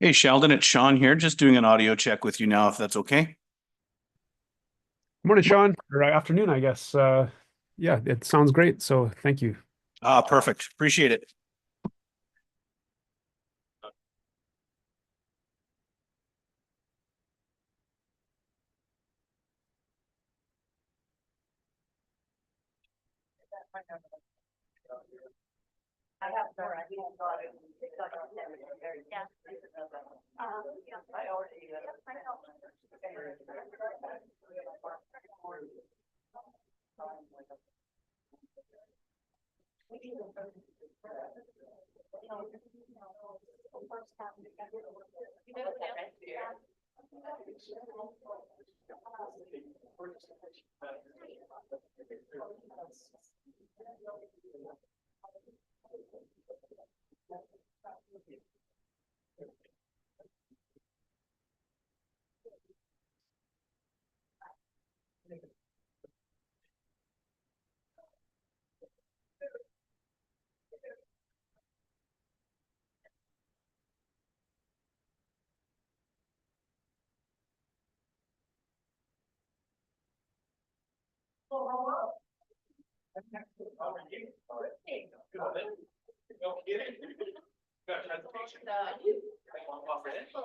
Hey Sheldon, it's Sean here, just doing an audio check with you now, if that's okay. Morning, Sean, or afternoon, I guess. Yeah, it sounds great. So thank you. Perfect. Appreciate it.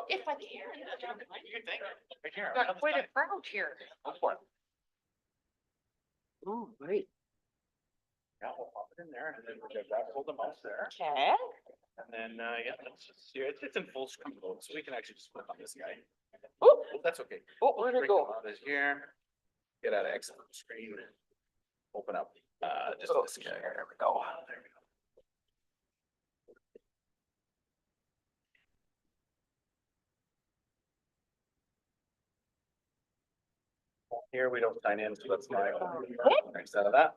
If I can. Got quite a crowd here. Oh, great. Yeah, we'll pop it in there and then we'll get that, hold the mouse there. Okay. And then, yeah, let's just, it's in full screen mode, so we can actually just flip on this guy. Oh, That's okay. oh, where'd it Break go? them out is here. Get out of exit screen. Open up, just this guy. There we go. There we go. Here we don't sign in, so that's my next out of that.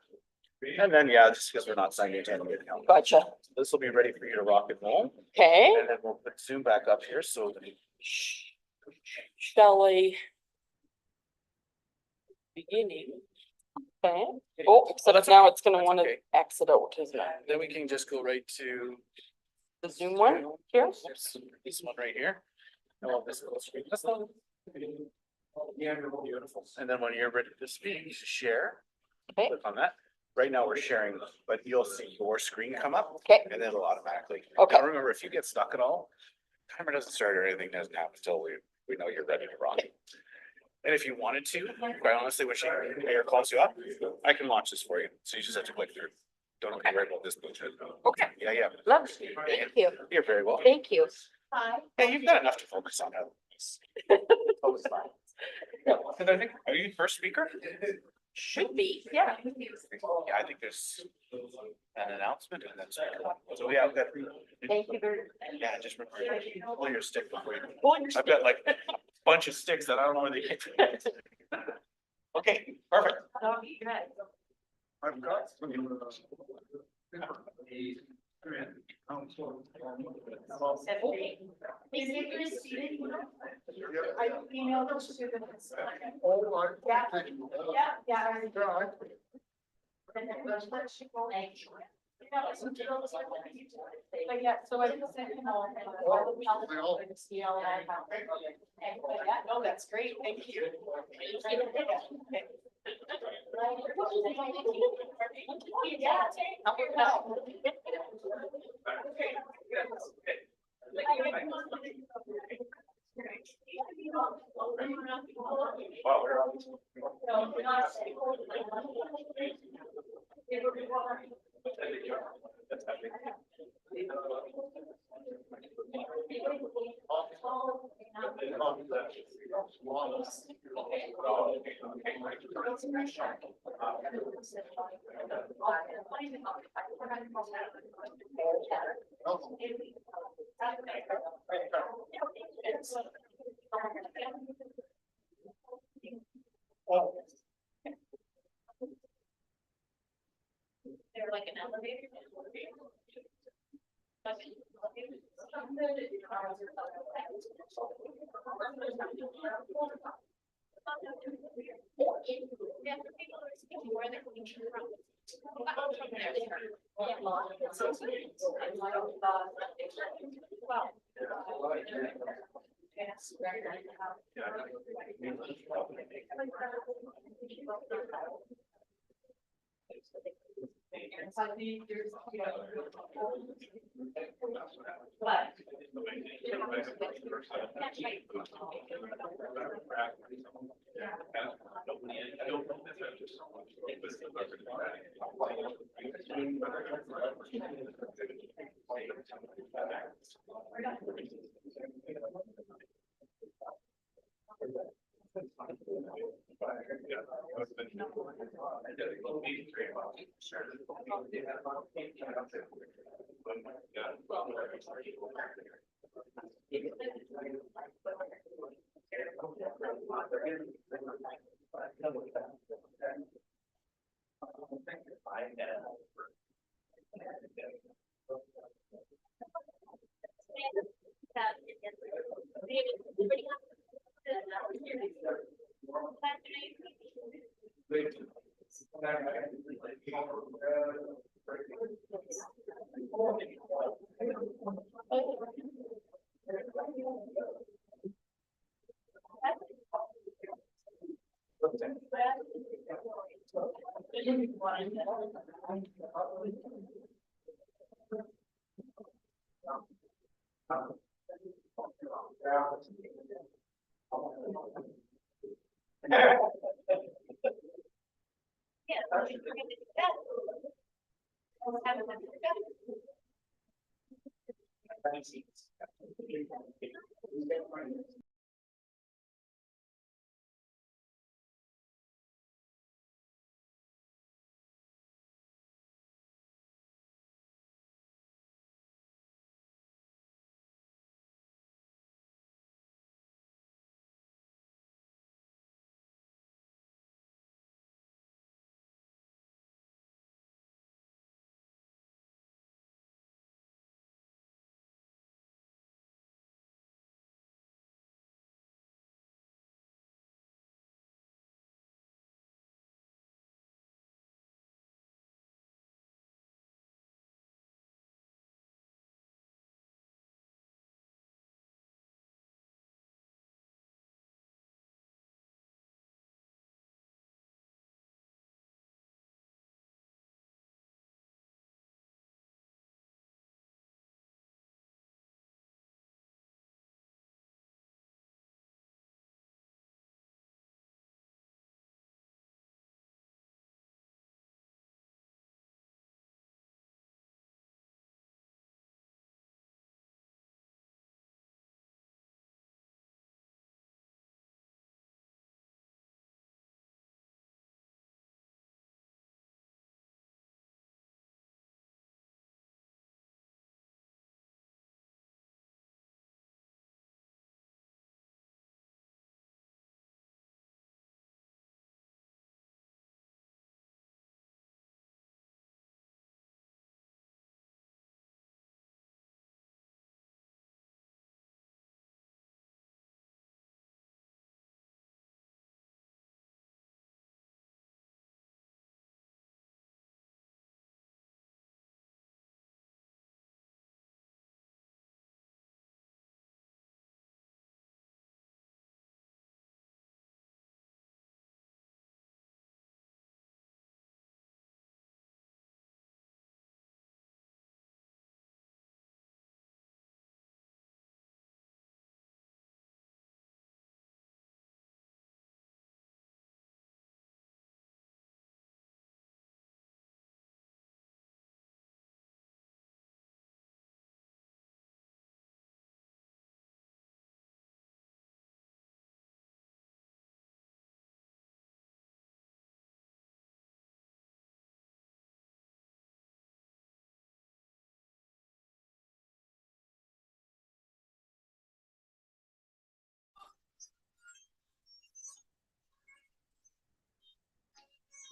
And then, yeah, just because we're not signed into any account. Gotcha. This will be ready for you to rock and roll. Okay. And then we'll put Zoom back up here, so that Shall I? Beginning. Okay. Oh, except that's now okay. it's gonna That's wanna okay. exit out, isn't it? then we can just go right to The Zoom one here? Oops, this one right here. Oh, this little screen. That's not. Yeah, beautiful. And then when you're ready to speak, you share. Okay. Click on that. Right now we're sharing, but you'll see your screen come up. Okay. And then it'll automatically. Okay. Now remember, if you get stuck at all, timer doesn't start or anything doesn't happen until we know you're ready to rock. And if you wanted to, quite honestly, when Mayor calls you up, I can launch this for you. So you just have to click through. Don't have to worry about this bullshit. Okay. Yeah, yeah. Lovely. Thank you. You're very welcome. Thank you. Hi. Yeah, you've got enough to focus on. Always fine. And I think, are you the first speaker? Should be, yeah. Yeah, I think there's an announcement and then. So yeah, I've got. Thank you very. Yeah, just remember, pull your stick before you. Pull your I've got like a bunch of sticks that I don't know where they get. Okay, perfect. I've got. I emailed those to them. But yeah, so I just sent him all. No, that's great, thank you. Wow, we're on. They're like an elevator.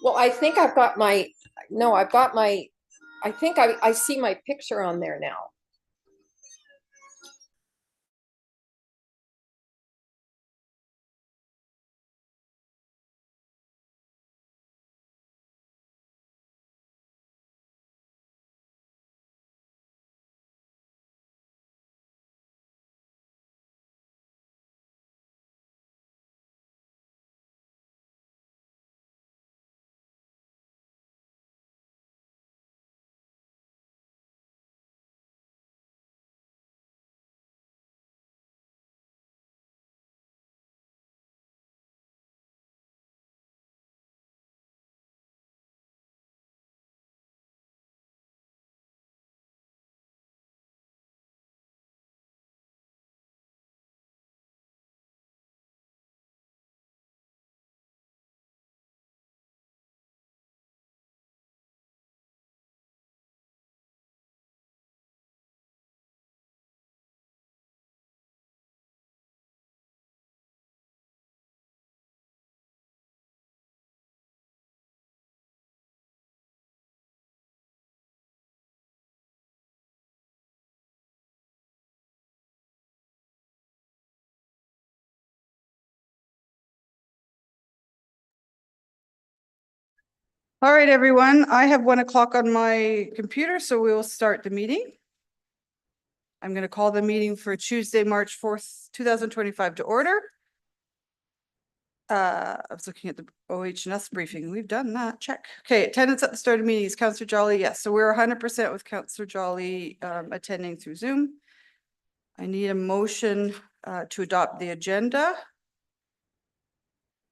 Well, I think I've got my, no, I've got my, I think I see my picture on there now. All right, everyone, I have 1 o'clock on my computer, so we will start the meeting. I'm going to call the meeting for Tuesday, March 4th, 2025 to order. I was looking at the OH&S briefing. We've done that. Check. Okay, attendance at the start of meeting is Councillor Jolly. Yes, so we're 100% with Councillor Jolly attending through Zoom. I need a motion to adopt the agenda.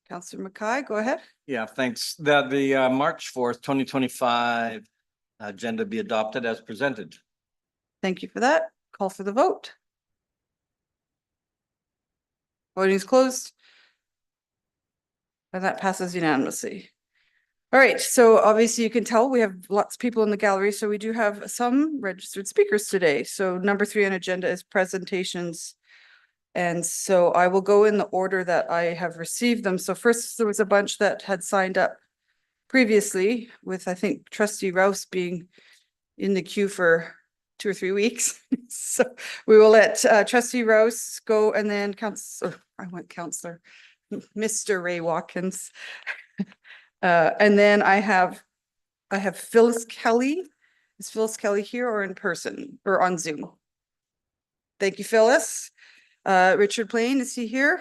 Councillor Mackay, go ahead. Yeah, thanks. That the March 4th, 2025 agenda be adopted as presented. Thank you for that. Call for the vote. Voting is closed. And that passes unanimously. All right, so obviously you can tell we have lots of people in the gallery, so we do have some registered speakers today. So number 3 on agenda is presentations. And so I will go in the order that I have received them. So first, there was a bunch that had signed up previously with, I think, Trustee Rouse being in the queue for 2 or 3 weeks. So we will let Trustee Rouse go, and then Mr. Ray Watkins. And then I have Phyllis Kelly. Is Phyllis Kelly here or in person or on Zoom? Thank you, Phyllis. Richard Plain, is he here?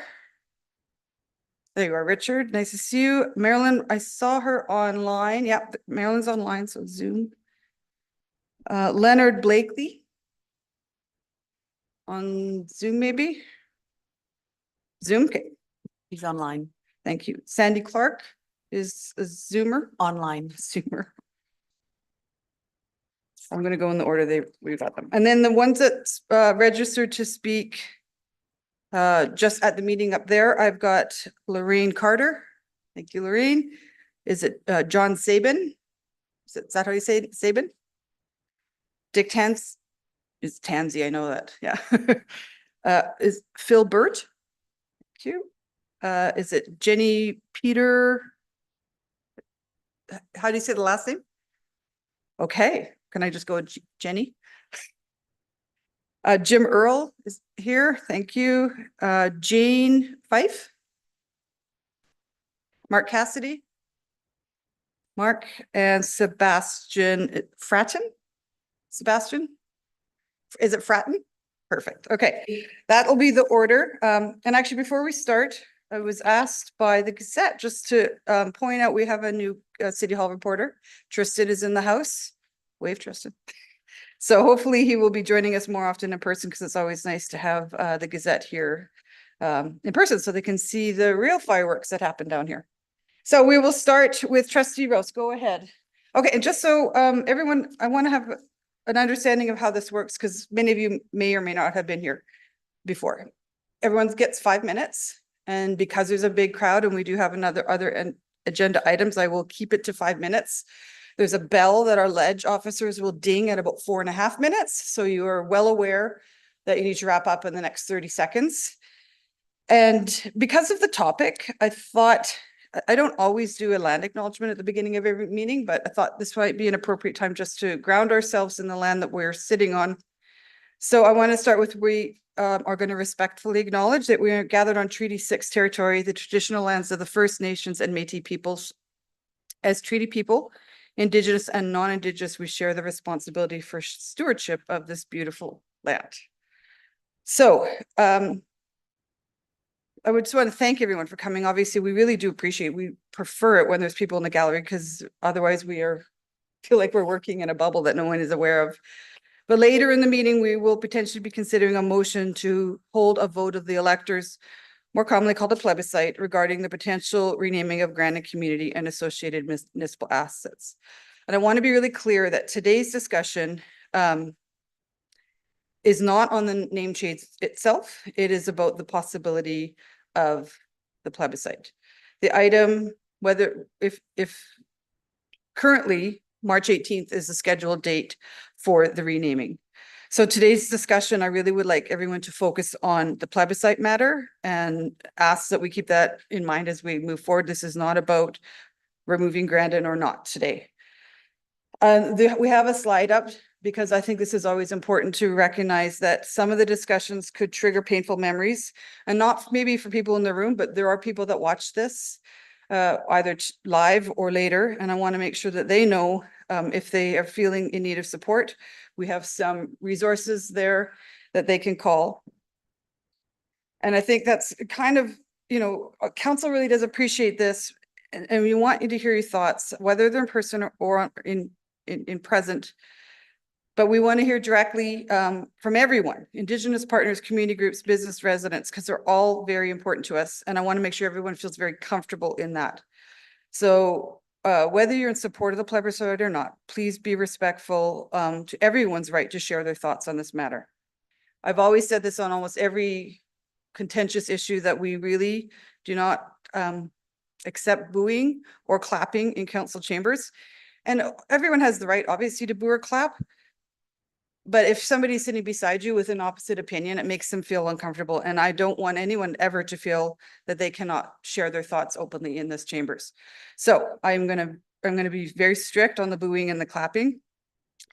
There you are, Richard. Nice to see you. Marilyn, I saw her online. Yep, Marilyn's online, so Zoom. Leonard Blakely. On Zoom, maybe? Zoom, okay. He's online. Thank you. Sandy Clark is a Zoomer. Online. Zoomer. I'm going to go in the order we got them. And then the ones that registered to speak just at the meeting up there, I've got Lorraine Carter. Thank you, Lorraine. Is it John Sabin? Is that how you say it? Sabin? Dick Tans is Tansy, I know that. Yeah. Is Phil Burt? Thank you. Is it Jenny Peter? How do you say the last name? Okay. Can I just go with Jenny? Jim Earl is here. Thank you. Jane Fife. Mark Cassidy. Mark and Sebastian Fratton. Sebastian? Is it Fratton? Perfect. Okay. That'll be the order. And actually, before we start, I was asked by the Gazette just to point out we have a new City Hall reporter. Tristan is in the house. Wave, Tristan. So hopefully he will be joining us more often in person, because it's always nice to have the Gazette here in person so they can see the real fireworks that happen down here. So we will start with Trustee Rose. Go ahead. Okay, and just so everyone, I want to have an understanding of how this works, because many of you may or may not have been here before. Everyone gets 5 minutes, and because there's a big crowd and we do have other agenda items, I will keep it to 5 minutes. There's a bell that our ledge officers will ding at about 4.5 minutes. So you are well aware that you need to wrap up in the next 30 seconds. And because of the topic, I thought, I don't always do a land acknowledgement at the beginning of every meeting, but I thought this might be an appropriate time just to ground ourselves in the land that we're sitting on. So I want to start with, we are going to respectfully acknowledge that we are gathered on Treaty 6 territory, the traditional lands of the First Nations and Métis peoples. As treaty people, Indigenous and non-Indigenous, we share the responsibility for stewardship of this beautiful land. So I would just want to thank everyone for coming. Obviously, we really do appreciate it. We prefer it when there's people in the gallery, because otherwise feel like we're working in a bubble that no one is aware of. But later in the meeting, we will potentially be considering a motion to hold a vote of the electors, more commonly called a plebiscite, regarding the potential renaming of Granite Community and associated municipal assets. And I want to be really clear that today's discussion is not on the name change itself. It is about the possibility of the plebiscite. The item, if currently March 18th is the scheduled date for the renaming. So today's discussion, I really would like everyone to focus on the plebiscite matter and ask that we keep that in mind as we move forward. This is not about removing Grandin or not today. We have a slide up because I think this is always important to recognize that some of the discussions could trigger painful memories, and not maybe for people in the room, but there are people that watch this. either live or later. And I want to make sure that they know if they are feeling in need of support. We have some resources there that they can call. And I think that's kind of, council really does appreciate this. And we want you to hear your thoughts, whether they're in person or in present. But we want to hear directly from everyone, Indigenous partners, community groups, business residents, because they're all very important to us. And I want to make sure everyone feels very comfortable in that. So whether you're in support of the plebiscite or not, please be respectful to everyone's right to share their thoughts on this matter. I've always said this on almost every contentious issue that we really do not accept booing or clapping in council chambers. And everyone has the right, obviously, to boo or clap. But if somebody's sitting beside you with an opposite opinion, it makes them feel uncomfortable. And I don't want anyone ever to feel that they cannot share their thoughts openly in this chambers. So I'm gonna be very strict on the booing and the clapping.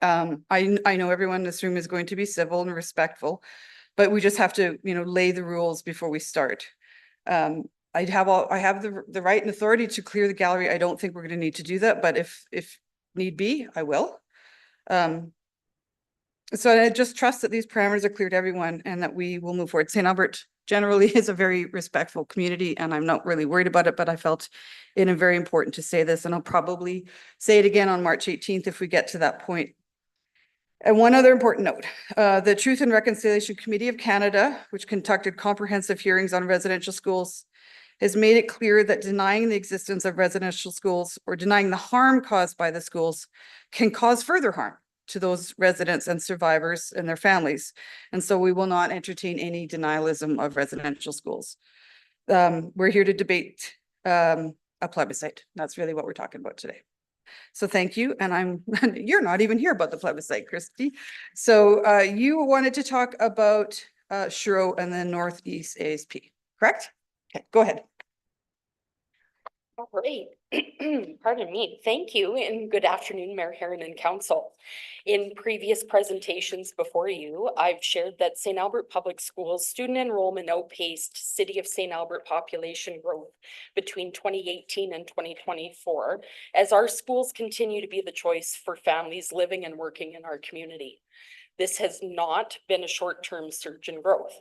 I know everyone in this room is going to be civil and respectful, but we just have to, lay the rules before we start. I have the right and authority to clear the gallery. I don't think we're going to need to do that, but if need be, I will. So I just trust that these parameters are clear to everyone and that we will move forward. St. Albert generally is a very respectful community and I'm not really worried about it, but I felt it is very important to say this, and I'll probably say it again on March 18th if we get to that point. And one other important note, the Truth and Reconciliation Committee of Canada, which conducted comprehensive hearings on residential schools, has made it clear that denying the existence of residential schools or denying the harm caused by the schools can cause further harm to those residents and survivors and their families. And so we will not entertain any denialism of residential schools. We're here to debate a plebiscite. That's really what we're talking about today. So thank you. And you're not even here about the plebiscite, Christy. So you wanted to talk about Shiro and the Northeast ASP, correct? Okay, go ahead. All right. Pardon me. Thank you and good afternoon, Mayor Herron and Council. In previous presentations before you, I've shared that St. Albert Public Schools student enrollment outpaced City of St. Albert population growth between 2018 and 2024, as our schools continue to be the choice for families living and working in our community. This has not been a short-term surge in growth.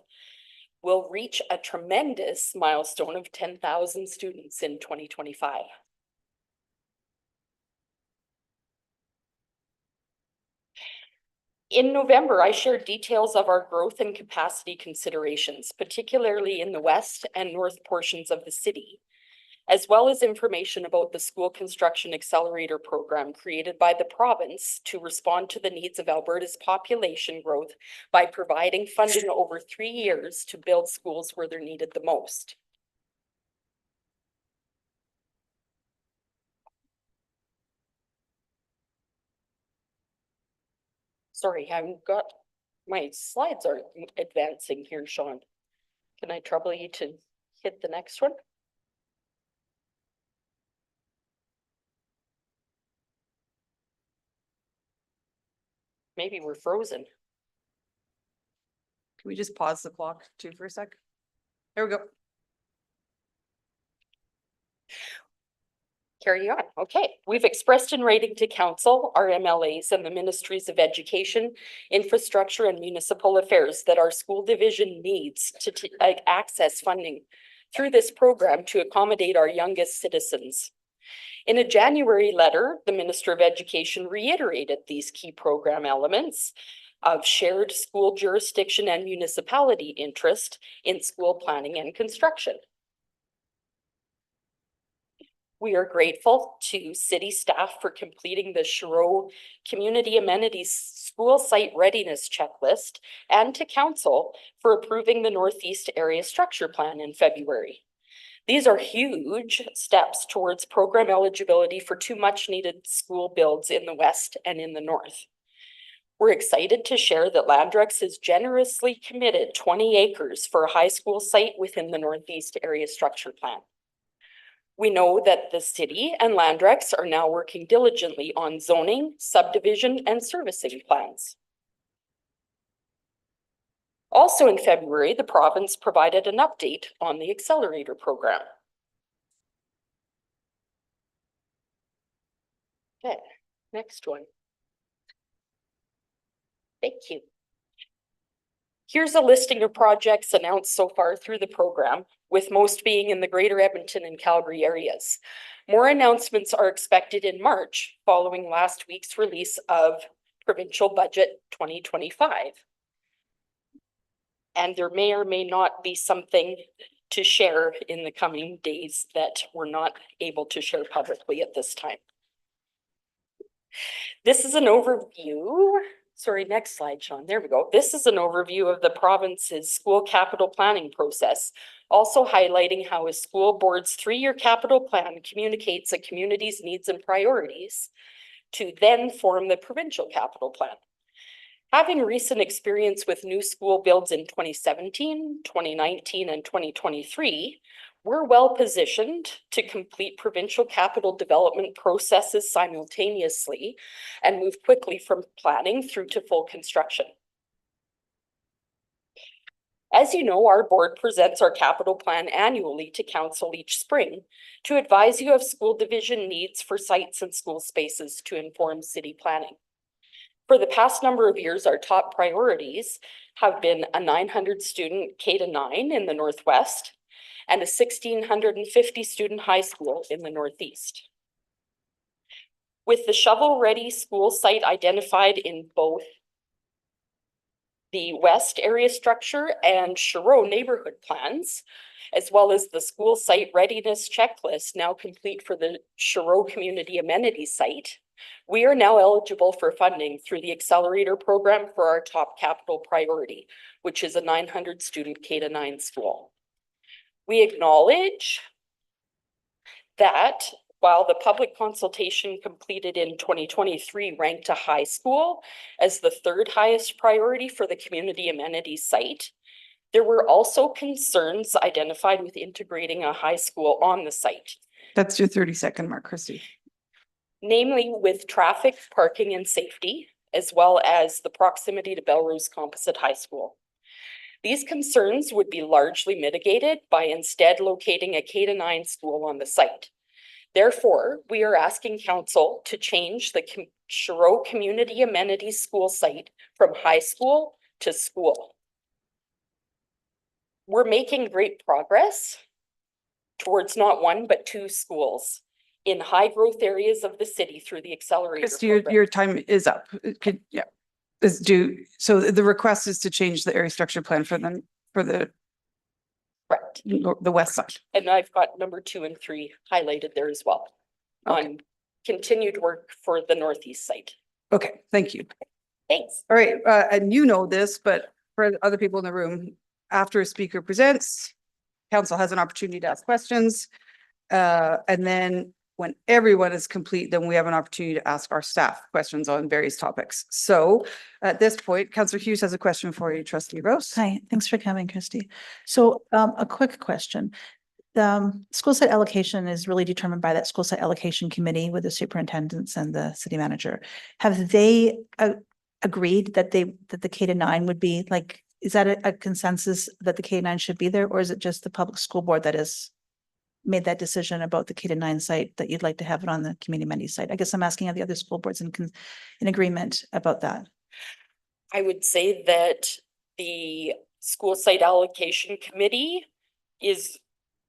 We'll reach a tremendous milestone of 10,000 students in 2025. In November, I shared details of our growth and capacity considerations, particularly in the west and north portions of the city, as well as information about the School Construction Accelerator program created by the province to respond to the needs of Alberta's population growth by providing funding over 3 years to build schools where they're needed the most. Sorry, I've got my slides aren't advancing here, Sean. Can I trouble you to hit the next one? Maybe we're frozen. Can we just pause the clock too for a sec? There we go. Carry on. Okay. We've expressed in writing to council, our MLAs, and the Ministries of Education, Infrastructure, and Municipal Affairs that our school division needs to access funding through this program to accommodate our youngest citizens. In a January letter, the Minister of Education reiterated these key program elements of shared school jurisdiction and municipality interest in school planning and construction. We are grateful to city staff for completing the Shiro Community Amenities School Site Readiness Checklist and to council for approving the Northeast Area Structure Plan in February. These are huge steps towards program eligibility for two much needed school builds in the west and in the north. We're excited to share that Landrex has generously committed 20 acres for a high school site within the Northeast Area Structure Plan. We know that the city and Landrex are now working diligently on zoning, subdivision, and servicing plans. Also in February, the province provided an update on the accelerator program. Okay, next one. Thank you. Here's a listing of projects announced so far through the program, with most being in the Greater Edmonton and Calgary areas. More announcements are expected in March, following last week's release of Provincial Budget 2025. And there may or may not be something to share in the coming days that we're not able to share publicly at this time. This is an overview. Sorry, next slide, Sean. There we go. This is an overview of the province's school capital planning process, also highlighting how a school board's 3-year capital plan communicates a community's needs and priorities to then form the provincial capital plan. Having recent experience with new school builds in 2017, 2019, and 2023, we're well positioned to complete provincial capital development processes simultaneously and move quickly from planning through to full construction. As you know, our board presents our capital plan annually to council each spring to advise you of school division needs for sites and school spaces to inform city planning. For the past number of years, our top priorities have been a 900 student K-9 in the Northwest and a 1,650 student high school in the Northeast. With the shovel-ready school site identified in both the West area structure and Sherrow neighborhood plans, as well as the school site readiness checklist now complete for the Sherrow community amenities site, we are now eligible for funding through the accelerator program for our top capital priority, which is a 900 student K-9 school. We acknowledge that while the public consultation completed in 2023 ranked a high school as the 3rd highest priority for the community amenities site, there were also concerns identified with integrating a high school on the site. That's your 30-second mark, Christy. Namely with traffic, parking, and safety, as well as the proximity to Belrose Composite High School. These concerns would be largely mitigated by instead locating a K-9 school on the site. Therefore, we are asking council to change the Sherrow Community Amenities School site from high school to school. We're making great progress towards not 1, but 2 schools in high growth areas of the city through the accelerator Christy, program. your time is up. Yeah. Is due. So the request is to change the area structure plan for them, for the Correct. west side. And I've got number 2 and 3 highlighted there as well on continued work for the Northeast site. Okay, thank you. Thanks. All right, and you know this, but for other people in the room, after a speaker presents, council has an opportunity to ask questions. And then when everyone is complete, then we have an opportunity to ask our staff questions on various topics. So at this point, Councillor Hughes has a question for you, Trustee Rose. Hi, thanks for coming, Christy. So a quick question. The school site allocation is really determined by that school site allocation committee with the superintendents and the city manager. Have they agreed that the K-9 would be like, is that a consensus that the K-9 should be there, or is it just the public school board that has made that decision about the K-9 site that you'd like to have it on the community amenities site? I guess I'm asking, are the other school boards in agreement about that? I would say that the school site allocation committee is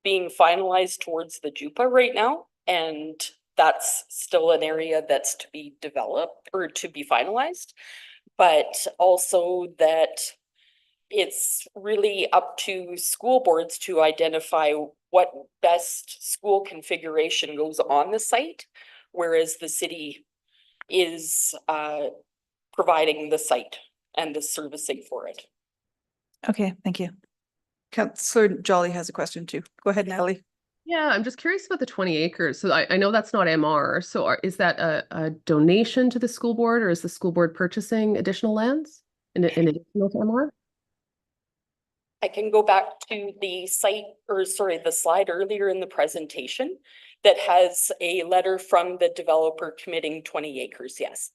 being finalized towards the JUPA right now, and that's still an area that's to be developed or to be finalized, but also that it's really up to school boards to identify what best school configuration goes on the site, whereas the city is providing the site and the servicing for it. Okay, thank you. Councillor Jolly has a question too. Go ahead, Natalie. Yeah, I'm just curious about the 20 acres. So I know that's not MR. So is that a donation to the school board, or is the school board purchasing additional lands in additional to MR? I can go back to the site, or sorry, the slide earlier in the presentation that has a letter from the developer committing 20 acres, yes.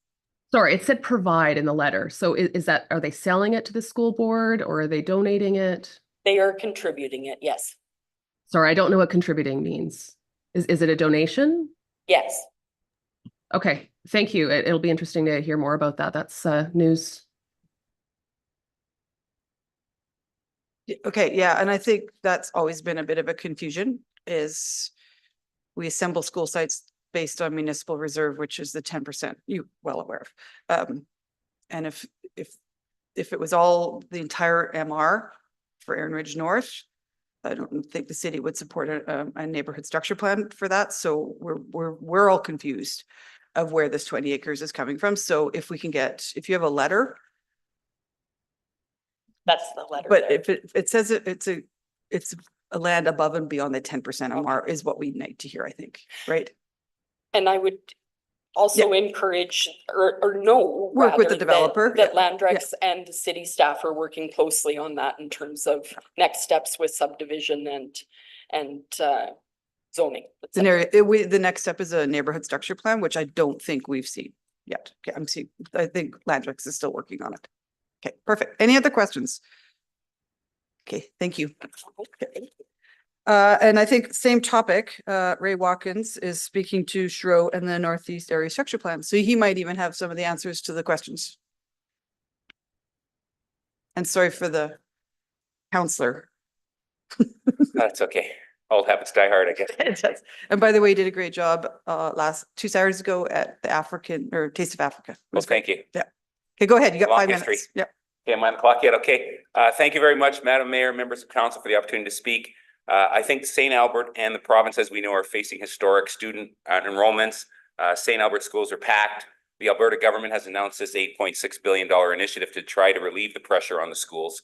Sorry, it said provide in the letter. So is that, are they selling it to the school board, or are they donating it? They are contributing it, yes. Sorry, I don't know what contributing means. Is it a donation? Yes. Okay, thank you. It'll be interesting to hear more about that. That's news. Okay, yeah, and I think that's always been a bit of a confusion is we assemble school sites based on municipal reserve, which is the 10%, you well aware of. And if it was all the entire MR for Erin Ridge North, I don't think the city would support a neighborhood structure plan for that. So we're all confused of where this 20 acres is coming from. So if you have a letter, That's the letter. but there. if it says it's a land above and beyond the 10% MR is what we need to hear, I think, right? And I would also encourage or know. Work with the rather, developer, That yeah, Landrex and the city staff are working closely on that in terms of next steps with subdivision and zoning. The next step is a neighborhood structure plan, which I don't think we've seen yet. Okay, I think Landrex is still working on it. Okay, perfect. Any other questions? Okay, thank you. Okay. And I think same topic, Ray Watkins is speaking to Shro and the Northeast Area Structure Plan. So he might even have some of the answers to the questions. And sorry for the counselor. That's okay. Old habits die hard, I guess. It does. And by the way, you did a great job two Saturdays ago at the African or Taste of Africa. It Well, was great. thank you. Yeah. Okay, go ahead. You got Long 5 history. minutes. Yeah. Okay, am I on the clock yet? Okay. Thank you very much, Madam Mayor, members of council, for the opportunity to speak. I think St. Albert and the province, as we know, are facing historic student enrollments. St. Albert schools are packed. The Alberta government has announced this $8.6 billion initiative to try to relieve the pressure on the schools.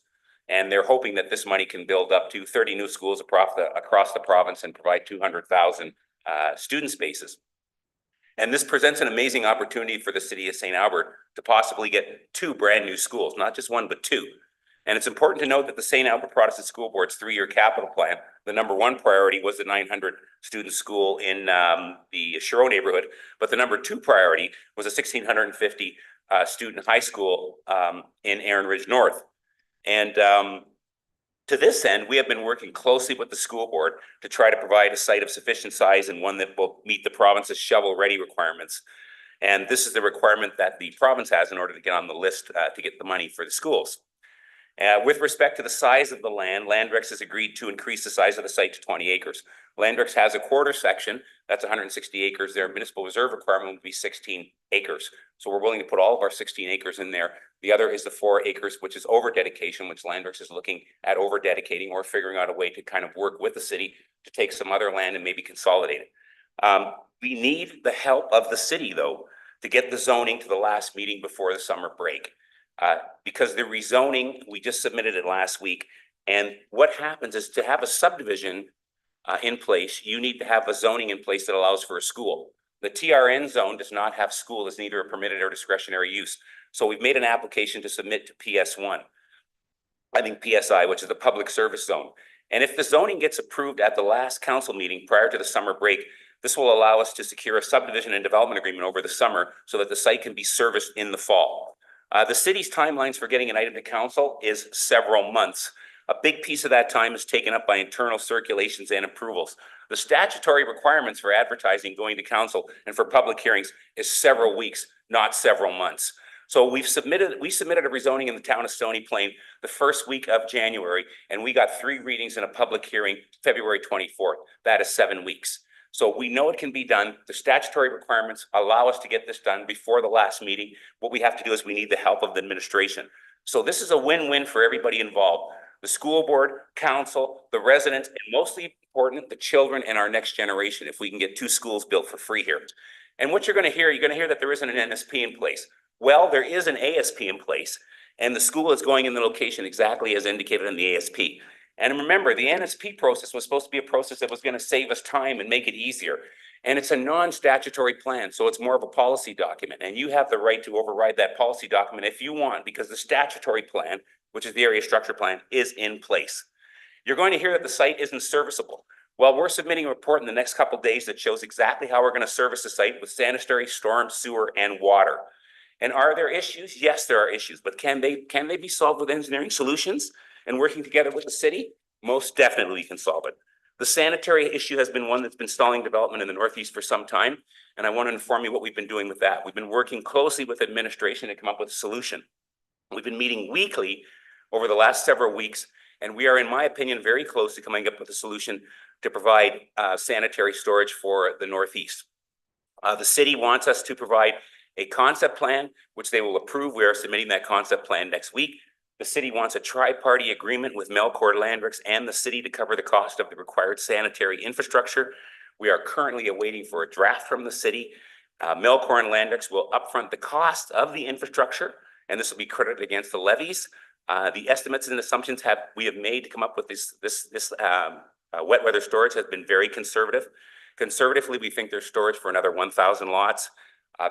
And they're hoping that this money can build up to 30 new schools across the province and provide 200,000 student spaces. And this presents an amazing opportunity for the city of St. Albert to possibly get 2 brand new schools, not just 1, but 2. And it's important to note that the St. Albert Protestant School Board's 3-year capital plan, the number 1 priority was the 900 student school in the Shiro neighborhood, but the number 2 priority was a 1,650 student high school in Erin Ridge North. And to this end, we have been working closely with the school board to try to provide a site of sufficient size and one that will meet the province's shovel-ready requirements. And this is the requirement that the province has in order to get on the list to get the money for the schools. With respect to the size of the land, Landrex has agreed to increase the size of the site to 20 acres. Landrex has a quarter section, that's 160 acres. Their municipal reserve requirement would be 16 acres. So we're willing to put all of our 16 acres in there. The other is the 4 acres, which is over dedication, which Landrex is looking at over dedicating or figuring out a way to kind of work with the city to take some other land and maybe consolidate it. We need the help of the city, though, to get the zoning to the last meeting before the summer break. Because the rezoning, we just submitted it last week. And what happens is to have a subdivision in place, you need to have a zoning in place that allows for a school. The TRN zone does not have school as neither a permitted or discretionary use. So we've made an application to submit to PS1. I think PSI, which is the public service zone. And if the zoning gets approved at the last council meeting prior to the summer break, this will allow us to secure a subdivision and development agreement over the summer so that the site can be serviced in the fall. The city's timelines for getting an item to council is several months. A big piece of that time is taken up by internal circulations and approvals. The statutory requirements for advertising going to council and for public hearings is several weeks, not several months. So we submitted a rezoning in the town of Stony Plain the first week of January, and we got 3 readings and a public hearing February 24th. That is 7 weeks. So we know it can be done. The statutory requirements allow us to get this done before the last meeting. What we have to do is we need the help of the administration. So this is a win-win for everybody involved. The school board, council, the residents, and mostly important, the children and our next generation, if we can get 2 schools built for free here. And what you're going to hear that there isn't an NSP in place. Well, there is an ASP in place, and the school is going in the location exactly as indicated in the ASP. And remember, the NSP process was supposed to be a process that was going to save us time and make it easier. And it's a non-statutory plan, so it's more of a policy document. And you have the right to override that policy document if you want, because the statutory plan, which is the area structure plan, is in place. You're going to hear that the site isn't serviceable. Well, we're submitting a report in the next couple of days that shows exactly how we're going to service the site with sanitary, storm, sewer, and water. And are there issues? Yes, there are issues, but can they be solved with engineering solutions and working together with the city? Most definitely we can solve it. The sanitary issue has been one that's been stalling development in the Northeast for some time. And I want to inform you what we've been doing with that. We've been working closely with administration to come up with a solution. We've been meeting weekly over the last several weeks, and we are, in my opinion, very close to coming up with a solution to provide sanitary storage for the Northeast. The city wants us to provide a concept plan, which they will approve. We are submitting that concept plan next week. The city wants a tri-party agreement with Melcor, Landrix, and the city to cover the cost of the required sanitary infrastructure. We are currently awaiting for a draft from the city. Melcor and Landrix will upfront the cost of the infrastructure, and this will be credited against the levies. The estimates and assumptions we have made to come up with this wet weather storage has been very conservative. Conservatively, we think there's storage for another 1,000 lots.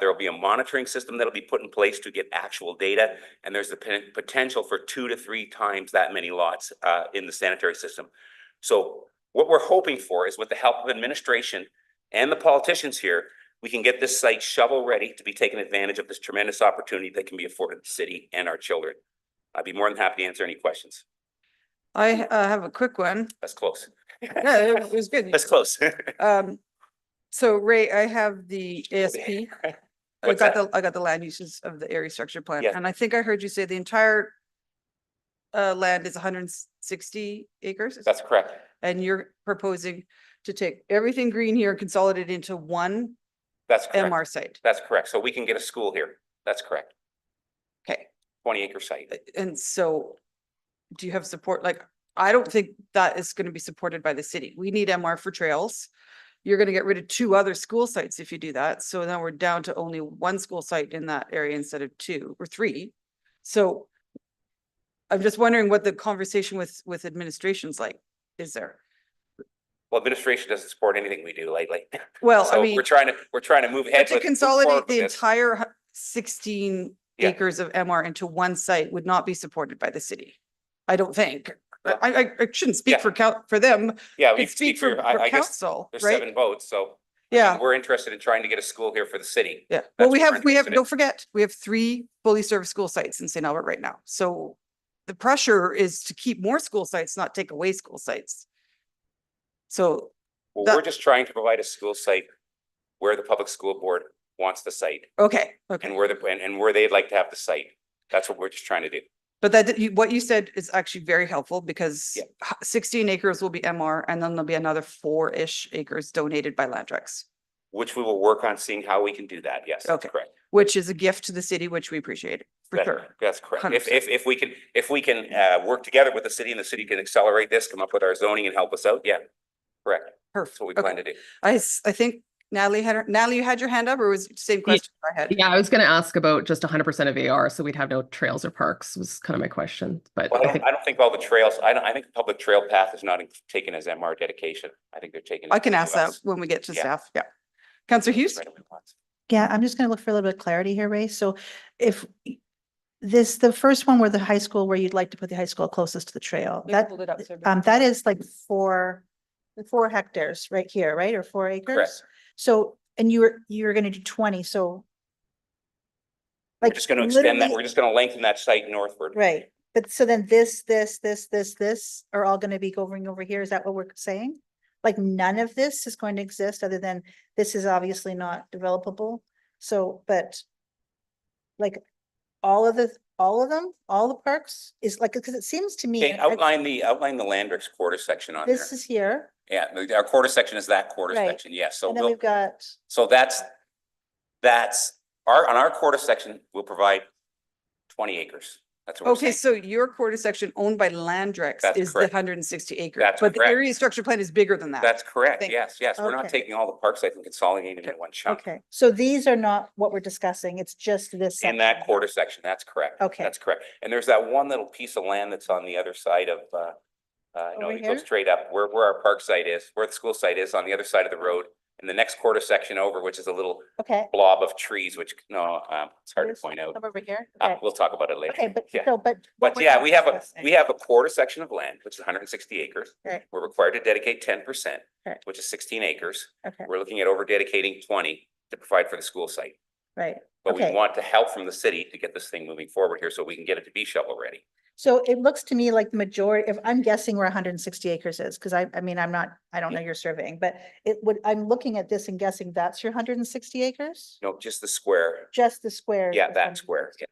There will be a monitoring system that'll be put in place to get actual data, and there's the potential for 2 to 3 times that many lots in the sanitary system. So what we're hoping for is, with the help of administration and the politicians here, we can get this site shovel ready to be taking advantage of this tremendous opportunity that can be afforded the city and our children. I'd be more than happy to answer any questions. I have a quick one. That's close. Yeah, it was good. That's close. So Ray, I have the ASP. What's I got the land uses of the area structure plan, Yes. and I think I heard you say the entire land is 160 acres? That's correct. And you're proposing to take everything green here, consolidate into one That's correct. MR site. That's correct. So we can get a school here. That's correct. Okay. 20-acre site. And so do you have support? Like, I don't think that is going to be supported by the city. We need MR for trails. You're going to get rid of 2 other school sites if you do that. So now we're down to only 1 school site in that area instead of 2 or 3. So I'm just wondering what the conversation with administration's like. Is there? Well, administration doesn't support anything we do lately. Well, So I mean, we're trying to move ahead. but to move consolidate forward the with this. entire 16 Yeah. acres of MR into 1 site would not be supported by the city. I don't think. Well, I shouldn't speak yeah. for them. Yeah, I we could speak for I guess council, there's right? 7 votes, so Yeah, we're interested in trying to get a school here for the city. yeah. That's Well, what we're interested in. don't forget, we have 3 fully served school sites in St. Albert right now. So the pressure is to keep more school sites, not take away school sites. So, Well, that- we're just trying to provide a school site where the public school board wants the site okay, and okay. where they'd like to have the site. That's what we're just trying to do. But what you said is actually very helpful because Yeah. 16 acres will be MR and then there'll be another 4-ish acres donated by Landrex, Which we will work on seeing how we can do that. Yes, that's Okay. correct. which is a gift to the city, which we appreciate for sure. That's correct. 100%. If we can work together with the city and the city can accelerate this, come up with our zoning and help us out, yeah, correct. Perfect. That's what we Okay. plan to do. I think Natalie you had your hand up or was it the same question I had? Yeah, I was going to ask about just 100% of AR, so we'd have no trails or parks was kind of my question, but Well, I think I don't think all the trails, I think the public trail path is not taken as MR dedication. I think they're taken. I as can ask that US. when we get to Yeah. staff. Yeah. Councillor Hughes? Right away once. Yeah, I'm just gonna look for a little bit of clarity here, Ray. So if the first one where the high school, where you'd like to put the high school closest to the trail, that, Hold it up so everybody- that is like 4 hectares right here, right? Or 4 acres? Correct. So, and you're gonna do 20, so. We're like just going to extend that. literally- We're just going to lengthen that site northward. Right, but so then this are all gonna be going over here, is that what we're saying? Like none of this is going to exist other than this is obviously not developable, so, but. Like all of them, all the parks is like, because it seems to me. Okay, outline the Landrix quarter section on there. This is here, Yeah, our quarter section is that quarter Right. section, yes. So and then we've got, so that's on our quarter section, we'll provide 20 acres. That's what we're Okay, saying. so your quarter section owned by Landrex That's is the correct. 160 acres. That's But the correct. area structure plan is bigger than that. That's correct. Thank- Yes, yes. We're not Okay. taking all the park sites and consolidating them in one chunk. okay, so these are not what we're discussing, it's just this. In that section. quarter section, that's correct. Okay. That's correct. And there's that one little piece of land that's on the other side of, Over you go here? straight up where our park site is, where the school site is on the other side of the road. And the next quarter section over, which is a little Okay. blob of trees, which, it's hard to This point out. Come over here, okay, We'll talk about it later. okay, but, Yeah. so, but. what But we're yeah, not we have discussing- a quarter section of land, which is 160 acres. Right. We're required to dedicate 10%, Right. which is 16 acres. Okay, We're looking at over dedicating 20 to provide for the school site. right, But we Okay. want to help from the city to get this thing moving forward here so we can get it to be shovel ready. So it looks to me like the majority, if I'm guessing where 160 acres is, because I mean, I don't know your surveying, but it would, I'm looking at this and guessing that's your 160 acres? No, just the square. Just the square. Yeah, is that 160. square. Yeah.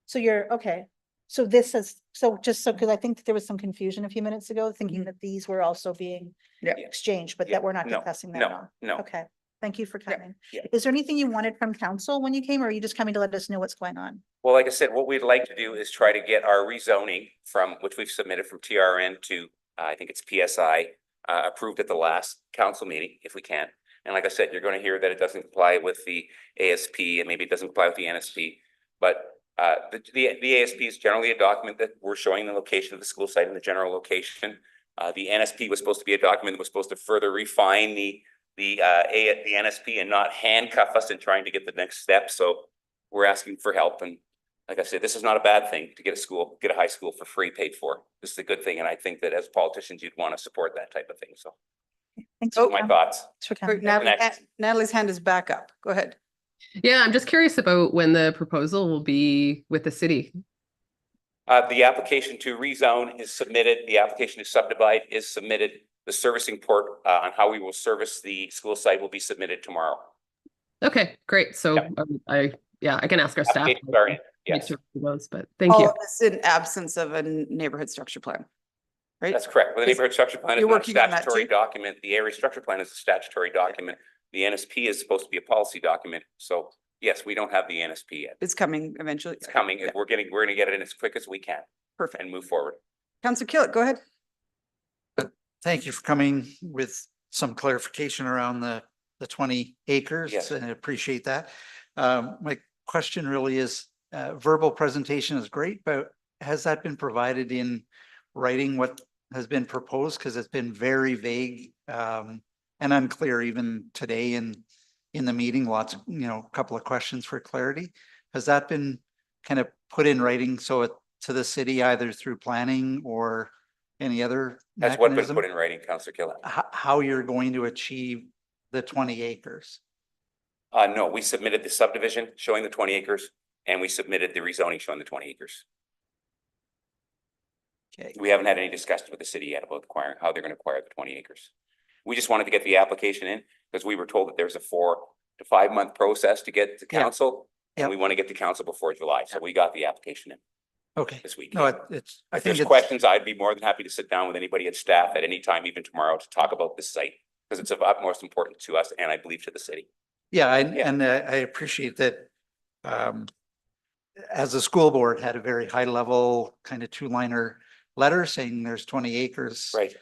So you're, okay. So this is, so just so, because I think that there was some confusion a few minutes ago, thinking that these were also being Yeah. exchanged, but Yeah. that we're not No, discussing that no, now. no. Okay, thank you for Yeah. coming. Yeah. Is there anything you wanted from council when you came, or are you just coming to let us know what's going on? Well, like I said, what we'd like to do is try to get our rezoning from, which we've submitted from TRN to, I think it's PSI, approved at the last council meeting, if we can. And like I said, you're going to hear that it doesn't comply with the ASP and maybe it doesn't comply with the NSP. But the ASP is generally a document that we're showing the location of the school site and the general location. The NSP was supposed to be a document that was supposed to further refine the NSP and not handcuff us in trying to get the next step. So we're asking for help. And like I said, this is not a bad thing to get a high school for free paid for. This is a good thing. And I think that as politicians, you'd want to support that type of thing. So Thanks Oh, for my coming. thoughts. Thanks for Great, coming. Next. Natalie's hand is back up. Go ahead. Yeah, I'm just curious about when the proposal will be with the city. The application to rezone is submitted. The application to subdivide is submitted. The servicing port on how we will service the school site will be submitted tomorrow. Okay, great. So Yep. I can ask our staff. Applications are in, Make yes. sure it goes, but thank All you. of this in absence of a neighborhood structure plan, right? That's correct. Well, the neighborhood structure plan is You're not a working on that statutory too? document. The area structure plan is a statutory document. The NSP is supposed to be a policy document. So yes, we don't have the NSP yet. It's coming eventually. It's coming. Yeah, We're gonna get it in as quick as we can perfect. and move forward. Councillor Killick, go ahead. Thank you for coming with some clarification around the 20 acres. Yes. And I appreciate that. My question really is, verbal presentation is great, but has that been provided in writing what has been proposed? Because it's been very vague and unclear even today in the meeting, lots of, a couple of questions for clarity. Has that been kind of put in writing so it to the city either through planning or any other That's what's been mechanism? put in writing, Councillor Killen. How you're going to achieve the 20 acres? No, we submitted the subdivision showing the 20 acres and we submitted the rezoning showing the 20 acres. Okay. We haven't had any discussion with the city yet about acquiring, how they're going to acquire the 20 acres. We just wanted to get the application in because we were told that there's a 4 to 5 month process to get to Yeah. council. And Yeah. we want to get to council before July. So we got the application in Okay. this week. No, I If think there's it's, questions, I'd be more than happy to sit down with anybody at staff at any time, even tomorrow, to talk about this site. Because it's of utmost importance to us and I believe to the city. yeah, Yeah. and I appreciate that. As a school board had a very high level kind of 2-liner letter saying there's 20 acres. Right.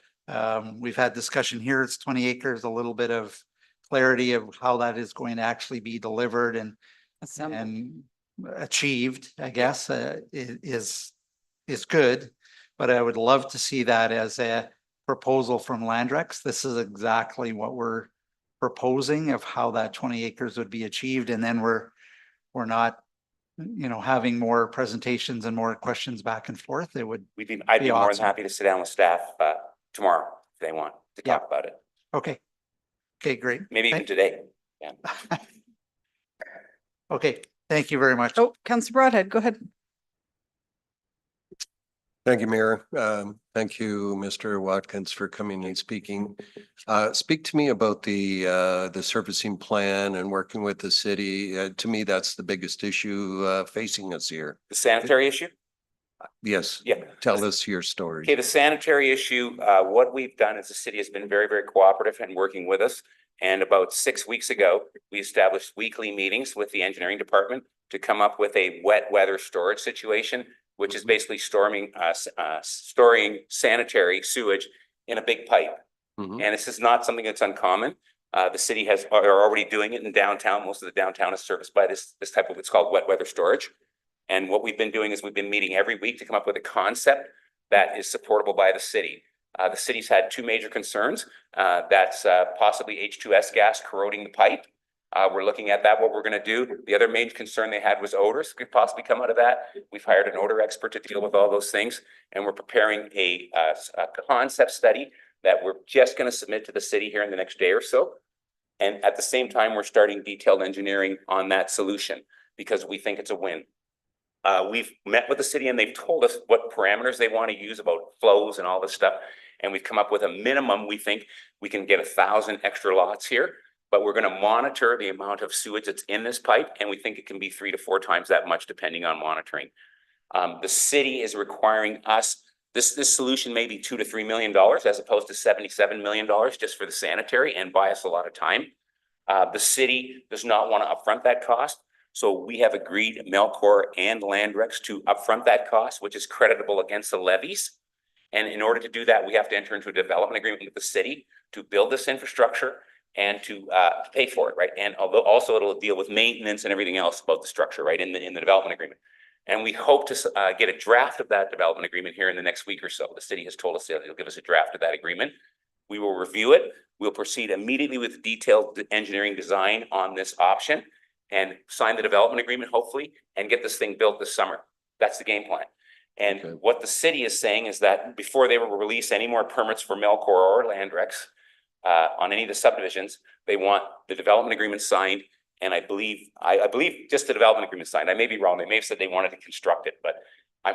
We've had discussion here, it's 20 acres, a little bit of clarity of how that is going to actually be delivered and achieved, I guess, is good. But I would love to see that as a proposal from Landrex. This is exactly what we're proposing of how that 20 acres would be achieved. And then we're not, having more presentations and more questions back and forth. It would, I'd be more than awesome. happy to sit down with staff tomorrow if they want to Yeah. talk about it. okay. Okay, great. Maybe even today. Yeah. Okay, thank you very much. Oh, Councillor Broadhead, go ahead. Thank you, Mayor. Thank you, Mr. Watkins, for coming and speaking. Speak to me about the surfacing plan and working with the city. To me, that's the biggest issue facing us here. The sanitary issue? Yes, Yeah. tell us your story. Okay, the sanitary issue, what we've done is the city has been very, very cooperative and working with us. And about 6 weeks ago, we established weekly meetings with the engineering department to come up with a wet weather storage situation, which is basically storing sanitary sewage in a big pipe. Mhm. And this is not something that's uncommon. The city are already doing it in downtown. Most of the downtown is serviced by this type of what's called wet weather storage. And what we've been doing is we've been meeting every week to come up with a concept that is supportable by the city. The city's had 2 major concerns. That's possibly H2S gas corroding the pipe. We're looking at that, what we're going to do. The other major concern they had was odors could possibly come out of that. We've hired an odor expert to deal with all those things. And we're preparing a concept study that we're just going to submit to the city here in the next day or so. And at the same time, we're starting detailed engineering on that solution because we think it's a win. We've met with the city and they've told us what parameters they want to use about flows and all this stuff. And we've come up with a minimum. We think we can get 1,000 extra lots here, but we're going to monitor the amount of sewage that's in this pipe. And we think it can be 3 to 4 times that much depending on monitoring. The city is requiring us, this solution may be $2 to $3 million as opposed to $77 million just for the sanitary and buy us a lot of time. The city does not want to upfront that cost. So we have agreed, Melcor and Landrex, to upfront that cost, which is creditable against the levies. And in order to do that, we have to enter into a development agreement with the city to build this infrastructure and to pay for it, right? And although also it'll deal with maintenance and everything else about the structure, right, in the development agreement. And we hope to get a draft of that development agreement here in the next week or so. The city has told us they'll give us a draft of that agreement. We will review it. We'll proceed immediately with detailed engineering design on this option and sign the development agreement, hopefully, and get this thing built this summer. That's the game plan. And what the city is saying is that before they will release any more permits for Melcor or Landrex on any of the subdivisions, they want the development agreement signed. And I believe just the development agreement signed. I may be wrong. They may have said they wanted to construct it, but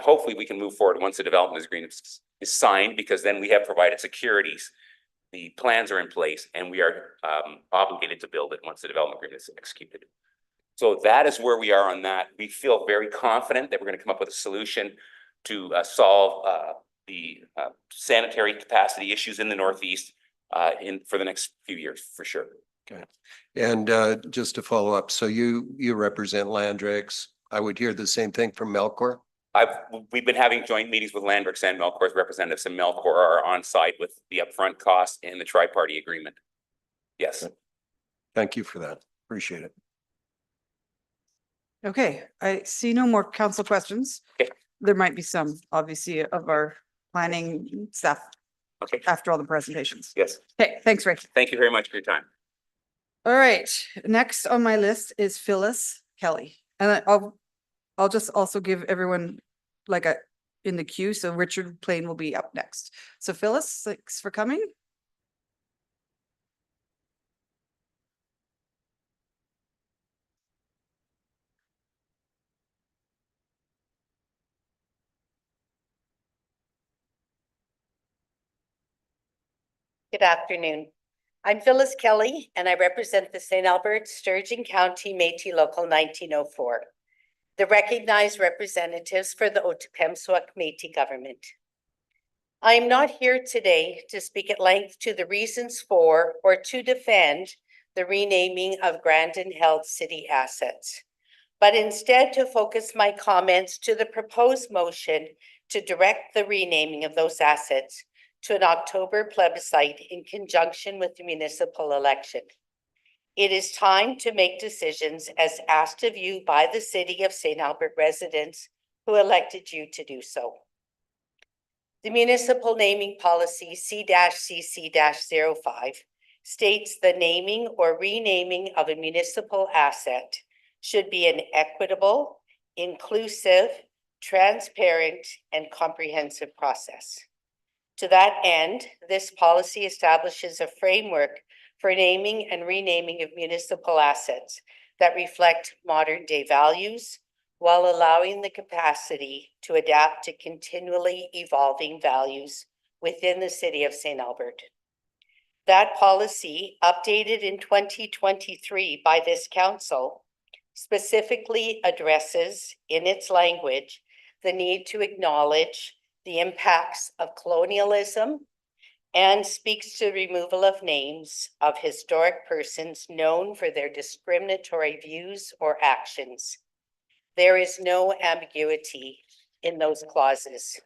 hopefully we can move forward once the development agreement is signed, because then we have provided securities. The plans are in place and we are obligated to build it once the development agreement is executed. So that is where we are on that. We feel very confident that we're going to come up with a solution to solve the sanitary capacity issues in the Northeast for the next few years, for sure. Okay. And just to follow up, so you represent Landrex. I would hear the same thing from Melcor. We've been having joint meetings with Landrex and Melcor's representatives, and Melcor are on site with the upfront costs and the tri-party agreement. Yes. Okay. Thank you for that. Appreciate it. Okay, I see no more council questions. Okay. There might be some, obviously, of our planning staff. Okay. After all the presentations. Yes. Okay, thanks, Ray. Thank you very much for your time. All right, next on my list is Phyllis Kelly. And I'll just also give everyone like in the queue. So Richard Plain will be up next. So Phyllis, thanks for coming. Good afternoon. I'm Phyllis Kelly, and I represent the St. Albert Sturgeon County Métis Local 1904, the recognized representatives for the Otipemisiwak Métis government. I am not here today to speak at length to the reasons for or to defend the renaming of Grandin-held city assets, but instead to focus my comments to the proposed motion to direct the renaming of those assets to an October plebiscite in conjunction with the municipal election. It is time to make decisions as asked of you by the City of St. Albert residents who elected you to do so. The municipal naming policy C-CC-05 states the naming or renaming of a municipal asset should be an equitable, inclusive, transparent, and comprehensive process. To that end, this policy establishes a framework for naming and renaming of municipal assets that reflect modern day values while allowing the capacity to adapt to continually evolving values within the City of St. Albert. That policy, updated in 2023 by this council, specifically addresses in its language the need to acknowledge the impacts of colonialism and speaks to the removal of names of historic persons known for their discriminatory views or actions. There is no ambiguity in those clauses.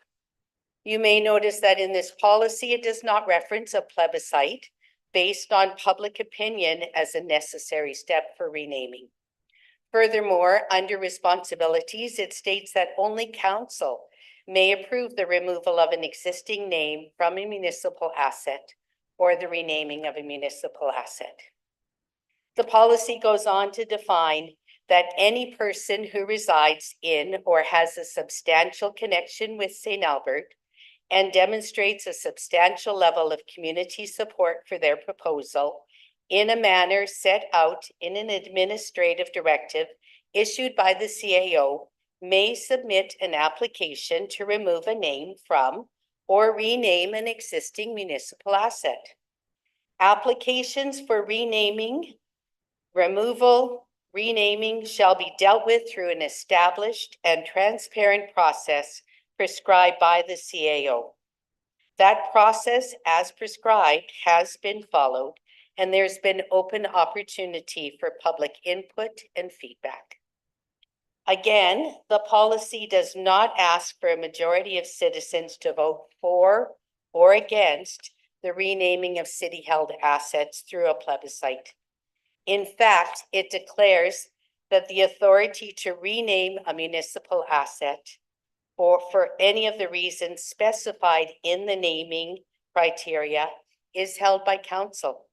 You may notice that in this policy, it does not reference a plebiscite based on public opinion as a necessary step for renaming. Furthermore, under responsibilities, it states that only council may approve the removal of an existing name from a municipal asset or the renaming of a municipal asset. The policy goes on to define that any person who resides in or has a substantial connection with St. Albert and demonstrates a substantial level of community support for their proposal in a manner set out in an administrative directive issued by the CAO may submit an application to remove a name from or rename an existing municipal asset. Applications for renaming, removal, renaming shall be dealt with through an established and transparent process prescribed by the CAO. That process, as prescribed, has been followed, and there's been open opportunity for public input and feedback. Again, the policy does not ask for a majority of citizens to vote for or against the renaming of city-held assets through a plebiscite. In fact, it declares that the authority to rename a municipal asset or for any of the reasons specified in the naming criteria is held by council.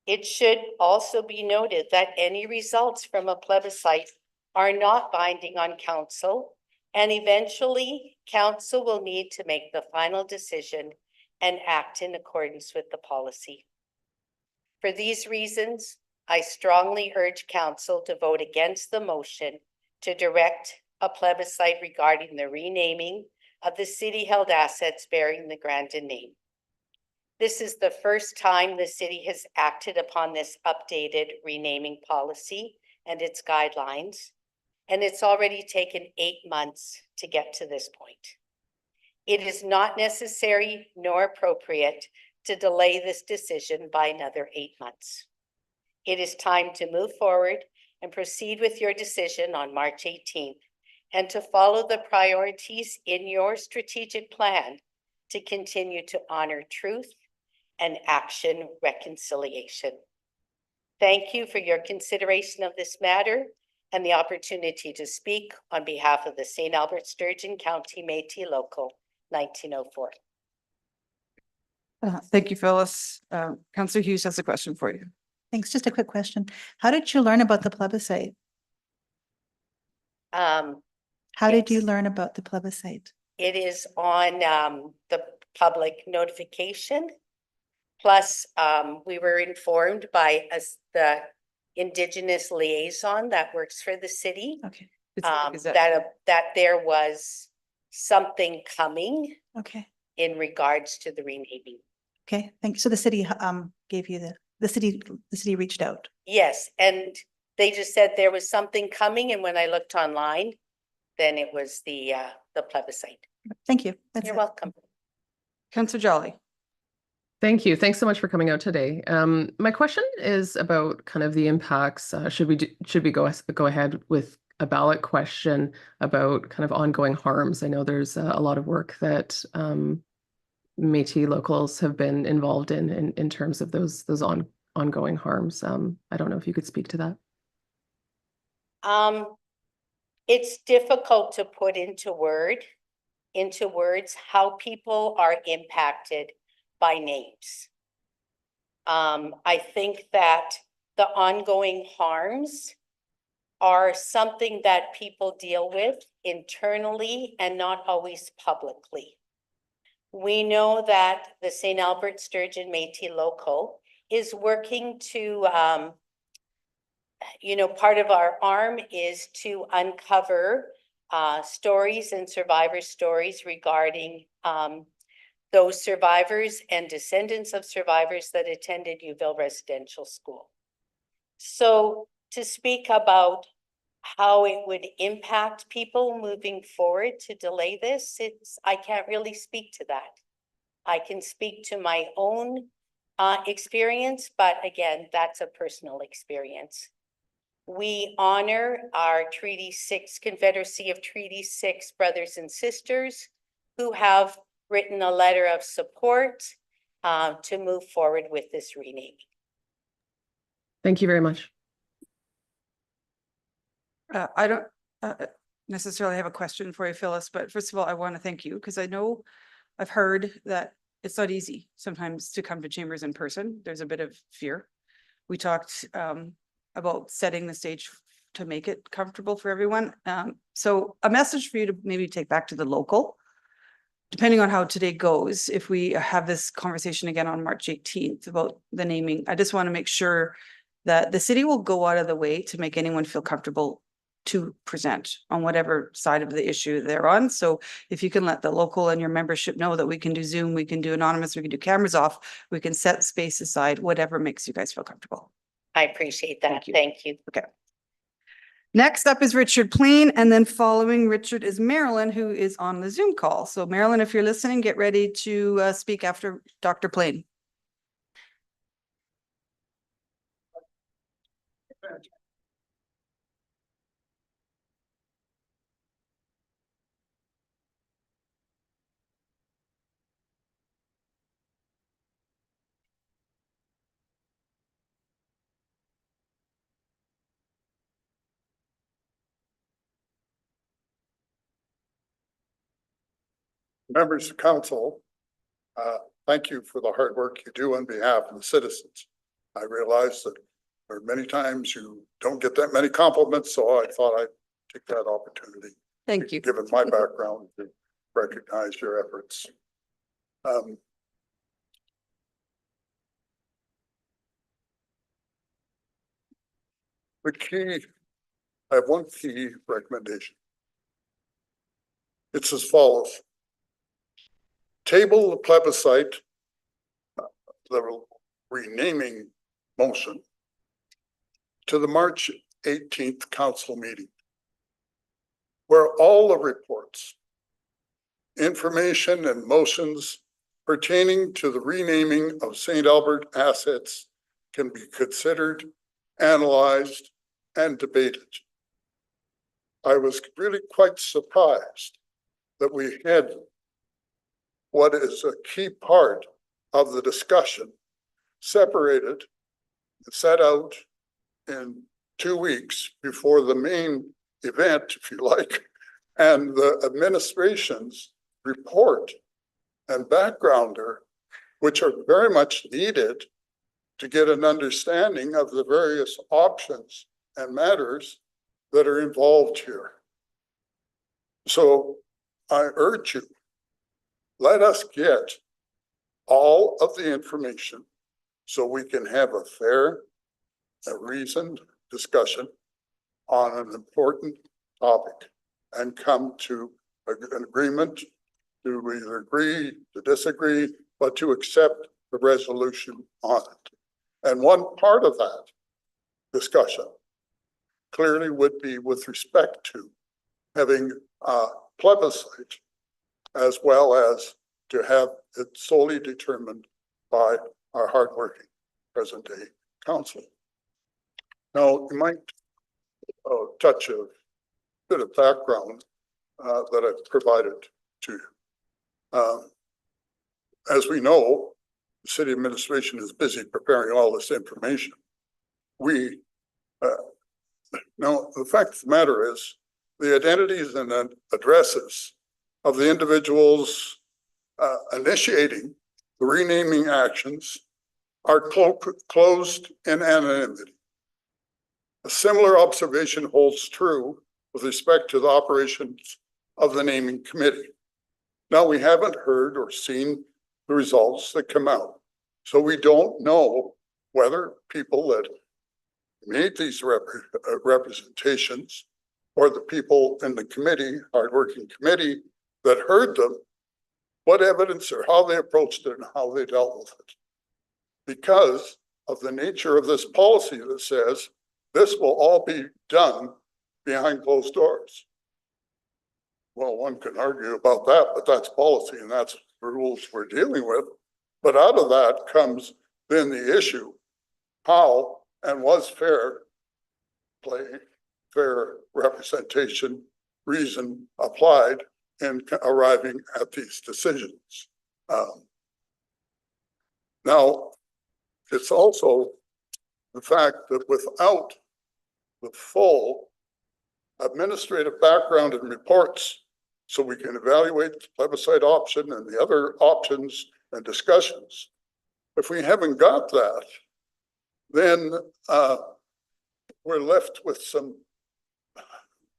It should also be noted that any results from a plebiscite are not binding on council, and eventually council will need to make the final decision and act in accordance with the policy. For these reasons, I strongly urge council to vote against the motion to direct a plebiscite regarding the renaming of the city-held assets bearing the Grandin name. This is the first time the city has acted upon this updated renaming policy and its guidelines, and it's already taken 8 months to get to this point. It is not necessary nor appropriate to delay this decision by another 8 months. It is time to move forward and proceed with your decision on March 18th and to follow the priorities in your strategic plan to continue to honor truth and action reconciliation. Thank you for your consideration of this matter and the opportunity to speak on behalf of the St. Albert Sturgeon County Métis Local 1904. Thank you, Phyllis. Councillor Hughes has a question for you. Thanks. Just a quick question. How did you learn about the plebiscite? How did you learn about the plebiscite? It is on the public notification. Plus, we were informed by the Indigenous liaison that works for the city. Okay. That there was something coming. Okay. In regards to the renaming. Okay, thanks. So the city gave you the city reached out. Yes, and they just said there was something coming, and when I looked online, then it was the plebiscite. Thank you. You're welcome. Councillor Jolly. Thank you. Thanks so much for coming out today. My question is about kind of the impacts. Should we go ahead with a ballot question about kind of ongoing harms? I know there's a lot of work that Métis locals have been involved in terms of those ongoing harms. I don't know if you could speak to that. It's difficult to put into words how people are impacted by names. I think that the ongoing harms are something that people deal with internally and not always publicly. We know that the St. Albert Sturgeon Métis Local is working to, part of our arm is to uncover stories and survivor stories regarding those survivors and descendants of survivors that attended Youville Residential School. So to speak about how it would impact people moving forward to delay this, I can't really speak to that. I can speak to my own experience, but again, that's a personal experience. We honor our Treaty 6, Confederacy of Treaty 6 brothers and sisters who have written a letter of support to move forward with this renaming. Thank you very much. I don't necessarily have a question for you, Phyllis, but first of all, I want to thank you because I know I've heard that it's not easy sometimes to come to chambers in person. There's a bit of fear. We talked about setting the stage to make it comfortable for everyone. So a message for you to maybe take back to the local, depending on how today goes, if we have this conversation again on March 18th about the naming, I just want to make sure that the city will go out of the way to make anyone feel comfortable to present on whatever side of the issue they're on. So if you can let the local and your membership know that we can do Zoom, we can do anonymous, we can do cameras off, we can set space aside, whatever makes you guys feel comfortable. I appreciate that. Thank you. Thank you. Okay. Next up is Richard Plain, and then following Richard is Marilyn, who is on the Zoom call. So Marilyn, if you're listening, get ready to speak after Dr. Plain. Members of council, thank you for the hard work you do on behalf of the citizens. I realize that there are many times you don't get that many compliments, so I thought I'd take that opportunity. Thank you. Given my background, to recognize your efforts. I have one key recommendation. It's as follows. Table the plebiscite, the renaming motion to the March 18th council meeting, where all the reports, information and motions pertaining to the renaming of St. Albert assets can be considered, analyzed, and debated. I was really quite surprised that we had what is a key part of the discussion separated and set out in 2 weeks before the main event, if you like, and the administration's report and backgrounder, which are very much needed to get an understanding of the various options and matters that are involved here. So I urge you, let us get all of the information so we can have a fair, reasoned discussion on an important topic and come to an agreement to either agree, to disagree, but to accept the resolution on it. And one part of that discussion clearly would be with respect to having a plebiscite, as well as to have it solely determined by our hardworking present day council. Now, you might touch a bit of background that I've provided to you. As we know, the city administration is busy preparing all this information. Now, the fact of the matter is, the identities and addresses of the individuals initiating the renaming actions are closed in anonymity. A similar observation holds true with respect to the operations of the naming committee. Now, we haven't heard or seen the results that come out, so we don't know whether people that made these representations or the people in the committee, hardworking committee, that heard them, what evidence or how they approached it and how they dealt with it. Because of the nature of this policy that says this will all be done behind closed doors. Well, one can argue about that, but that's policy and that's the rules we're dealing with. But out of that comes then the issue, how and was fair play, fair representation, reason applied in arriving at these decisions. Now, it's also the fact that without the full administrative background and reports, so we can evaluate the plebiscite option and the other options and discussions, if we haven't got that, then we're left with some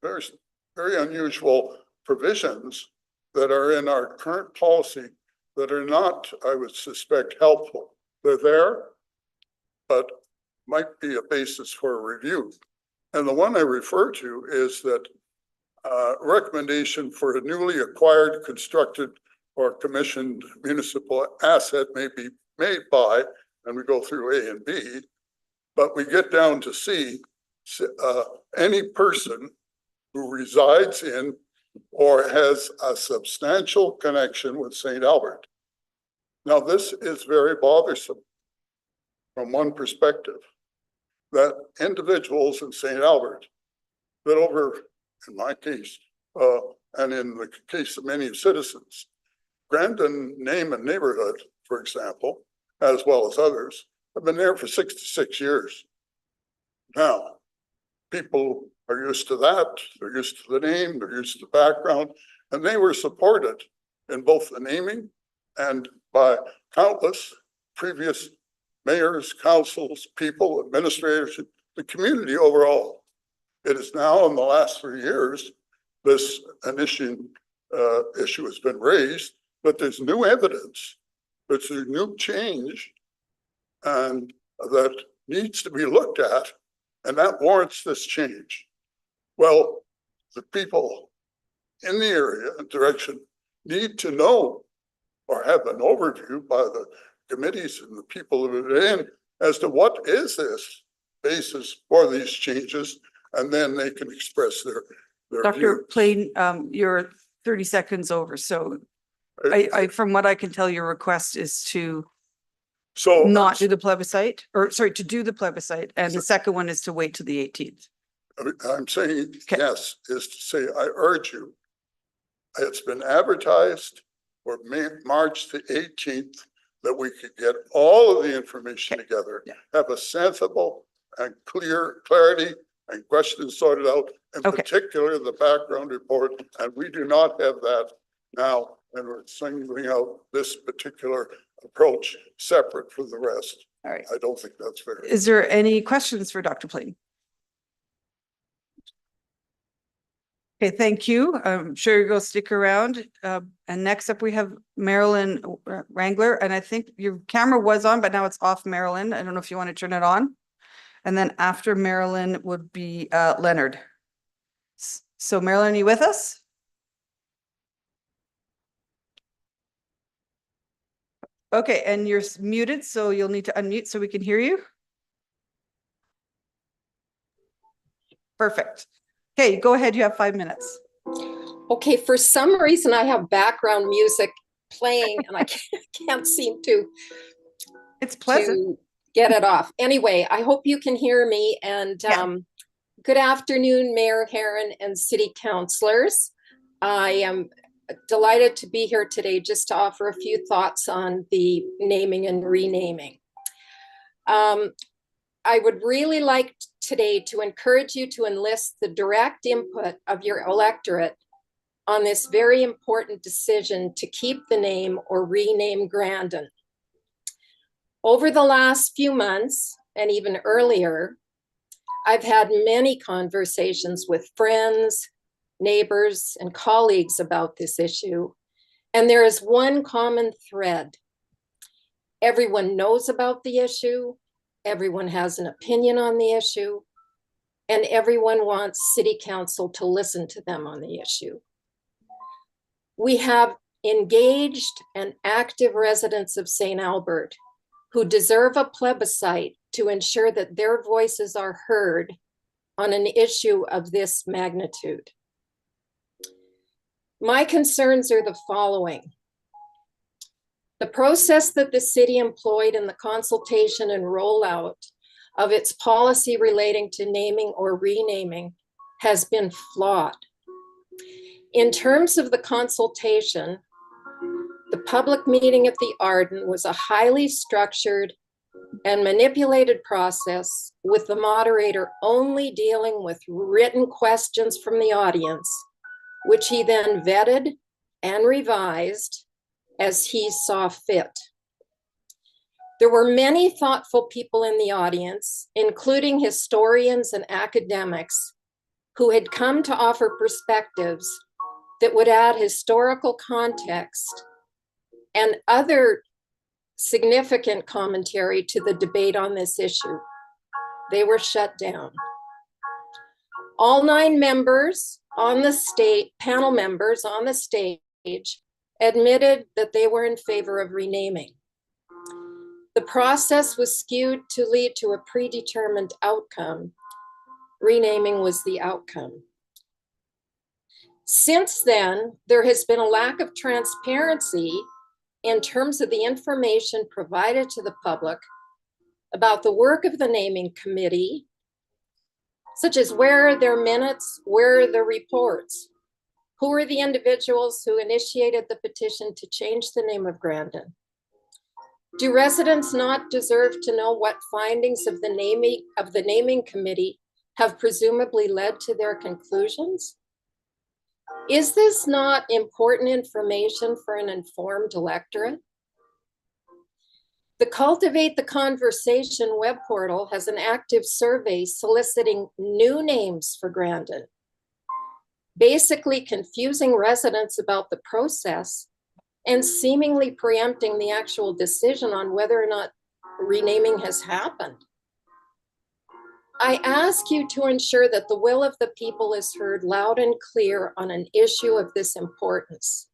very, very unusual provisions that are in our current policy that are not, I would suspect, helpful. They're there, but might be a basis for a review. And the one I refer to is that recommendation for a newly acquired, constructed, or commissioned municipal asset may be made by, and we go through A and B, but we get down to C, any person who resides in or has a substantial connection with St. Albert. Now, this is very bothersome from one perspective, that individuals in St. Albert that over, in my case, and in the case of many citizens, Grandin name and neighborhood, for example, as well as others, have been there for 66 years. Now, people are used to that, they're used to the name, they're used to the background, and they were supported in both the naming and by countless previous mayors, councils, people, administrators, the community overall. It is now in the last 3 years, this issue has been raised, but there's new evidence, there's a new change, and that needs to be looked at, and that warrants this change. Well, the people in the area and direction need to know or have an overview by the committees and the people that are in as to what is this basis for these changes, and then they can express their Dr. views. Plain, you're 30 seconds over. So I, from what I can tell, your request is to not do the plebiscite, or sorry, to do the plebiscite. And the second one is to wait till the 18th. I'm saying yes, is to say, I urge you, it's been advertised for March the 18th, that we could get all of the information together, have a sensible and clarity and questions sorted out, in particular the background report, and we do not have that now, and we're singling out this particular approach separate from the rest. All right. I don't think that's fair. Is there any questions for Dr. Plain? Okay, thank you. I'm sure you're going to stick around. And next up we have Marilyn Wrangler, and I think your camera was on, but now it's off, Marilyn. I don't know if you want to turn it on. And then after Marilyn would be Leonard. So Marilyn, are you with us? Okay, and you're muted, so you'll need to unmute so we can hear you. Perfect. Okay, go ahead. You have 5 minutes. Okay, for some reason I have background music playing and I can't seem to. It's pleasant. To get it off. Anyway, I hope you can hear me, and good afternoon, Mayor Herron and city councilors. I am delighted to be here today just to offer a few thoughts on the naming and renaming. I would really like today to encourage you to enlist the direct input of your electorate on this very important decision to keep the name or rename Grandin. Over the last few months, and even earlier, I've had many conversations with friends, neighbors, and colleagues about this issue, and there is one common thread. Everyone knows about the issue, everyone has an opinion on the issue, and everyone wants City Council to listen to them on the issue. We have engaged and active residents of St. Albert who deserve a plebiscite to ensure that their voices are heard on an issue of this magnitude. My concerns are the following. The process that the city employed in the consultation and rollout of its policy relating to naming or renaming has been flawed. In terms of the consultation, the public meeting at the Arden was a highly structured and manipulated process, with the moderator only dealing with written questions from the audience, which he then vetted and revised as he saw fit. There were many thoughtful people in the audience, including historians and academics, who had come to offer perspectives that would add historical context and other significant commentary to the debate on this issue. They were shut down. All 9 members on the panel members on the stage admitted that they were in favor of renaming. The process was skewed to lead to a predetermined outcome. Renaming was the outcome. Since then, there has been a lack of transparency in terms of the information provided to the public about the work of the naming committee, such as where are their minutes, where are the reports, who are the individuals who initiated the petition to change the name of Grandin? Do residents not deserve to know what findings of the naming committee have presumably led to their conclusions? Is this not important information for an informed electorate? The Cultivate the Conversation web portal has an active survey soliciting new names for Grandin, basically confusing residents about the process and seemingly preempting the actual decision on whether or not renaming has happened. I ask you to ensure that the will of the people is heard loud and clear on an issue of this importance.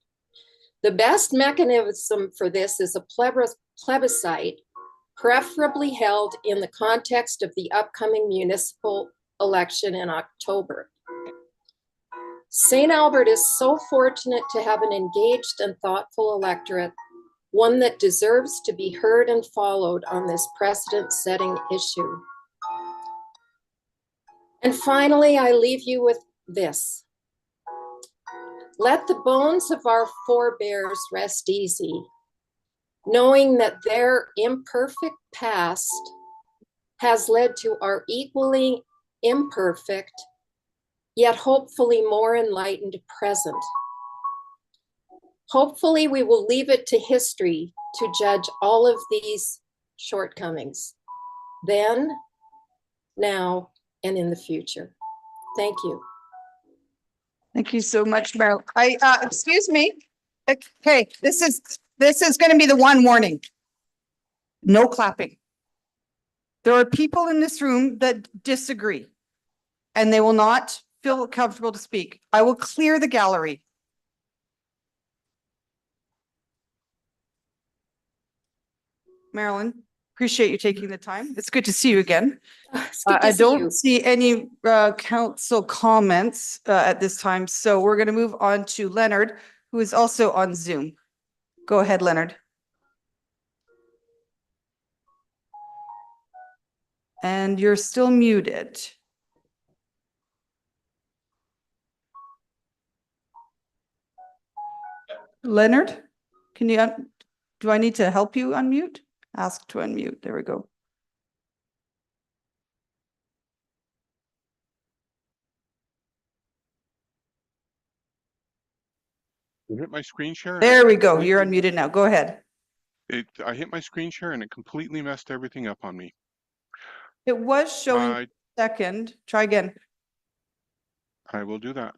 The best mechanism for this is a plebiscite, preferably held in the context of the upcoming municipal election in October. St. Albert is so fortunate to have an engaged and thoughtful electorate, one that deserves to be heard and followed on this precedent-setting issue. And finally, I leave you with this. Let the bones of our forebears rest easy, knowing that their imperfect past has led to our equally imperfect, yet hopefully more enlightened present. Hopefully we will leave it to history to judge all of these shortcomings, then, now, and in the future. Thank you. Thank you so much, Meryl. Excuse me. Okay, this is going to be the one warning. No clapping. There are people in this room that disagree, and they will not feel comfortable to speak. I will clear the gallery. Marilyn, appreciate you taking the time. It's good to see you again. I don't see any council comments at this time, so we're going to move on to Leonard, who is also on Zoom. Go ahead, Leonard. And you're still muted. Leonard, can you, do I need to help you unmute? Ask to unmute. There we go. I hit my screen share. There we go. You're unmuted now. Go ahead. I hit my screen share and it completely messed everything up on me. It was showing second. Try again. I will do that.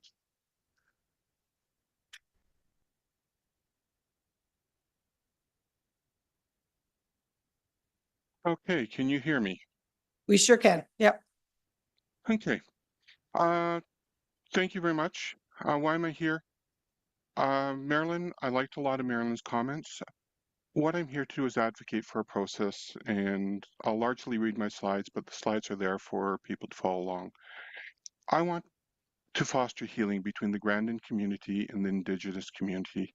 Okay, can you hear me? We sure can. Yep. Okay. Thank you very much. Why am I here? Marilyn, I liked a lot of Marilyn's comments. What I'm here to do is advocate for a process, and I'll largely read my slides, but the slides are there for people to follow along. I want to foster healing between the Grandin community and the Indigenous community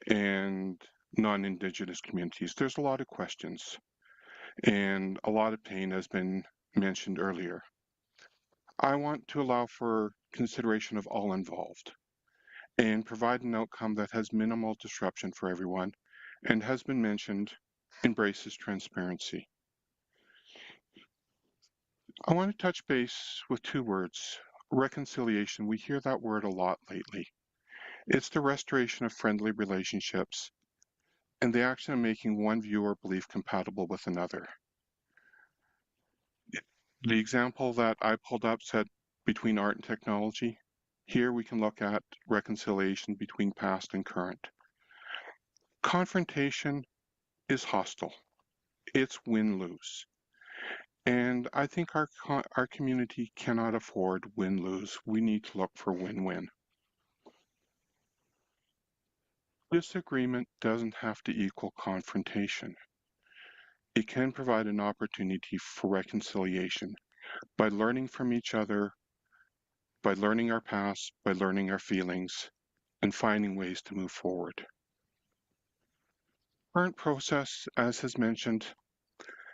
and non-Indigenous communities. There's a lot of questions and a lot of pain has been mentioned earlier. I want to allow for consideration of all involved and provide an outcome that has minimal disruption for everyone and has been mentioned, embraces transparency. I want to touch base with 2 words, reconciliation. We hear that word a lot lately. It's the restoration of friendly relationships and the action of making one view or belief compatible with another. The example that I pulled up said between art and technology. Here we can look at reconciliation between past and current. Confrontation is hostile. It's win-lose. And I think our community cannot afford win-lose. We need to look for win-win. Disagreement doesn't have to equal confrontation. It can provide an opportunity for reconciliation by learning from each other, by learning our past, by learning our feelings, and finding ways to move forward. Current process, as has mentioned,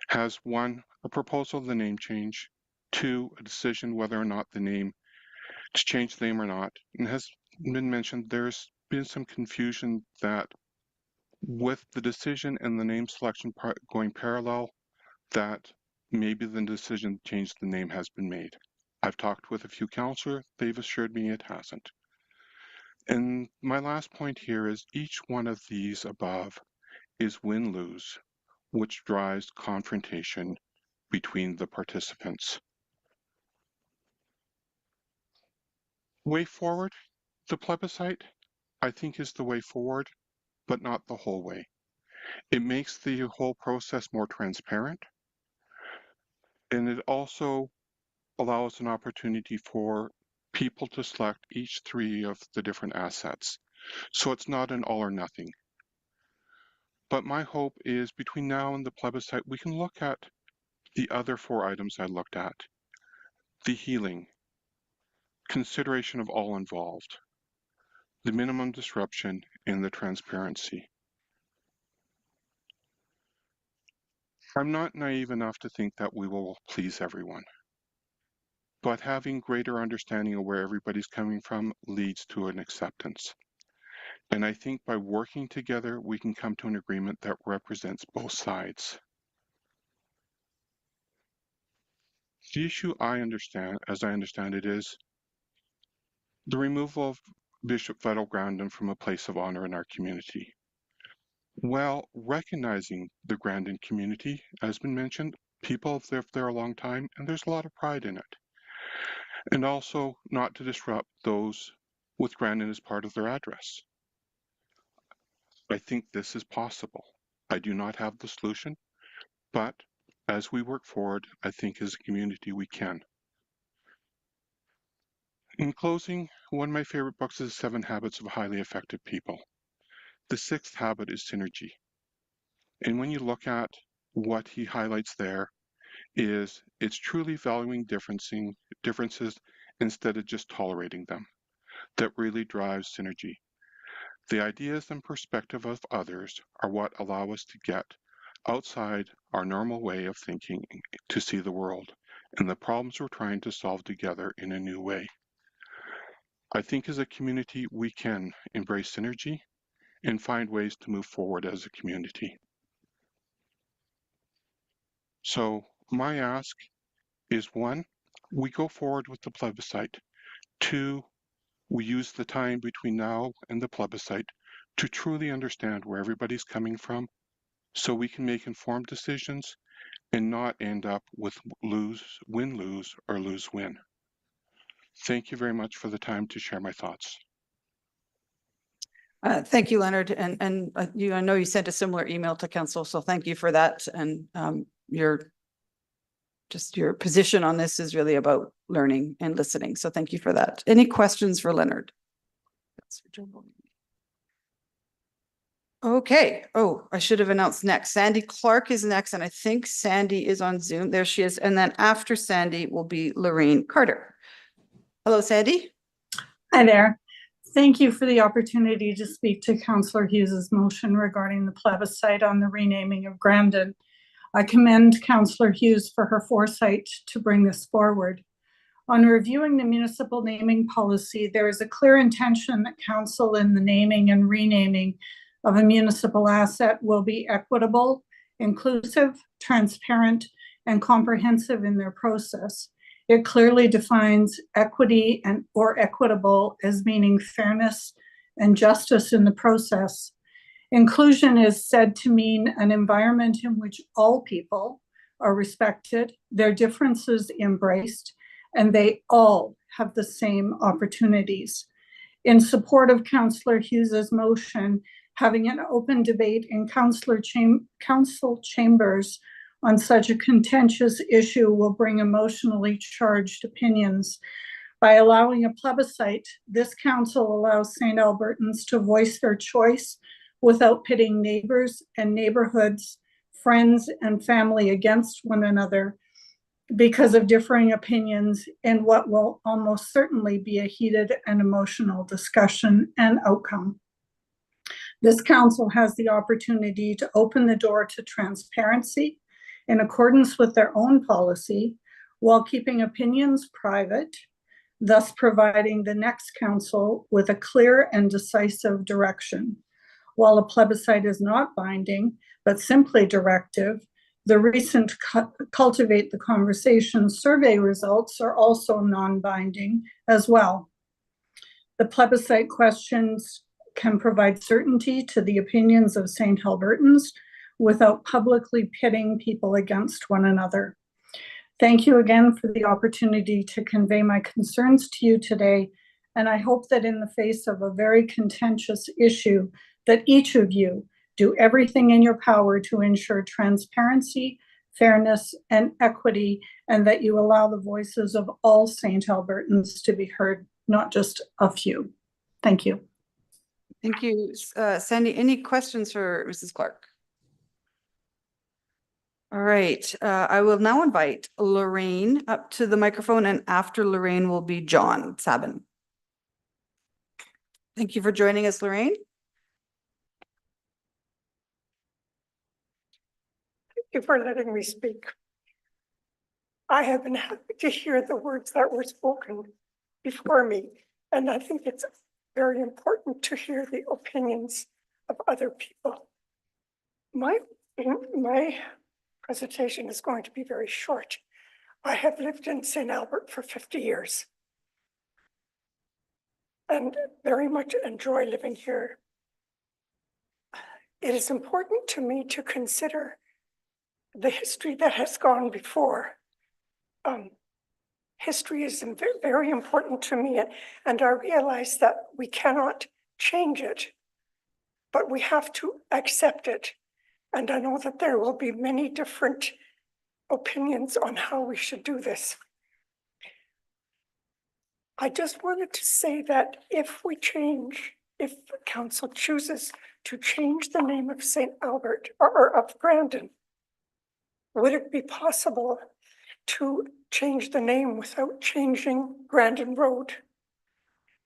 has 1, a proposal of the name change, 2, a decision whether or not to change the name or not. And has been mentioned, there's been some confusion that with the decision and the name selection part going parallel, that maybe the decision to change the name has been made. I've talked with a few councillors, they've assured me it hasn't. And my last point here is each one of these above is win-lose, which drives confrontation between the participants. Way forward, the plebiscite, I think, is the way forward, but not the whole way. It makes the whole process more transparent, and it also allows an opportunity for people to select each 3 of the different assets. So it's not an all or nothing. But my hope is between now and the plebiscite, we can look at the other 4 items I looked at. The healing, consideration of all involved, the minimum disruption, and the transparency. I'm not naive enough to think that we will please everyone, but having greater understanding of where everybody's coming from leads to an acceptance. And I think by working together, we can come to an agreement that represents both sides. The issue I understand, as I understand it, is the removal of Bishop Vettel Grandin from a place of honor in our community. While recognizing the Grandin community, as been mentioned, people have lived there a long time, and there's a lot of pride in it. And also not to disrupt those with Grandin as part of their address. I think this is possible. I do not have the solution, but as we work forward, I think as a community we can. In closing, one of my favorite books is 7 Habits of Highly Effective People. The 6th habit is synergy. And when you look at what he highlights there, is it's truly valuing differences instead of just tolerating them that really drives synergy. The ideas and perspective of others are what allow us to get outside our normal way of thinking to see the world and the problems we're trying to solve together in a new way. I think as a community, we can embrace synergy and find ways to move forward as a community. So my ask is 1, we go forward with the plebiscite. 2, we use the time between now and the plebiscite to truly understand where everybody's coming from so we can make informed decisions and not end up with win-lose or lose-win. Thank you very much for the time to share my thoughts. Thank you, Leonard. And I know you sent a similar email to council, so thank you for that. And your position on this is really about learning and listening. So thank you for that. Any questions for Leonard? Okay. Oh, I should have announced next. Sandy Clark is next, and I think Sandy is on Zoom. There she is. And then after Sandy will be Lorraine Carter. Hello, Sandy. Hi there. Thank you for the opportunity to speak to Councillor Hughes's motion regarding the plebiscite on the renaming of Grandin. I commend Councillor Hughes for her foresight to bring this forward. On reviewing the municipal naming policy, there is a clear intention that council in the naming and renaming of a municipal asset will be equitable, inclusive, transparent, and comprehensive in their process. It clearly defines equity or equitable as meaning fairness and justice in the process. Inclusion is said to mean an environment in which all people are respected, their differences embraced, and they all have the same opportunities. In support of Councillor Hughes's motion, having an open debate in council chambers on such a contentious issue will bring emotionally charged opinions. By allowing a plebiscite, this council allows St. Albertans to voice their choice without pitting neighbors and neighborhoods, friends and family against one another because of differing opinions in what will almost certainly be a heated and emotional discussion and outcome. This council has the opportunity to open the door to transparency in accordance with their own policy while keeping opinions private, thus providing the next council with a clear and decisive direction. While a plebiscite is not binding, but simply directive, the recent Cultivate the Conversation survey results are also non-binding as well. The plebiscite questions can provide certainty to the opinions of St. Albertans without publicly pitting people against one another. Thank you again for the opportunity to convey my concerns to you today, and I hope that in the face of a very contentious issue, that each of you do everything in your power to ensure transparency, fairness, and equity, and that you allow the voices of all St. Albertans to be heard, not just a few. Thank you. Thank you. Sandy, any questions for Mrs. Clark? All right, I will now invite Lorraine up to the microphone, and after Lorraine will be John Sabin. Thank you for joining us, Lorraine. Thank you for letting me speak. I have been happy to hear the words that were spoken before me, and I think it's very important to hear the opinions of other people. My presentation is going to be very short. I have lived in St. Albert for 50 years and very much enjoy living here. It is important to me to consider the history that has gone before. History is very important to me, and I realize that we cannot change it, but we have to accept it. And I know that there will be many different opinions on how we should do this. I just wanted to say that if the council chooses to change the name of St. Albert or of Grandin, would it be possible to change the name without changing Grandin Road?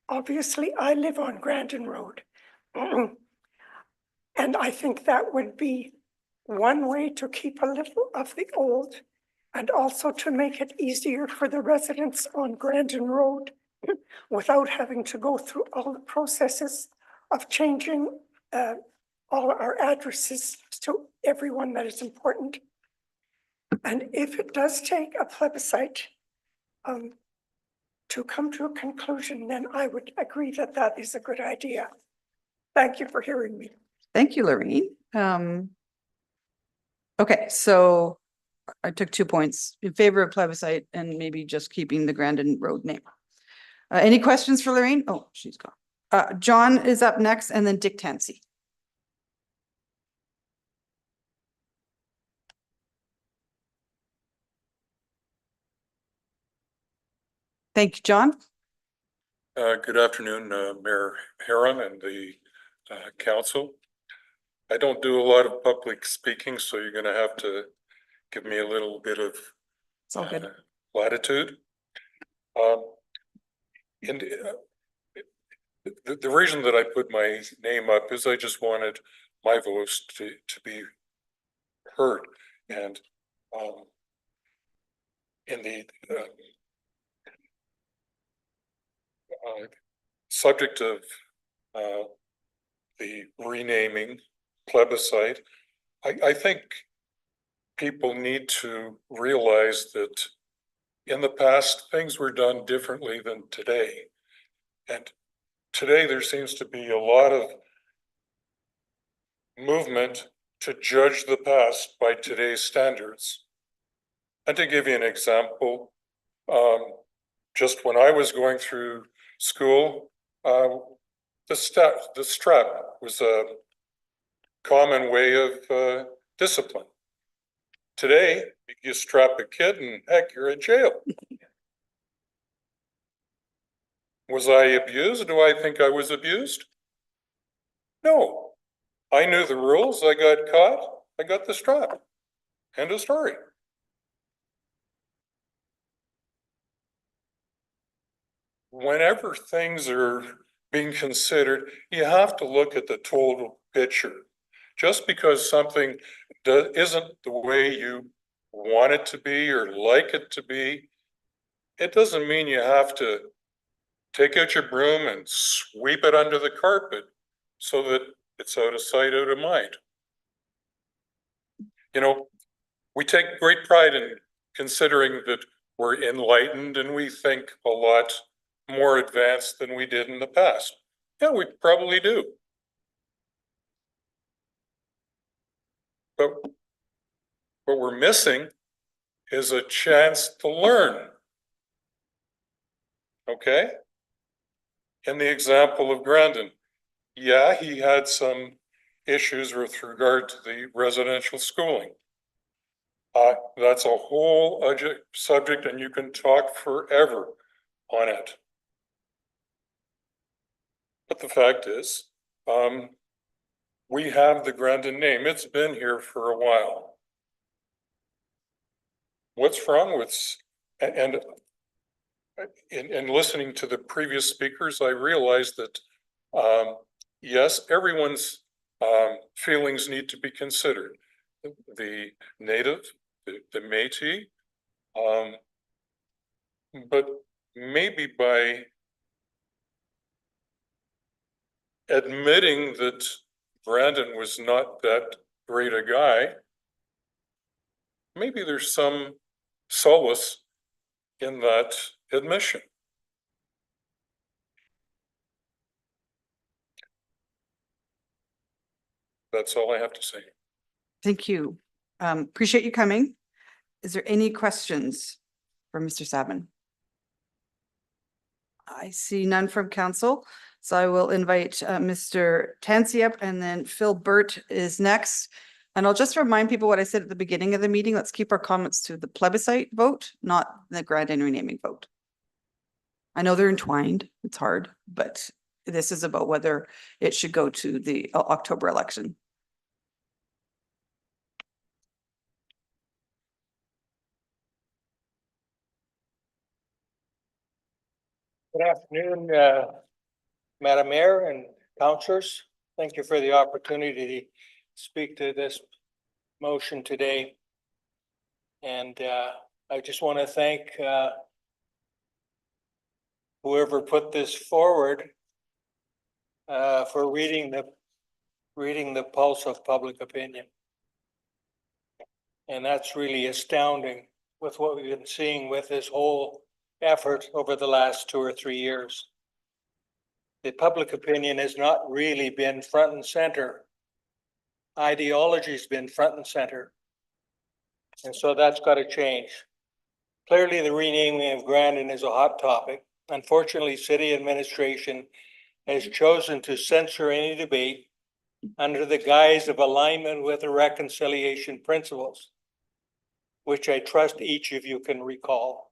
Obviously, I live on Grandin Road. And I think that would be one way to keep a little of the old and also to make it easier for the residents on Grandin Road without having to go through all the processes of changing all our addresses to everyone that is important. And if it does take a plebiscite to come to a conclusion, then I would agree that that is a good idea. Thank you for hearing me. Thank you, Lorraine. Okay, so I took 2 points in favor of plebiscite and maybe just keeping the Grandin Road name. Any questions for Lorraine? Oh, she's gone. John is up next, and then Dick Tansey. Thank you, John. Good afternoon, Mayor Heron and the council. I don't do a lot of public speaking, so you're going to have to give me a little bit of latitude. And the reason that I put my name up is I just wanted my voice to be heard. And in the subject of the renaming plebiscite, I think people need to realize that in the past, things were done differently than today. And today there seems to be a lot of movement to judge the past by today's standards. And to give you an example, just when I was going through school, the strap was a common way of discipline. Today, you strap a kid and heck, you're in jail. Was I abused? Do I think I was abused? No. I knew the rules. I got caught. I got the strap. End of story. Whenever things are being considered, you have to look at the total picture. Just because something isn't the way you want it to be or like it to be, it doesn't mean you have to take out your broom and sweep it under the carpet so that it's out of sight, out of mind. You know, we take great pride in considering that we're enlightened and we think a lot more advanced than we did in the past. Yeah, we probably do. But what we're missing is a chance to learn. Okay? In the example of Grandin, yeah, he had some issues with regard to the residential schooling. That's a whole other subject and you can talk forever on it. But the fact is, we have the Grandin name. It's been here for a while. What's wrong with, and in listening to the previous speakers, I realized that, yes, everyone's feelings need to be considered. The Native, the Métis, but maybe by admitting that Brandon was not that great a guy, maybe there's some solace in that admission. That's all I have to say. Thank you. Appreciate you coming. Is there any questions for Mr. Sabin? I see none from council, so I will invite Mr. Tansey up and then Phil Burt is next. And I'll just remind people what I said at the beginning of the meeting. Let's keep our comments to the plebiscite vote, not the Grandin renaming vote. I know they're entwined. It's hard, but this is about whether it should go to the October election. Good afternoon, Madam Mayor and councillors. Thank you for the opportunity to speak to this motion today. And I just want to thank whoever put this forward for reading the pulse of public opinion. And that's really astounding with what we've been seeing with this whole effort over the last 2 or 3 years. The public opinion has not really been front and center. Ideology has been front and center. And so that's got to change. Clearly, the renaming of Grandin is a hot topic. Unfortunately, city administration has chosen to censor any debate under the guise of alignment with the reconciliation principles, which I trust each of you can recall.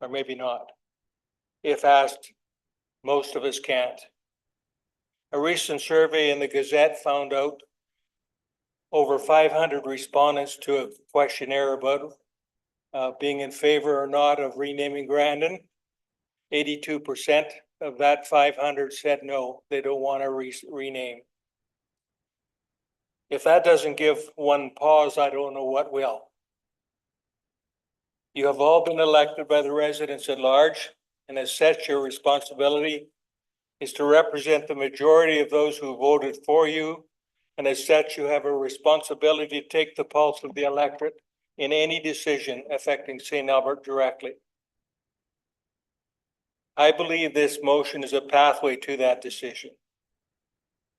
Or maybe not. If asked, most of us can't. A recent survey in the Gazette found out over 500 respondents to a questionnaire about being in favor or not of renaming Grandin. 82% of that 500 said no, they don't want to rename. If that doesn't give one pause, I don't know what will. You have all been elected by the residents at large, and as such, your responsibility is to represent the majority of those who voted for you, and as such, you have a responsibility to take the pulse of the electorate in any decision affecting St. Albert directly. I believe this motion is a pathway to that decision.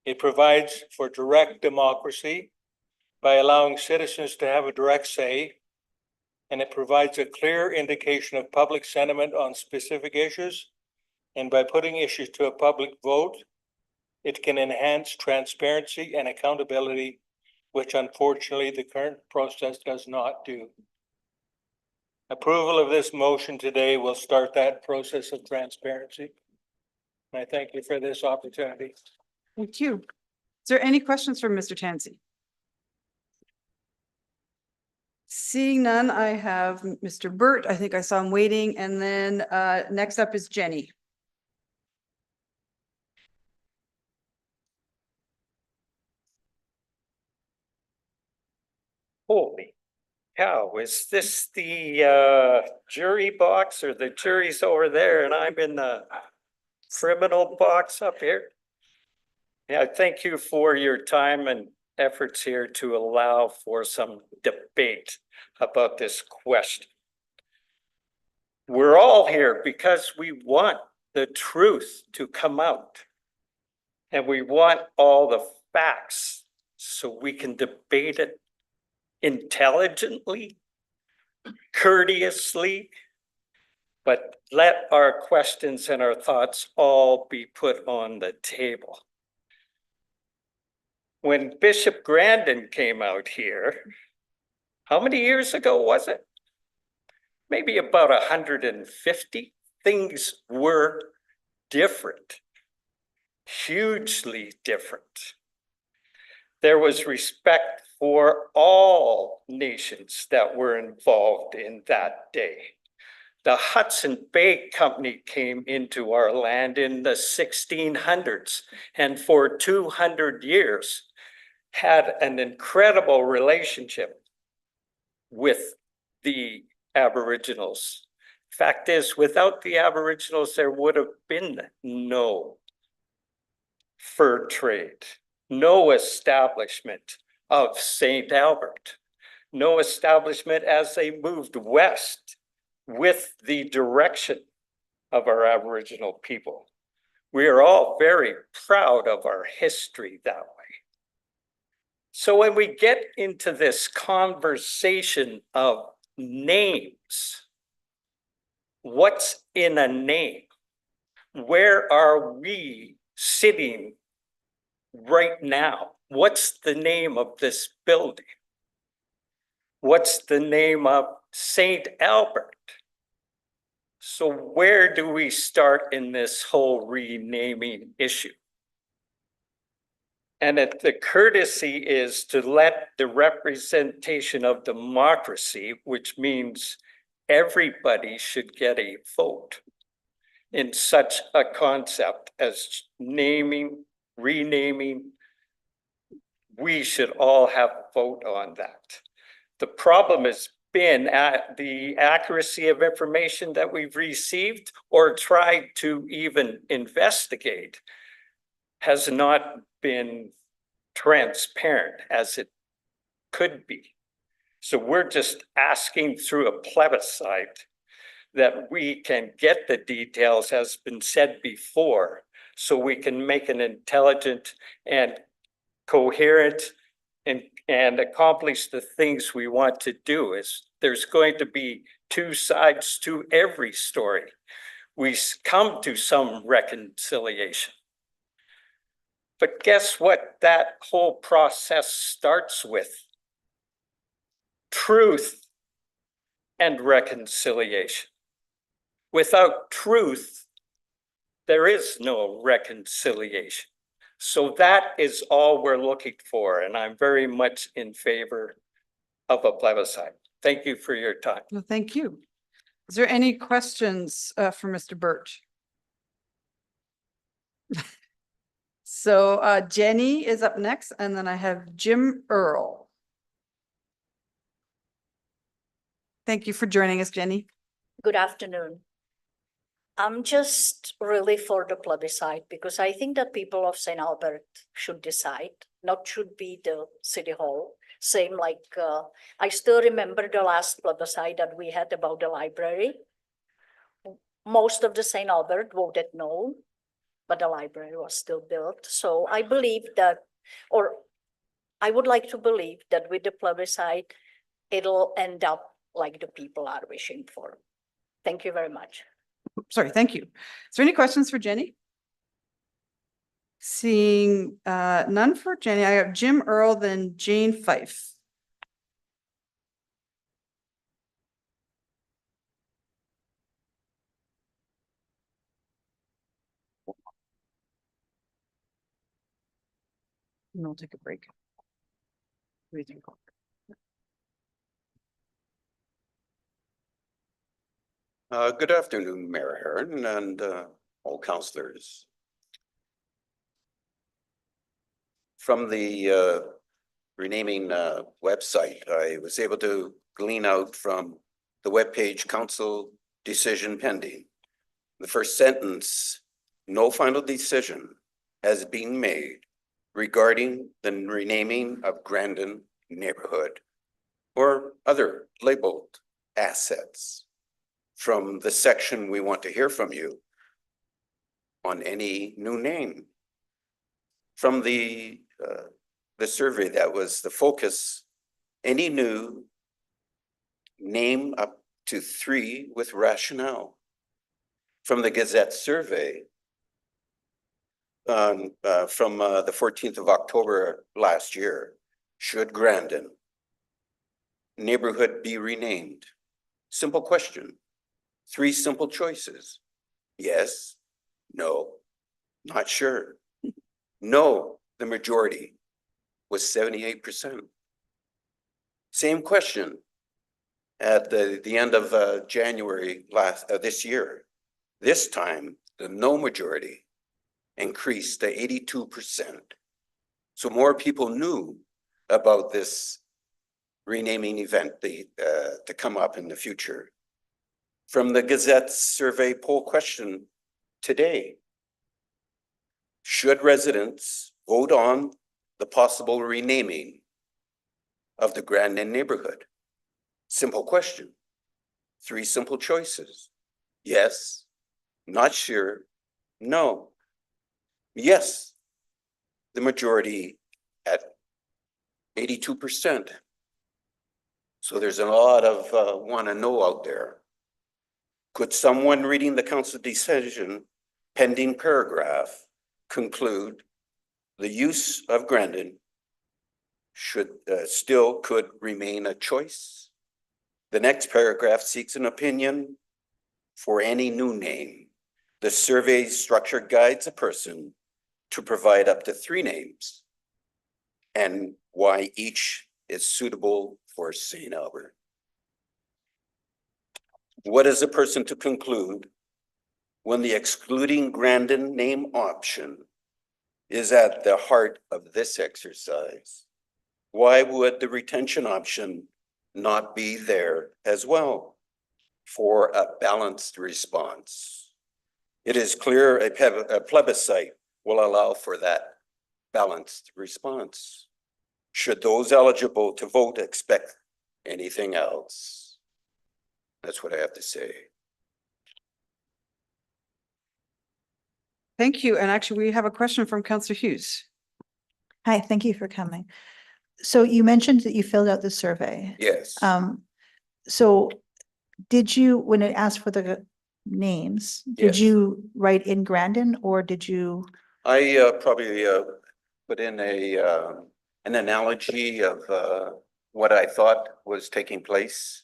It provides for direct democracy by allowing citizens to have a direct say, and it provides a clear indication of public sentiment on specific issues. And by putting issues to a public vote, it can enhance transparency and accountability which unfortunately the current process does not do. Approval of this motion today will start that process of transparency. And I thank you for this opportunity. Thank you. Is there any questions from Mr. Tansey? Seeing none, I have Mr. Burt. I think I saw him waiting. And then next up is Jenny. Holy cow, is this the jury box, or the jury's over there and I'm in the criminal box up here? Yeah, thank you for your time and efforts here to allow for some debate about this question. We're all here because we want the truth to come out. And we want all the facts so we can debate it intelligently, courteously, but let our questions and our thoughts all be put on the table. When Bishop Grandin came out here, how many years ago was it? Maybe about 150. Things were different, hugely different. There was respect for all nations that were involved in that day. The Hudson Bay Company came into our land in the 1600s, and for 200 years had an incredible relationship with the Aboriginals. Fact is, without the Aboriginals, there would have been no fur trade, no establishment of St. Albert, no establishment as they moved west with the direction of our Aboriginal people. We are all very proud of our history that way. So when we get into this conversation of names, what's in a name? Where are we sitting right now? What's the name of this building? What's the name of St. Albert? So where do we start in this whole renaming issue? And the courtesy is to let the representation of democracy, which means everybody should get a vote in such a concept as naming, renaming. We should all have a vote on that. The problem has been at the accuracy of information that we've received or tried to even investigate has not been transparent as it could be. So we're just asking through a plebiscite that we can get the details, as been said before, so we can make an intelligent and coherent and accomplish the things we want to do. Is there's going to be two sides to every story. We come to some reconciliation. But guess what? That whole process starts with truth and reconciliation. Without truth, there is no reconciliation. So that is all we're looking for, and I'm very much in favor of a plebiscite. Thank you for your time. Well, thank you. Is there any questions for Mr. Birch? So Jenny is up next, and then I have Jim Earl. Thank you for joining us, Jenny. Good afternoon. I'm just really for the plebiscite because I think that people of St. Albert should decide, not should be the city hall. Same like, I still remember the last plebiscite that we had about the library. Most of the St. Albert voted no, but the library was still built. So I believe that, or I would like to believe that with the plebiscite, it'll end up like the people are wishing for. Thank you very much. Sorry, thank you. Is there any questions for Jenny? Seeing none for Jenny, I have Jim Earl, then Jane Fife. And we'll take a break. What do you think? Good afternoon, Mayor Herron and all councillors. From the renaming website, I was able to glean out from the webpage council decision pending. The first sentence, no final decision has been made regarding the renaming of Grandin neighborhood or other labeled assets. From the section, we want to hear from you on any new name. From the survey that was the focus, any new name up to 3 with rationale. From the Gazette survey from the 14th of October last year, should Grandin neighborhood be renamed? Simple question. 3 simple choices. Yes, no, not sure. No, the majority was 78%. Same question at the end of January this year. This time, the no majority increased to 82%. So more people knew about this renaming event to come up in the future. From the Gazette survey poll question today, should residents vote on the possible renaming of the Grandin neighborhood? Simple question. 3 simple choices. Yes, not sure, no. Yes, the majority at 82%. So there's a lot of want to know out there. Could someone reading the council decision pending paragraph conclude the use of Grandin should still could remain a choice? The next paragraph seeks an opinion for any new name. The survey structure guides a person to provide up to 3 names and why each is suitable for St. Albert. What is a person to conclude when the excluding Grandin name option is at the heart of this exercise? Why would the retention option not be there as well for a balanced response? It is clear a plebiscite will allow for that balanced response. Should those eligible to vote expect anything else? That's what I have to say. Thank you. And actually, we have a question from Councillor Hughes. Hi, thank you for coming. So you mentioned that you filled out the survey. Yes. So did you, when it asked for the names, did Yes. you write in Grandin or did you? I probably put in an analogy of what I thought was taking place.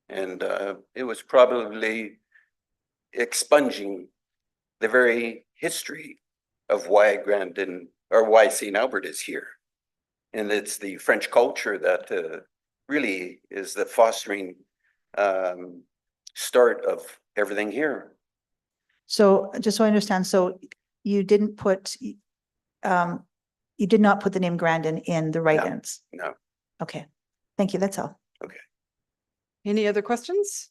And it was probably expunging the very history of why Grandin or why St. Albert is here. And it's the French culture that really is the fostering start of everything here. So just so I understand, so you didn't put, you did not put the name Grandin in the write-ins? No. Okay, thank you, that's all. Okay. Any other questions?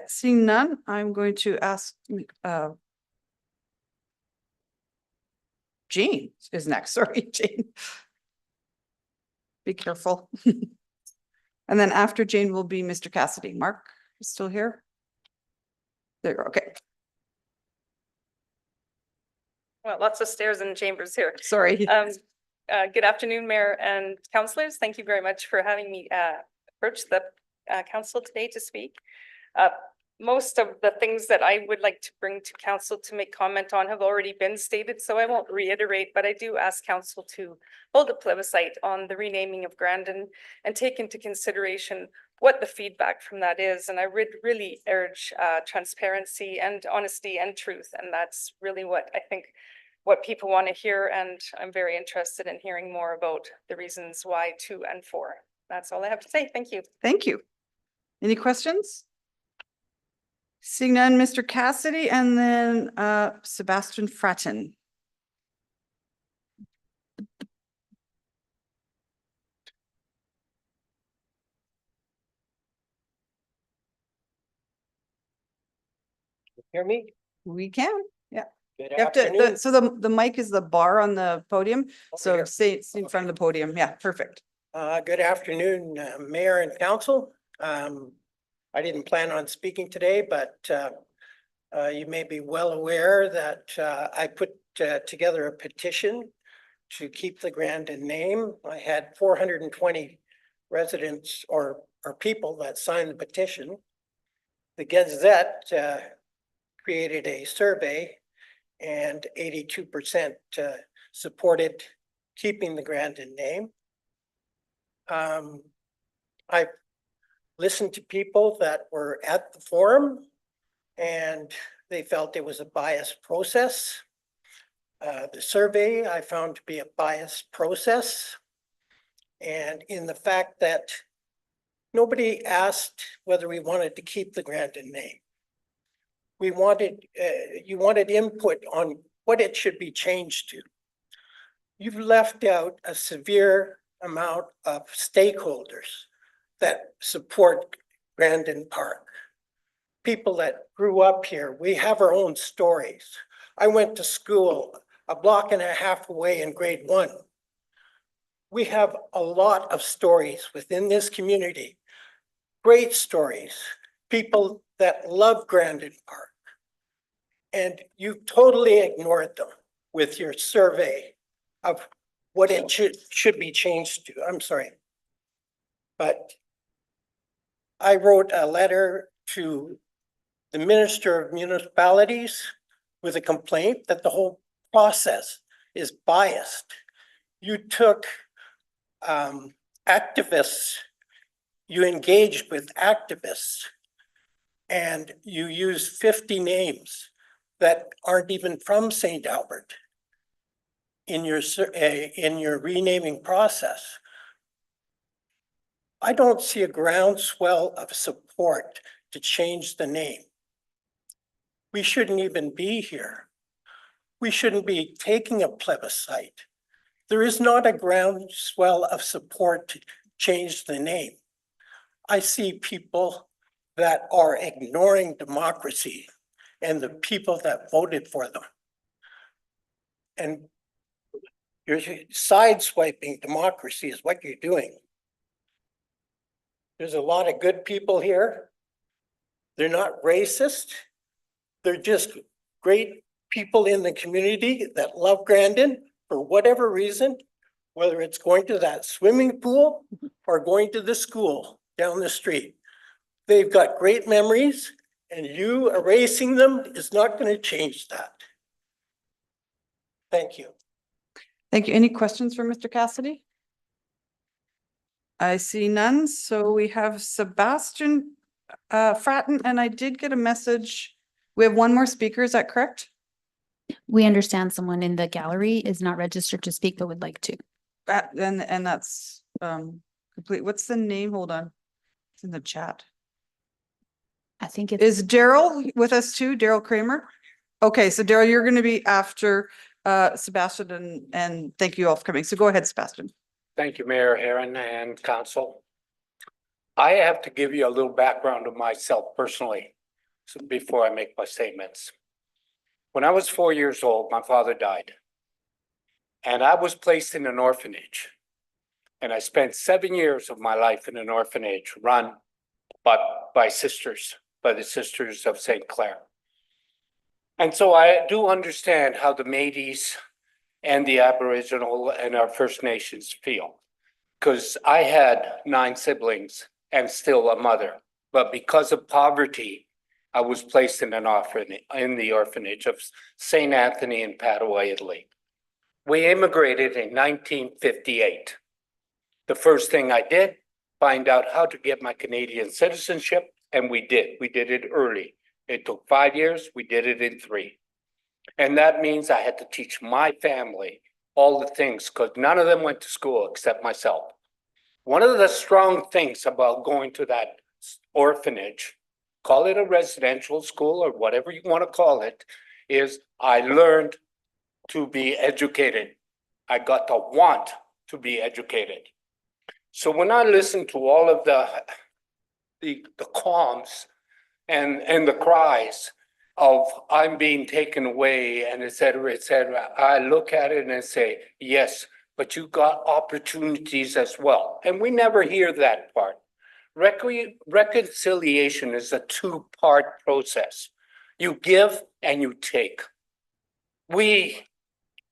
Seeing none, I'm going to ask Jane is next. Sorry, Jane. Be careful. And then after Jane will be Mr. Cassidy. Mark is still here? There you go. Okay. Well, lots of stairs and chambers here. Sorry. Good afternoon, Mayor and councillors. Thank you very much for having me approach the council today to speak. most of the things that I would like to bring to council to make comment on have already been stated, so I won't reiterate, but I do ask council to hold a plebiscite on the renaming of Grandin and take into consideration what the feedback from that is. And I would really urge transparency and honesty and truth. And that's really what I think what people want to hear. And I'm very interested in hearing more about the reasons why 2 and 4. That's all I have to say. Thank you. Thank you. Any questions? Seeing none, Mr. Cassidy, and then Sebastian Fratton. Hear me? We can, yeah. Good You have to, afternoon. so the mic is the bar on the podium, so here. stay in front of the podium. Yeah, perfect. Good afternoon, Mayor and Council. I didn't plan on speaking today, but you may be well aware that I put together a petition to keep the Grandin name. I had 420 residents or people that signed the petition. The Gazette created a survey and 82% supported keeping the Grandin name. I listened to people that were at the forum and they felt it was a biased process. The survey I found to be a biased process, and in the fact that nobody asked whether we wanted to keep the Grandin name. We wanted, you wanted input on what it should be changed to. You've left out a severe amount of stakeholders that support Grandin Park. People that grew up here, we have our own stories. I went to school a block and a half away in grade 1. We have a lot of stories within this community, great stories, people that love Grandin Park. And you totally ignored them with your survey of what it should be changed to. I'm sorry. But I wrote a letter to the Minister of Municipalities with a complaint that the whole process is biased. You took activists, you engaged with activists, and you used 50 names that aren't even from St. Albert in your renaming process. I don't see a groundswell of support to change the name. We shouldn't even be here. We shouldn't be taking a plebiscite. There is not a groundswell of support to change the name. I see people that are ignoring democracy and the people that voted for them. And you're sideswiping democracy is what you're doing. There's a lot of good people here. They're not racist. They're just great people in the community that love Grandin for whatever reason, whether it's going to that swimming pool or going to the school down the street. They've got great memories, and you erasing them is not going to change that. Thank you. Thank you. Any questions for Mr. Cassidy? I see none. So we have Sebastian Fratton, and I did get a message. We have one more speaker. Is that correct? We understand someone in the gallery is not registered to speak, but would like to. And that's complete. What's the name? Hold on. It's in the chat. I think it's. Is Daryl with us too? Daryl Kramer? Okay, so Daryl, you're going to be after Sebastian, and thank you all for coming. So go ahead, Sebastian. Thank you, Mayor Heron and Council. I have to give you a little background of myself personally before I make my statements. When I was 4 years old, my father died. And I was placed in an orphanage. And I spent 7 years of my life in an orphanage run by sisters, by the Sisters of St. Clair. And so I do understand how the Métis and the Aboriginal and our First Nations feel. Because I had 9 siblings and still a mother. But because of poverty, I was placed in the orphanage of St. Anthony in Padua, Italy. We immigrated in 1958. The first thing I did, find out how to get my Canadian citizenship, and we did. We did it early. It took 5 years. We did it in 3. And that means I had to teach my family all the things because none of them went to school except myself. One of the strong things about going to that orphanage, call it a residential school or whatever you want to call it, is I learned to be educated. I got to want to be educated. So when I listen to all of the calms and the cries of I'm being taken away and et cetera, I look at it and I say, yes, but you got opportunities as well. And we never hear that part. Reconciliation is a 2-part process. You give and you take.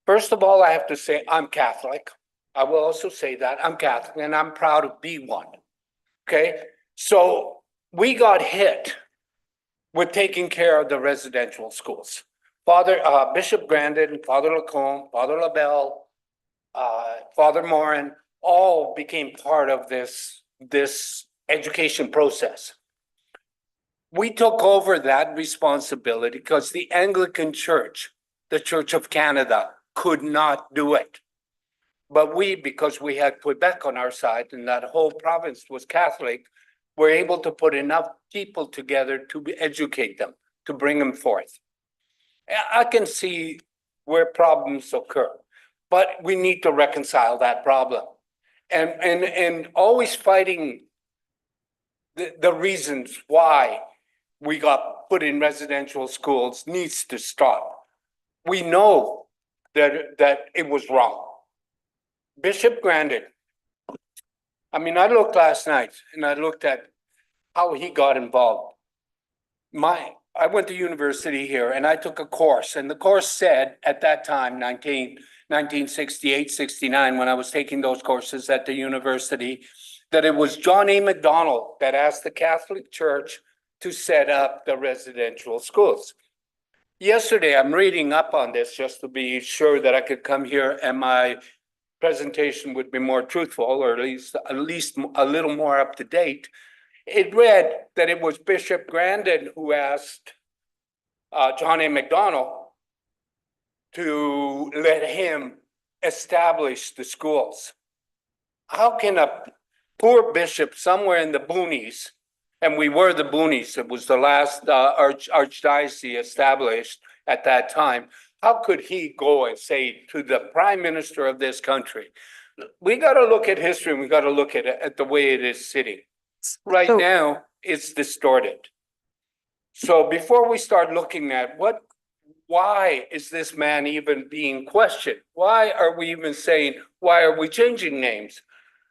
First of all, I have to say I'm Catholic. I will also say that I'm Catholic and I'm proud to be one. Okay, so we got hit with taking care of the residential schools. Bishop Grandin, Father Lacombe, Father LaBelle, Father Morin, all became part of this education process. We took over that responsibility because the Anglican Church, the Church of Canada, could not do it. But because we had Quebec on our side and that whole province was Catholic, were able to put enough people together to educate them, to bring them forth. I can see where problems occur, but we need to reconcile that problem. And always fighting the reasons why we got put in residential schools needs to stop. We know that it was wrong. Bishop Grandin, I mean, I looked last night and I looked at how he got involved. I went to university here and I took a course, and the course said at that time, 1968, 69, when I was taking those courses at the university, that it was John A. Macdonald that asked the Catholic Church to set up the residential schools. Yesterday, I'm reading up on this just to be sure that I could come here and my presentation would be more truthful, or at least a little more up to date. It read that it was Bishop Grandin who asked John A. Macdonald to let him establish the schools. How can a poor bishop somewhere in the boonies, and we were the boonies, it was the last archdiocese established at that time, how could he go and say to the prime minister of this country, we got to look at history and we got to look at it at the way it is sitting. Right now, it's distorted. So before we start looking at why is this man even being questioned? Why are we even saying, why are we changing names?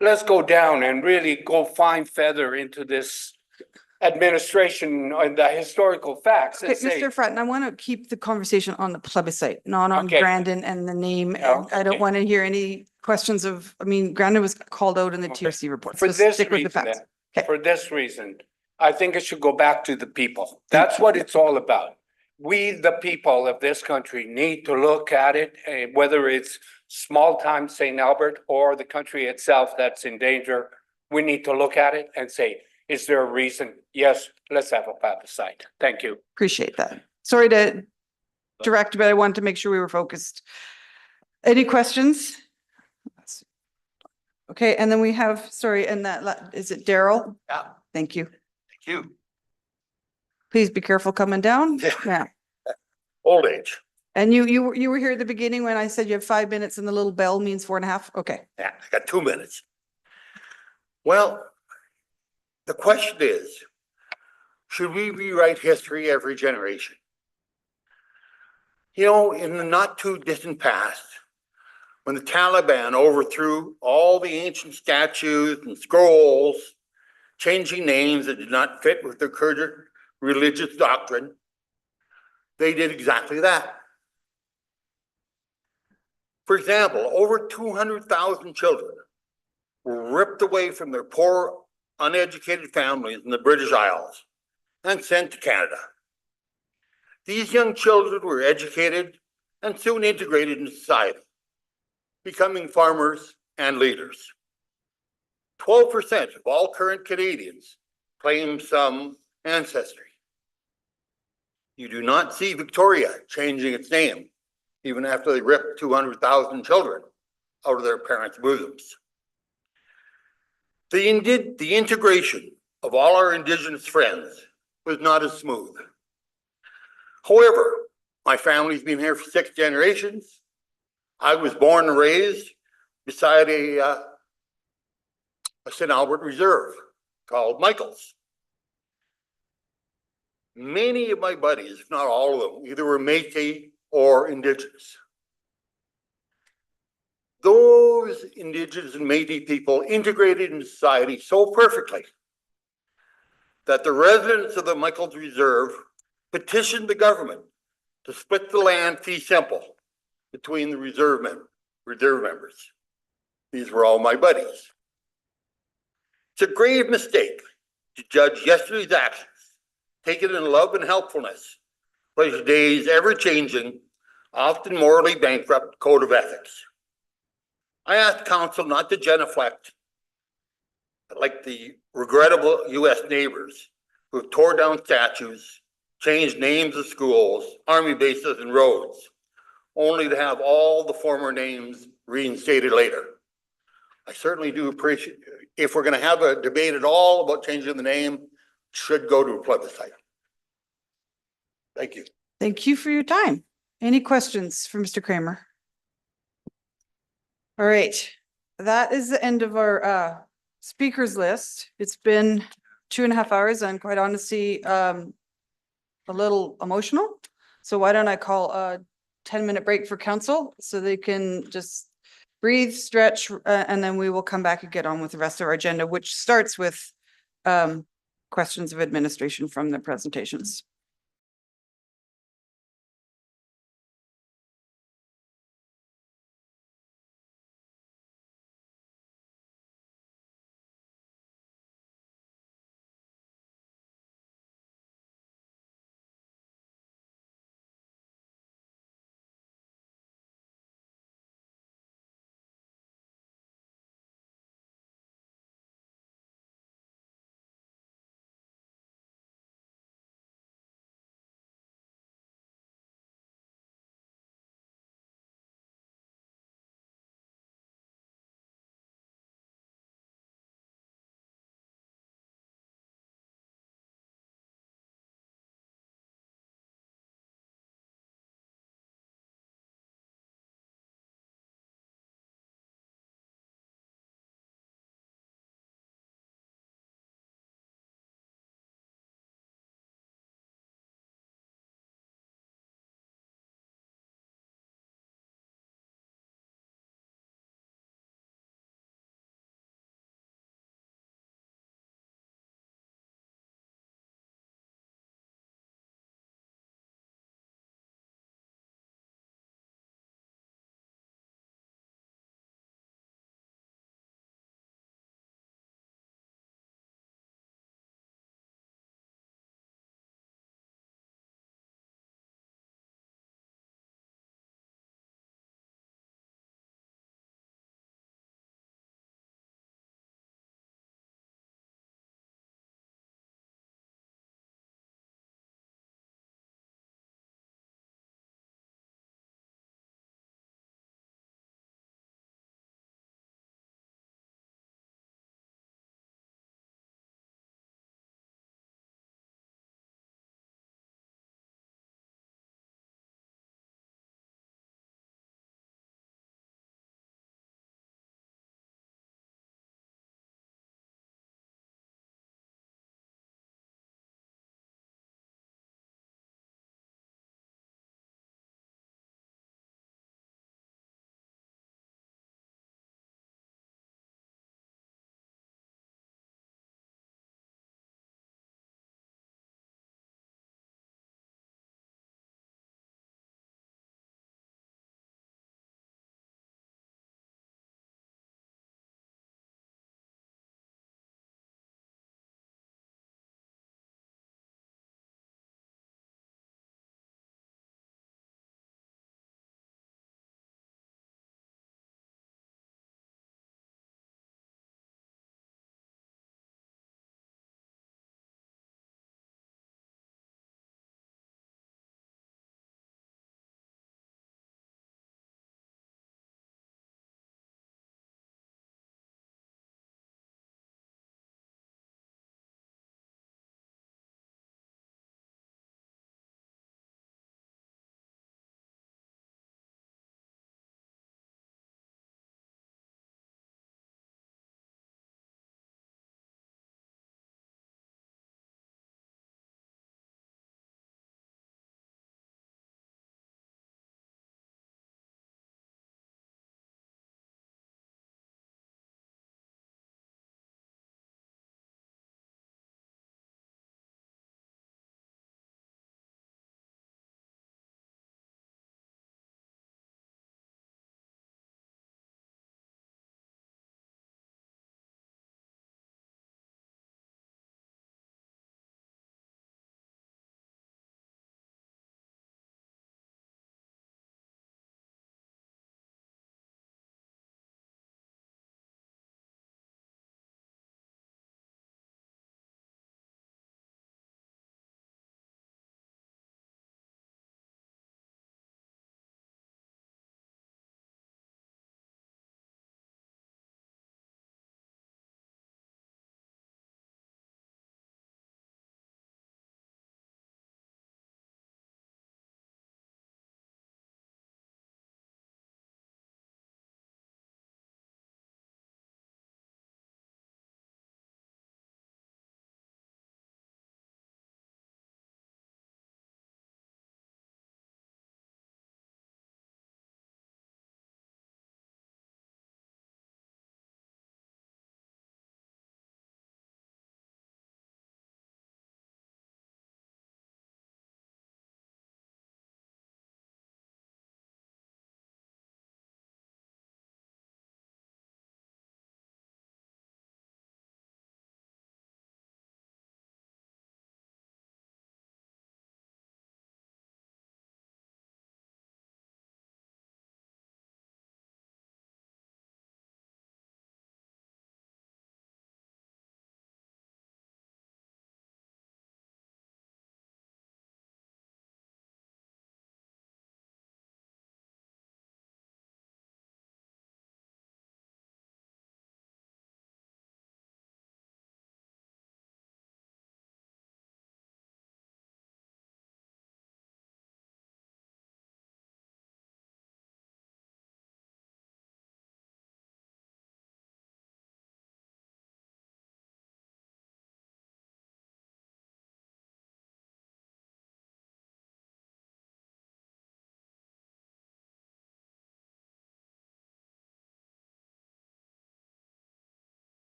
Let's go down and really go fine feather into this administration and the historical facts. Okay, Mr. Fratton, I want to keep the conversation on the plebiscite, not on Grandin and the name. And I don't want to hear any questions of, I mean, Grandin was called out in the TRC report. For So this stick with the reason, facts. for this reason, I think it should go back to the people. That's what it's all about. We, the people of this country, need to look at it, whether it's small-time St. Albert or the country itself that's in danger. We need to look at it and say, is there a reason? Yes, let's have a plebiscite. Thank you. Appreciate that. Sorry to direct, but I wanted to make sure we were focused. Any questions? Okay, and then we have, sorry, and that, is it Daryl? Yeah. Thank you. Thank you. Please be careful coming down. Yeah. Old age. And you were here at the beginning when I said you have 5 minutes and the little bell means 4.5? Okay. Yeah, I got 2 minutes. Well, the question is, should we rewrite history every generation? You know, in the not too distant past, when the Taliban overthrew all the ancient statues and scrolls, changing names that did not fit with their current religious doctrine, they did exactly that. For example, over 200,000 children were ripped away from their poor, uneducated families in the British Isles and sent to Canada. These young children were educated and soon integrated in society, becoming farmers and leaders. 12% of all current Canadians claim some ancestry. You do not see Victoria changing its name, even after they ripped 200,000 children out of their parents' bosoms. The integration of all our Indigenous friends was not as smooth. However, my family's been here for 6 generations. I was born and raised beside a St. Albert Reserve called Michael's. Many of my buddies, if not all of them, either were Métis or Indigenous. Those Indigenous and Métis people integrated in society so perfectly that the residents of the Michael's Reserve petitioned the government to split the land fee simple between the reserve members. These were all my buddies. It's a grave mistake to judge yesterday's actions, taken in love and helpfulness, by today's ever-changing, often morally bankrupt code of ethics. I asked council not to genuflect like the regrettable US neighbors who have tore down statues, changed names of schools, army bases, and roads, only to have all the former names reinstated later. I certainly do appreciate, if we're going to have a debate at all about changing the name, it should go to a plebiscite. Thank you. Thank you for your time. Any questions for Mr. Kramer? All right, that is the end of our speakers list. It's been 2.5 hours and quite honestly, a little emotional. So why don't I call a 10-minute break for council so they can just breathe, stretch, and then we will come back and get on with the rest of our agenda, which starts with questions of administration from the presentations.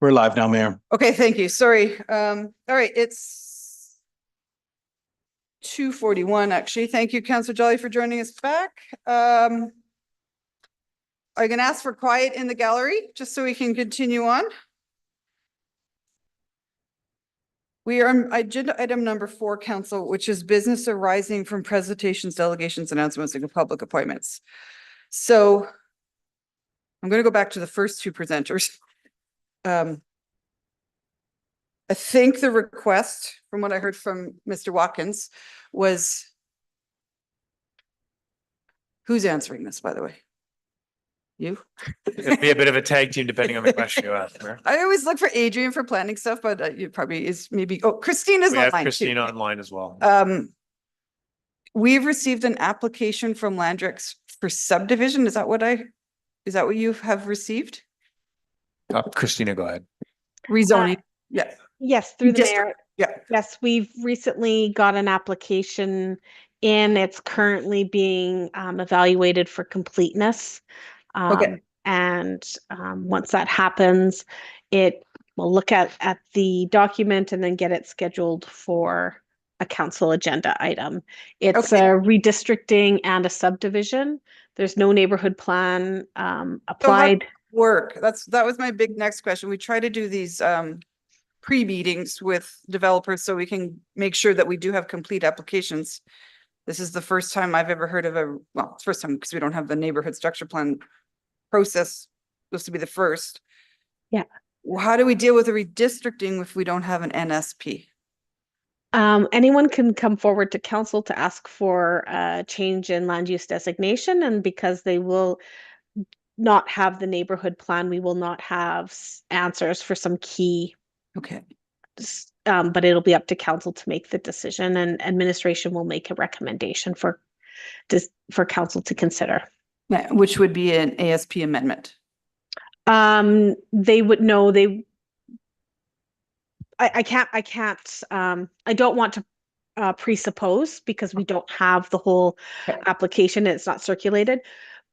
We're live now, Mayor. Okay, thank you. Sorry. All right, it's 2:41, actually. Thank you, Councillor Jolly, for joining us back. Are you gonna ask for quiet in the gallery, just so we can continue on? We are on agenda item number 4, council, which is business arising from presentations, delegations, announcements, and public appointments. So I'm going to go back to the first two presenters. I think the request, from what I heard from Mr. Watkins, was, who's answering this, by the way? You? It'd be a bit of a tag team depending on the question you ask, Mayor. I always look for Adrian for planning stuff, but you probably is maybe, oh, Christina's We have online too. Christina online as well. We've received an application from Landrex for subdivision. Is that what you have received? Christina, go ahead. Rezoning, yeah. Yes, through the District, mayor. yeah. Yes, we've recently got an application in. It's currently being evaluated for completeness. Okay. And once that happens, it will look at the document and then get it scheduled for a council agenda item. It's a redistricting and a subdivision. There's no neighborhood plan applied. Work. That was my big next question. We try to do these pre-meetings with developers so we can make sure that we do have complete applications. This is the first time I've ever heard of well, it's first time because we don't have the neighborhood structure plan process. Supposed to be the first. Yeah. How do we deal with the redistricting if we don't have an NSP? Anyone can come forward to council to ask for a change in land use designation, and because they will not have the neighborhood plan, we will not have answers for some key. Okay. But it'll be up to council to make the decision, and administration will make a recommendation for council to consider. Yeah, which would be an ASP amendment. They would know I don't want to presuppose because we don't have the whole application. It's not circulated.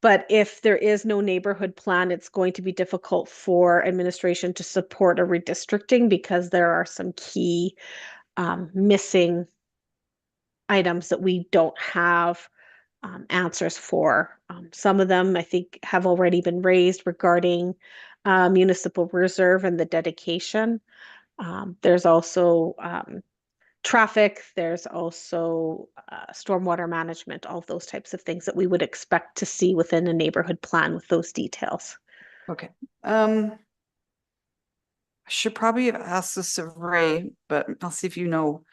But if there is no neighborhood plan, it's going to be difficult for administration to support a redistricting because there are some key missing items that we don't have answers for. Some of them I think have already been raised regarding municipal reserve and the dedication. There's also traffic, there's also stormwater management, all of those types of things that we would expect to see within a neighborhood plan with those details. Okay. I should probably have asked this of Ray, but I'll see if you know.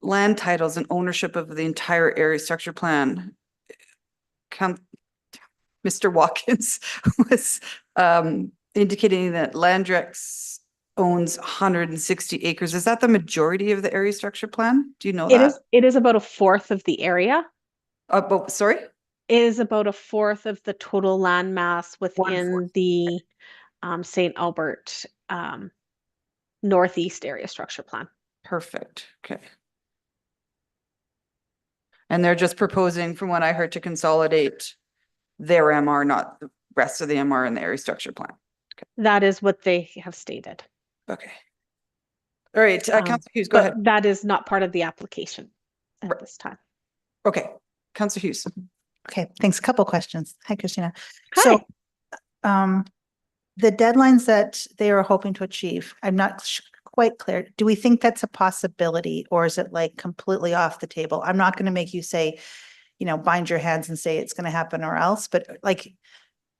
Land titles and ownership of the entire area structure plan. Mr. Watkins was indicating that Landrex owns 160 acres. Is that the majority of the area structure plan? Do you know that? It is about a fourth of the area. Sorry? It is about a fourth of the total land mass within the St. Albert Northeast area structure plan. Perfect. Okay. And they're just proposing, from what I heard, to consolidate their MR, not the rest of the MR in the area structure plan. Okay. That is what they have stated. Okay. All right, Councillor Hughes, go ahead. That is not part of the application at this time. Okay, Councillor Hughes. Okay, thanks. A couple questions. Hi, Christina. Hi. So, the deadlines that they are hoping to achieve, I'm not quite clear. Do we think that's a possibility, or is it like completely off the table? I'm not going to make you say, bind your hands and say it's going to happen or else, but like,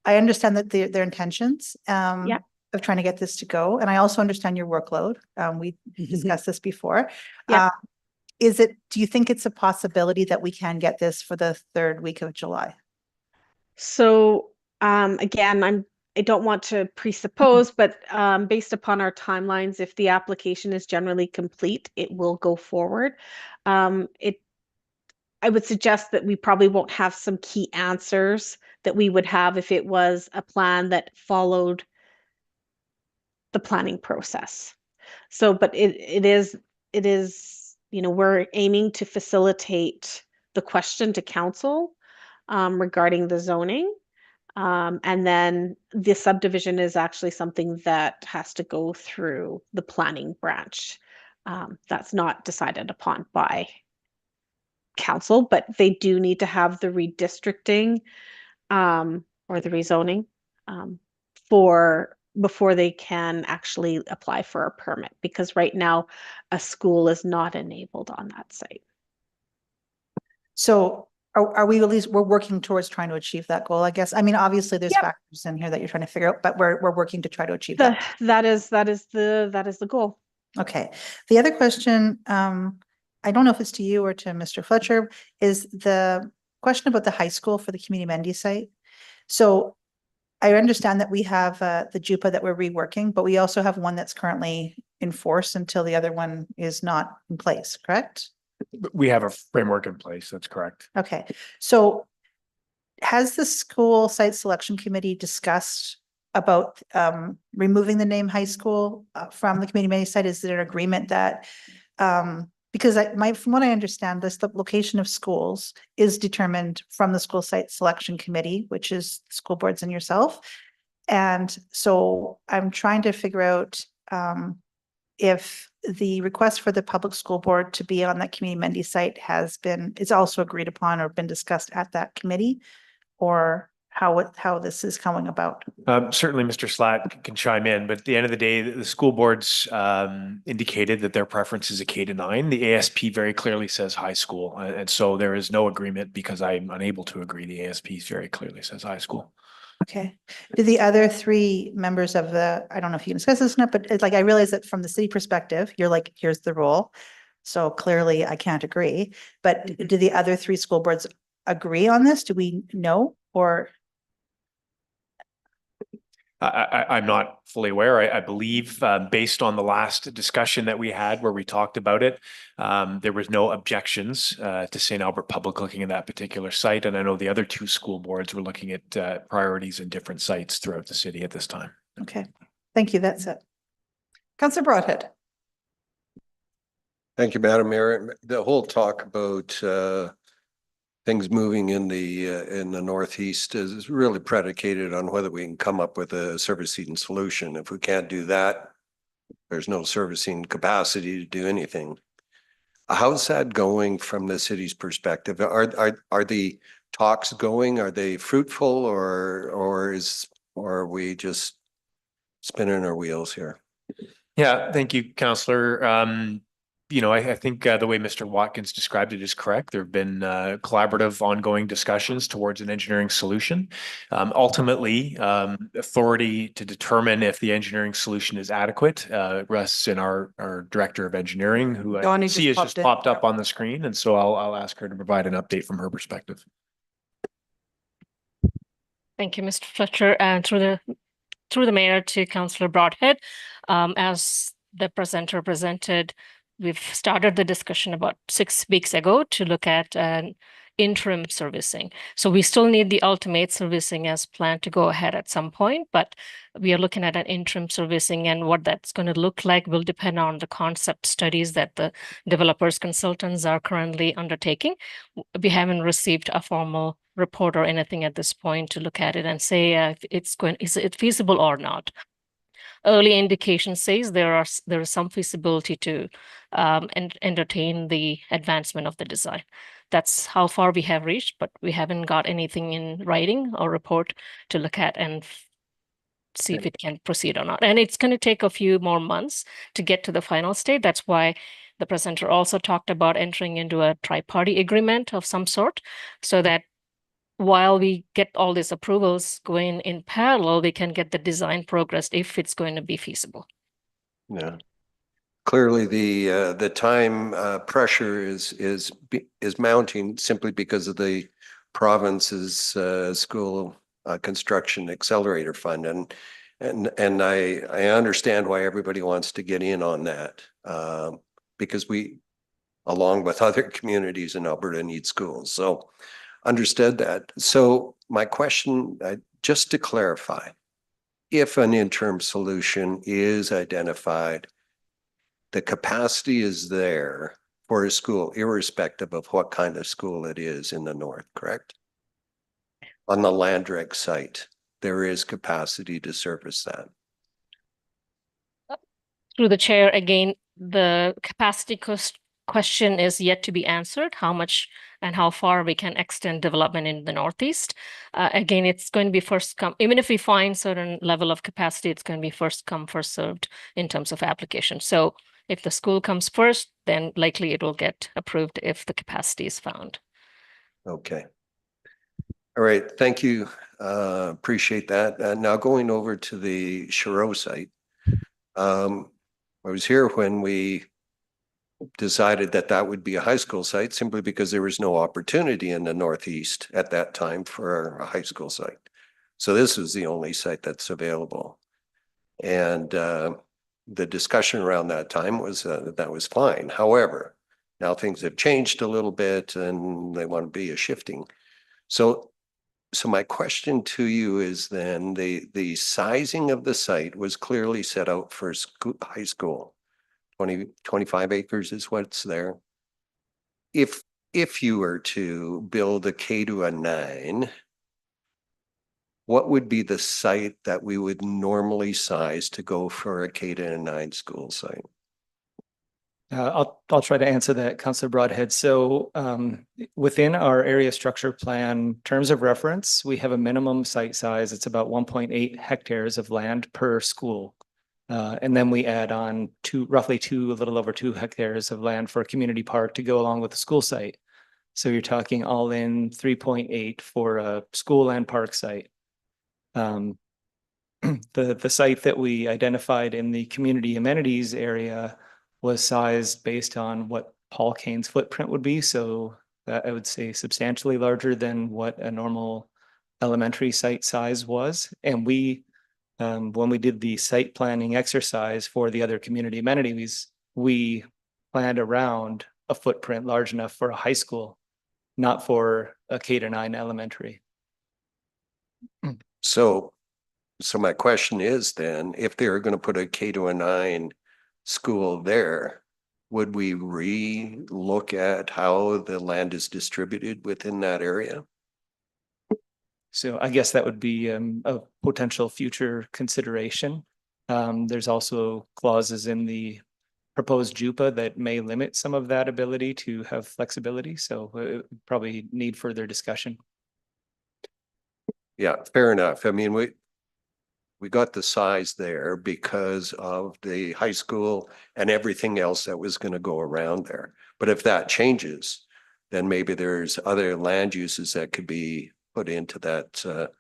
I understand that their intentions of trying to get this to go. And I also understand your workload. We discussed this before. Yeah. Do you think it's a possibility that we can get this for the 3rd week of July? So, again, I don't want to presuppose, but based upon our timelines, if the application is generally complete, it will go forward. I would suggest that we probably won't have some key answers that we would have if it was a plan that followed the planning process. So, but it is, we're aiming to facilitate the question to council regarding the zoning. And then the subdivision is actually something that has to go through the planning branch. That's not decided upon by council, but they do need to have the redistricting or the rezoning for before they can actually apply for a permit, because right now a school is not enabled on that site. So are we at least, we're working towards trying to achieve that goal, I guess? I mean, obviously there's factors in here that you're trying to figure out, but we're working to try to achieve that. That is the goal. Okay. The other question, I don't know if it's to you or to Mr. Fletcher, is the question about the high school for the community amenity site. So I understand that we have the JUPA that we're reworking, but we also have one that's currently in force until the other one is not in place, correct? We have a framework in place. That's correct. Okay. So has the school site selection committee discussed about removing the name high school from the community amenity site? Is there an agreement that because from what I understand, the location of schools is determined from the school site selection committee, which is school boards and yourself. And so I'm trying to figure out if the request for the public school board to be on that community amenity site is also agreed upon or been discussed at that committee, or how this is coming about. Certainly Mr. Slatt can chime in, but at the end of the day, the school boards indicated that their preference is a K-9. The ASP very clearly says high school. And so there is no agreement because I'm unable to agree. The ASP very clearly says high school. Okay. Do the other three members of I don't know if you can discuss this or not, but it's like, I realize that from the city perspective, you're like, here's the rule. So clearly I can't agree, but do the other three school boards agree on this? Do we know, or? I'm not fully aware. I believe based on the last discussion that we had where we talked about it, there was no objections to St. Albert Public looking at that particular site. And I know the other two school boards were looking at priorities in different sites throughout the city at this time. Okay, thank you. That's it. Councillor Broadhead. Thank you, Madam Mayor. The whole talk about things moving in the Northeast is really predicated on whether we can come up with a servicing solution. If we can't do that, there's no servicing capacity to do anything. How's that going from the city's perspective? Are the talks going? Are they fruitful, or are we just spinning our wheels here? Yeah, thank you, Councillor. You know, I think the way Mr. Watkins described it is correct. There have been collaborative ongoing discussions towards an engineering solution. Ultimately, authority to determine if the engineering solution is adequate rests in our Director of Engineering, who I see has just popped up on the screen. And so I'll ask her to provide an update from her perspective. Thank you, Mr. Fletcher, and through the mayor to Councillor Broadhead. As the presenter presented, we've started the discussion about 6 weeks ago to look at an interim servicing. So we still need the ultimate servicing as planned to go ahead at some point, but we are looking at an interim servicing, and what that's going to look like will depend on the concept studies that the developers consultants are currently undertaking. We haven't received a formal report or anything at this point to look at it and say if is it feasible or not. Early indication says there is some feasibility to entertain the advancement of the design. That's how far we have reached, but we haven't got anything in writing or report to look at and see if it can proceed or not. And it's going to take a few more months to get to the final state. That's why the presenter also talked about entering into a tri-party agreement of some sort, so that while we get all these approvals going in parallel, we can get the design progressed if it's going to be feasible. Yeah. Clearly the time pressure is mounting simply because of the province's school construction accelerator fund, and I understand why everybody wants to get in on that because we, along with other communities in Alberta, need schools. So understood that. So my question, just to clarify, if an interim solution is identified, the capacity is there for a school, irrespective of what kind of school it is in the north, correct? On the Landreg site. there is capacity to service that? Through the chair, again, the capacity question is yet to be answered, how much and how far we can extend development in the Northeast. Again, it's going to be first come, even if we find certain level of capacity, it's going to be first come, first served in terms of application. So if the school comes first, then likely it will get approved if the capacity is found. Okay. All right, thank you. Appreciate that. Now going over to the Chiro site. I was here when we decided that that would be a high school site simply because there was no opportunity in the Northeast at that time for a high school site. So this was the only site that's available. And the discussion around that time was that was fine. However, now things have changed a little bit and they want to be a shifting. So my question to you is then the sizing of the site was clearly set out for high school. 25 acres is what's there. If you were to build a K to a 9, what would be the site that we would normally size to go for a K to a 9 school site? I'll try to answer that, Councillor Broadhead. So within our area structure plan terms of reference, we have a minimum site size. It's about 1.8 hectares of land per school. And then we add on roughly a little over 2 hectares of land for a community park to go along with the school site. So you're talking all in 3.8 for a school and park site. The site that we identified in the community amenities area was sized based on what Paul Kane's footprint would be. So that I would say substantially larger than what a normal elementary site size was. And we, when we did the site planning exercise for the other community amenities, we planned around a footprint large enough for a high school, not for a K to 9 elementary. So my question is then, if they're going to put a K to a 9 school there, would we re-look at how the land is distributed within that area? So I guess that would be a potential future consideration. There's also clauses in the proposed JUPA that may limit some of that ability to have flexibility. So it probably need further discussion. Yeah, fair enough. I mean, we got the size there because of the high school and everything else that was going to go around there. But if that changes, then maybe there's other land uses that could be put into that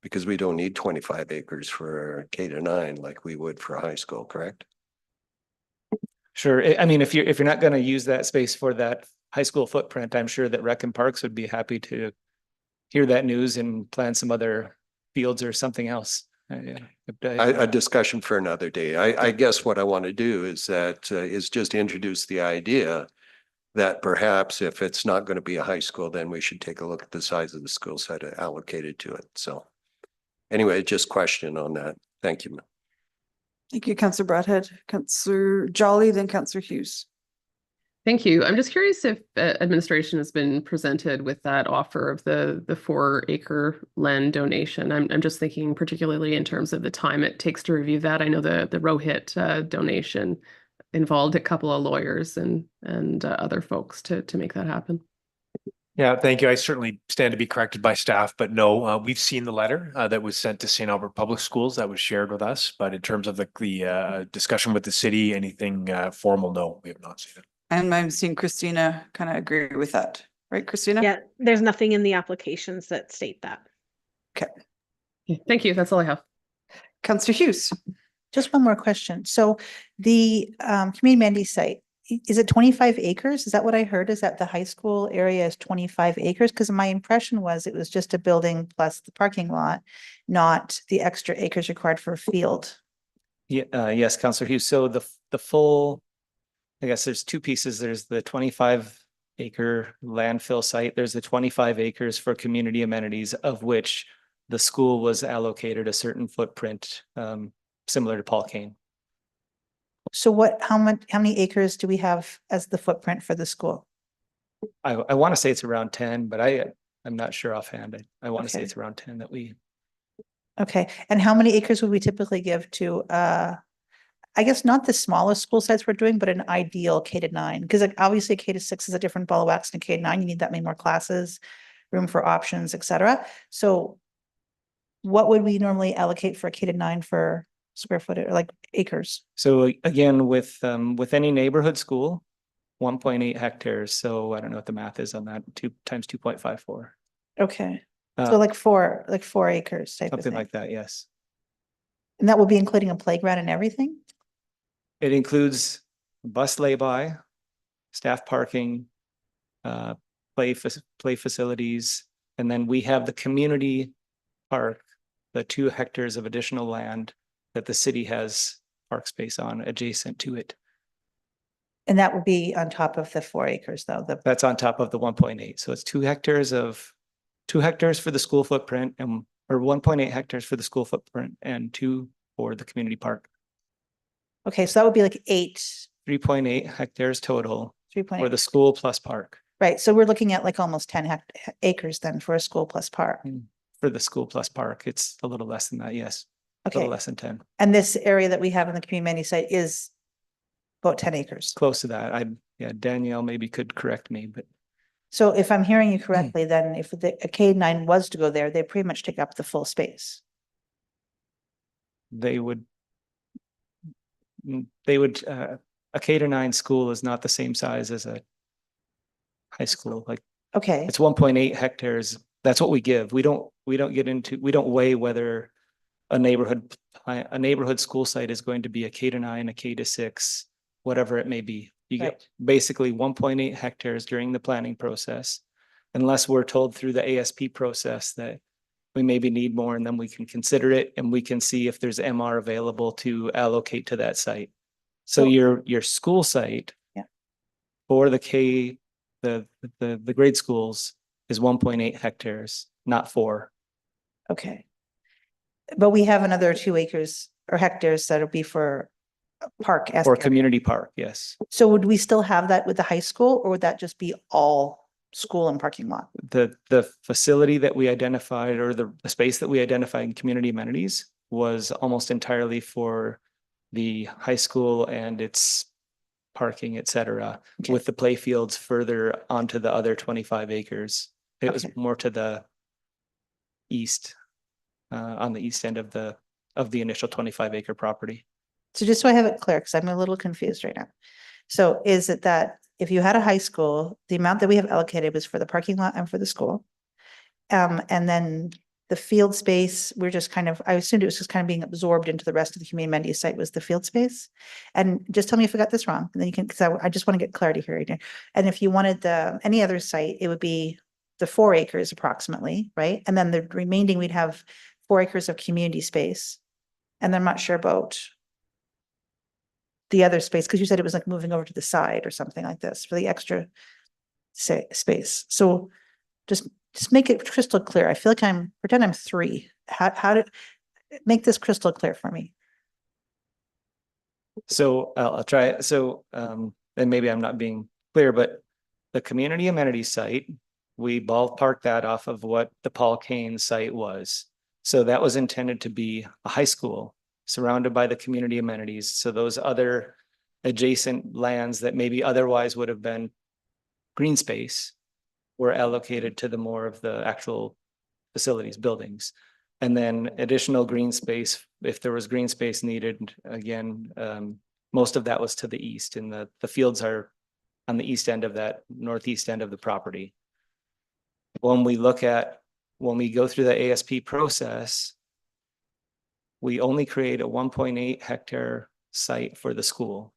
because we don't need 25 acres for K to 9 like we would for high school, correct? Sure. I mean, if you're not going to use that space for that high school footprint, I'm sure that Rec and Parks would be happy to hear that news and plan some other fields or something else. A discussion for another day. I guess what I want to do is just introduce the idea that perhaps if it's not going to be a high school, then we should take a look at the size of the school site allocated to it. So anyway, just question on that. Thank you. Thank you, Councillor Broadhead. Councillor Jolly, then Councillor Hughes. Thank you. I'm just curious if administration has been presented with that offer of the 4-acre land donation. I'm just thinking particularly in terms of the time it takes to review that. I know the Rohit donation involved a couple of lawyers and other folks to make that happen. Yeah, thank you. I certainly stand to be corrected by staff, but no, we've seen the letter that was sent to St. Albert Public Schools that was shared with us. But in terms of the discussion with the city, anything formal, no, we have not seen it. And I'm seeing Christina kind of agree with that, right, Christina? Yeah, there's nothing in the applications that state that. Okay. Thank you. That's all I have. Councillor Hughes. Just one more question. So the community amenity site, is it 25 acres? Is that what I heard? Is that the high school area is 25 acres? Because my impression was it was just a building plus the parking lot, not the extra acres required for a field. Yeah, yes, Councillor Hughes. So the full, I guess there's 2 pieces. There's the 25-acre landfill site. There's the 25 acres for community amenities, of which the school was allocated a certain footprint, similar to Paul Kane. So how many acres do we have as the footprint for the school? I want to say it's around 10, but I'm not sure offhand. I want to say it's around 10 that we. Okay, and how many acres would we typically give to, I guess not the smallest school sites we're doing, but an ideal K to 9? Because like obviously K to 6 is a different ball of wax than K to 9. You need that many more classes, room for options, et cetera. So what would we normally allocate for a K to 9 for square footage, or like acres? So again, with any neighborhood school, 1.8 hectares. So I don't know what the math is on that, 2 times 2.54. Okay, so like 4 acres type of Something thing. like that, yes. And that will be including a playground and everything? It includes bus lay-by, staff parking, play facilities, and then we have the community park, the 2 hectares of additional land that the city has park space on adjacent to it. And that would be on top of the 4 acres though, That's on top of the 1.8. So it's 2 hectares for the school footprint or 1.8 hectares for the school footprint and 2 for the community park. okay, so that would be like 3.8 hectares total 3.8. for the school plus park. Right, so we're looking at like almost 10 acres then for a school plus park. For the school plus park, it's a little less than that, yes. A Okay. little less than 10. And this area that we have in the community site is about 10 acres. Close to that. Yeah, Danielle maybe could correct me, but So if I'm hearing you correctly, then if a K9 was to go there, they pretty much take up the full space. they would, a K to 9 school is not the same size as a high school. Like Okay, it's 1.8 hectares. That's what we give. We don't weigh whether a neighborhood school site is going to be a K to 9, a K to 6, whatever it may be. You get basically 1.8 hectares during the planning process, unless we're told through the ASP process that we maybe need more, and then we can consider it and we can see if there's MR available to allocate to that site. So your school site for the the grade schools is 1.8 hectares, not 4. okay. But we have another 2 acres or hectares that'll be for park. Or community park, yes. So would we still have that with the high school, or would that just be all school and parking lot? The facility that we identified, or the space that we identified in community amenities, was almost entirely for the high school and its parking, et cetera, with the play fields further onto the other 25 acres. It was more to the east, on the east end of the initial 25-acre property. So just so I have it clear, because I'm a little confused right now. So is it that if you had a high school, the amount that we have allocated was for the parking lot and for the school? And then the field space, we're just kind of, I assumed it was just kind of being absorbed into the rest of the community amenities site was the field space. And just tell me if I got this wrong, and then you can, because I just want to get clarity here. And if you wanted any other site, it would be the 4 acres approximately, right? And then the remaining, we'd have 4 acres of community space. And I'm not sure about the other space, because you said it was like moving over to the side or something like this for the extra space. So just make it crystal clear. I feel like pretend I'm 3. How to make this crystal clear for me? So I'll try it. So, and maybe I'm not being clear, but the community amenities site, we ballparked that off of what the Paul Kane site was. So that was intended to be a high school surrounded by the community amenities. So those other adjacent lands that maybe otherwise would have been green space were allocated to the more of the actual facilities, buildings. And then additional green space, if there was green space needed, again, most of that was to the east, and the fields are on the east end of that, northeast end of the property. When we go through the ASP process, we only create a 1.8 hectare site for the school,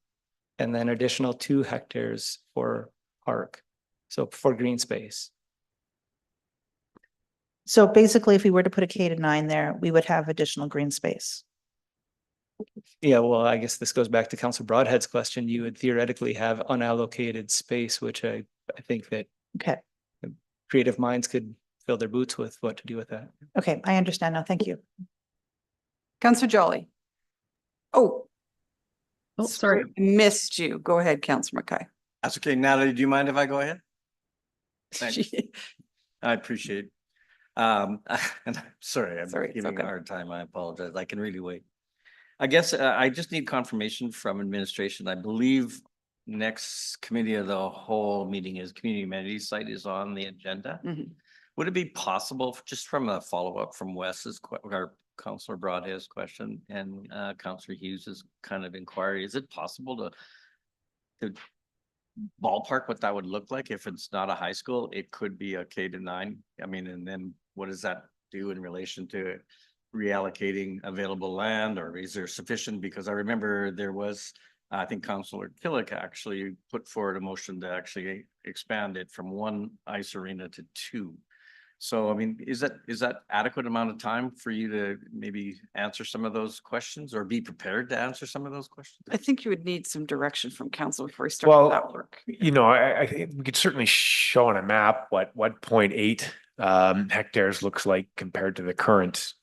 and then additional 2 hectares for park. So for green space. So basically, if we were to put a K to 9 there, we would have additional green space. Yeah, well, I guess this goes back to Councilor Broadhead's question. You would theoretically have unallocated space, which I think that creative minds could fill their boots with what to do with that. Okay, I understand now. Thank you. Councillor Jolly. Oh, sorry. Missed you. Go ahead, Councillor McKay. That's okay. Natalie, do you mind if I go ahead? Thanks. I appreciate it. And I'm sorry, I'm Sorry, it's giving you a okay. hard time. I apologize. I can really wait. I guess I just need confirmation from administration. I believe next committee of the whole meeting is community amenities site is on the agenda. Mhm. Would it be possible, just from a follow-up from Wes's, or Councillor Broadhead's question and Councillor Hughes's kind of inquiry, is it possible to ballpark what that would look like if it's not a high school? It could be a K-9. I mean, and then what does that do in relation to reallocating available land, or is there sufficient? Because I remember there was, I think Councillor Killick actually put forward a motion to actually expand it from 1 ice arena to 2. So, I mean, is that adequate amount of time for you to maybe answer some of those questions or be prepared to answer some of those questions? I think you would need some direction from council before we start that work. You know, I think we could certainly show on a map what 0.8 hectares looks like compared to the current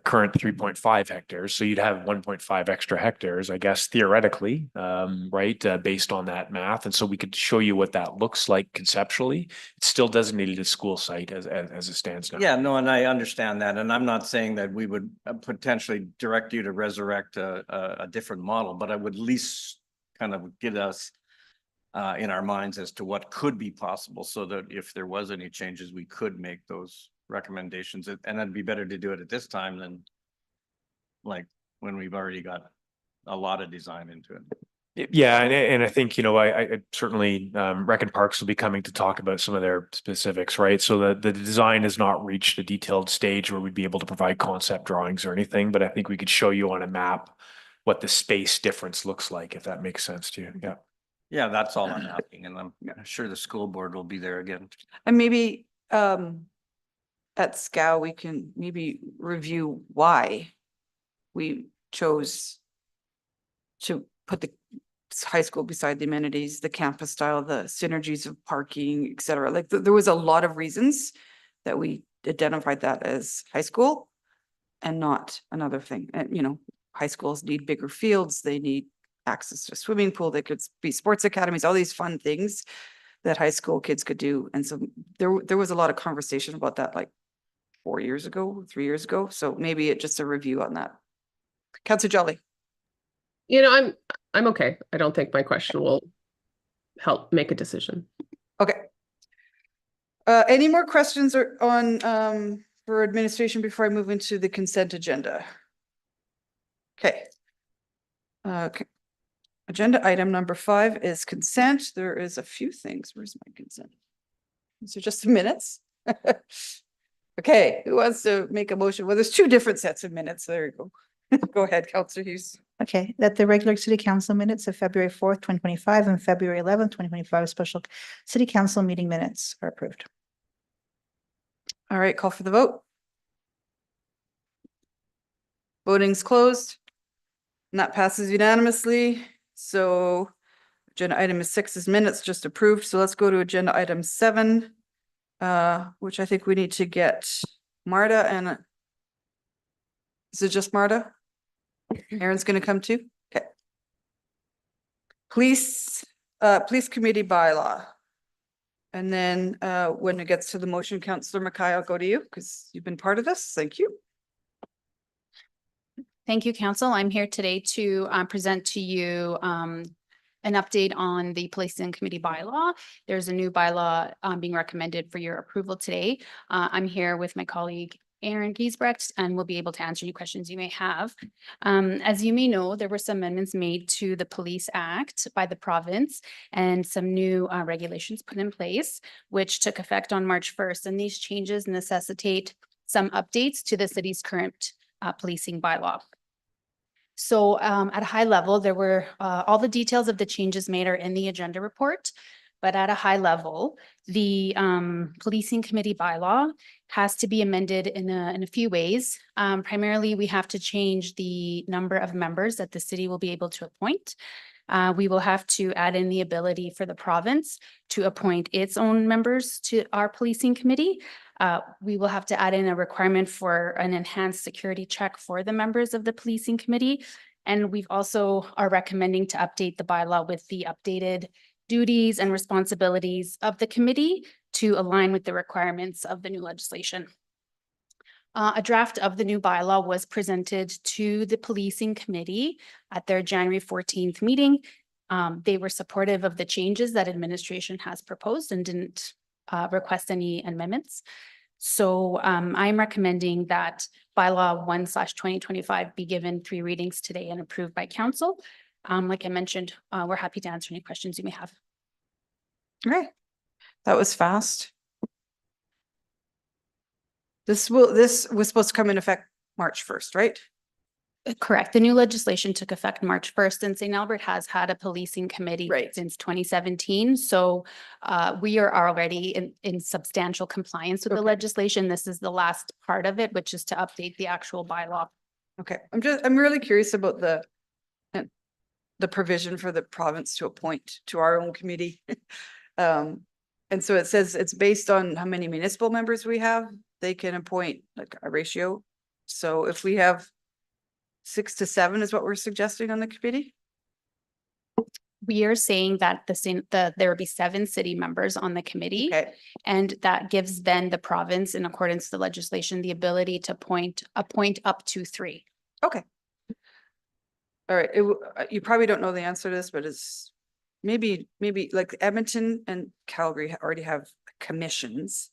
current 3.5 hectares. So you'd have 1.5 extra hectares, I guess, theoretically, right, based on that math. And so we could show you what that looks like conceptually. It's still designated a school site as it stands now. Yeah, no, and I understand that. And I'm not saying that we would potentially direct you to resurrect a different model, but I would at least kind of get us in our minds as to what could be possible, so that if there was any changes, we could make those recommendations. And it'd be better to do it at this time than like when we've already got a lot of design into it. Yeah, and I think, you know, I certainly Rec and Parks will be coming to talk about some of their specifics, right? So the design has not reached a detailed stage where we'd be able to provide concept drawings or anything, but I think we could show you on a map what the space difference looks like, if that makes sense to you. Yeah. Yeah, that's all I'm asking, and I'm sure the school board will be there again. And maybe at SCOW, we can maybe review why we chose to put the high school beside the amenities, the campus style, the synergies of parking, et cetera. Like there was a lot of reasons that we identified that as high school and not another thing. And, you know, high schools need bigger fields. They need access to a swimming pool. They could be sports academies, all these fun things that high school kids could do. And so there was a lot of conversation about that like 4 years ago, 3 years ago. So maybe it just a review on that. Councillor Jolly. You know, I'm okay. I don't think my question will help make a decision. Okay. Any more questions on for administration before I move into the consent agenda? Okay. Okay. Agenda item number 5 is consent. There is a few things. Where's my consent? These are just the minutes. Okay, who wants to make a motion? Well, there's 2 different sets of minutes. There you go. Go ahead, Councillor Hughes. Okay, that the regular city council minutes of February 4th, 2025 and February 11th, 2025 special city council meeting minutes are approved. All right, call for the vote. Voting's closed. And that passes unanimously. So agenda item 6 is minutes just approved. So let's go to agenda item 7, which I think we need to get Marta and is it just Marta? Aaron's going to come too. Okay. Police committee bylaw. And then when it gets to the motion, Councillor Mackay, I'll go to you because you've been part of this. Thank you. Thank you, Council. I'm here today to present to you an update on the policing committee bylaw. There's a new bylaw being recommended for your approval today. I'm here with my colleague Aaron Giesbrecht, and we'll be able to answer any questions you may have. As you may know, there were some amendments made to the Police Act by the province and some new regulations put in place, which took effect on March 1st. And these changes necessitate some updates to the city's current policing bylaw. So at a high level, there were all the details of the changes made are in the agenda report. But at a high level, the policing committee bylaw has to be amended in a few ways. Primarily, we have to change the number of members that the city will be able to appoint. We will have to add in the ability for the province to appoint its own members to our policing committee. We will have to add in a requirement for an enhanced security check for the members of the policing committee. And we've also are recommending to update the bylaw with the updated duties and responsibilities of the committee to align with the requirements of the new legislation. A draft of the new bylaw was presented to the policing committee at their January 14th meeting. They were supportive of the changes that administration has proposed and didn't request any amendments. So I'm recommending that bylaw 1/2025 be given 3 readings today and approved by council. Like I mentioned, we're happy to answer any questions you may have. Okay, that was fast. This was supposed to come in effect March 1st, right? Correct. The new legislation took effect March 1st, and St. Albert has had a policing committee since 2017. So we are already in substantial compliance with the legislation. This is the last part of it, which is to update the actual bylaw. Okay, I'm really curious about the provision for the province to appoint to our own committee. And so it says it's based on how many municipal members we have, they can appoint like a ratio. So if we have 6 to 7 is what we're suggesting on the committee? We are saying that there will be 7 city members on the committee. And that gives then the province, in accordance to the legislation, the ability to appoint up to 3. Okay. All right, you probably don't know the answer to this, but it's maybe like Edmonton and Calgary already have commissions.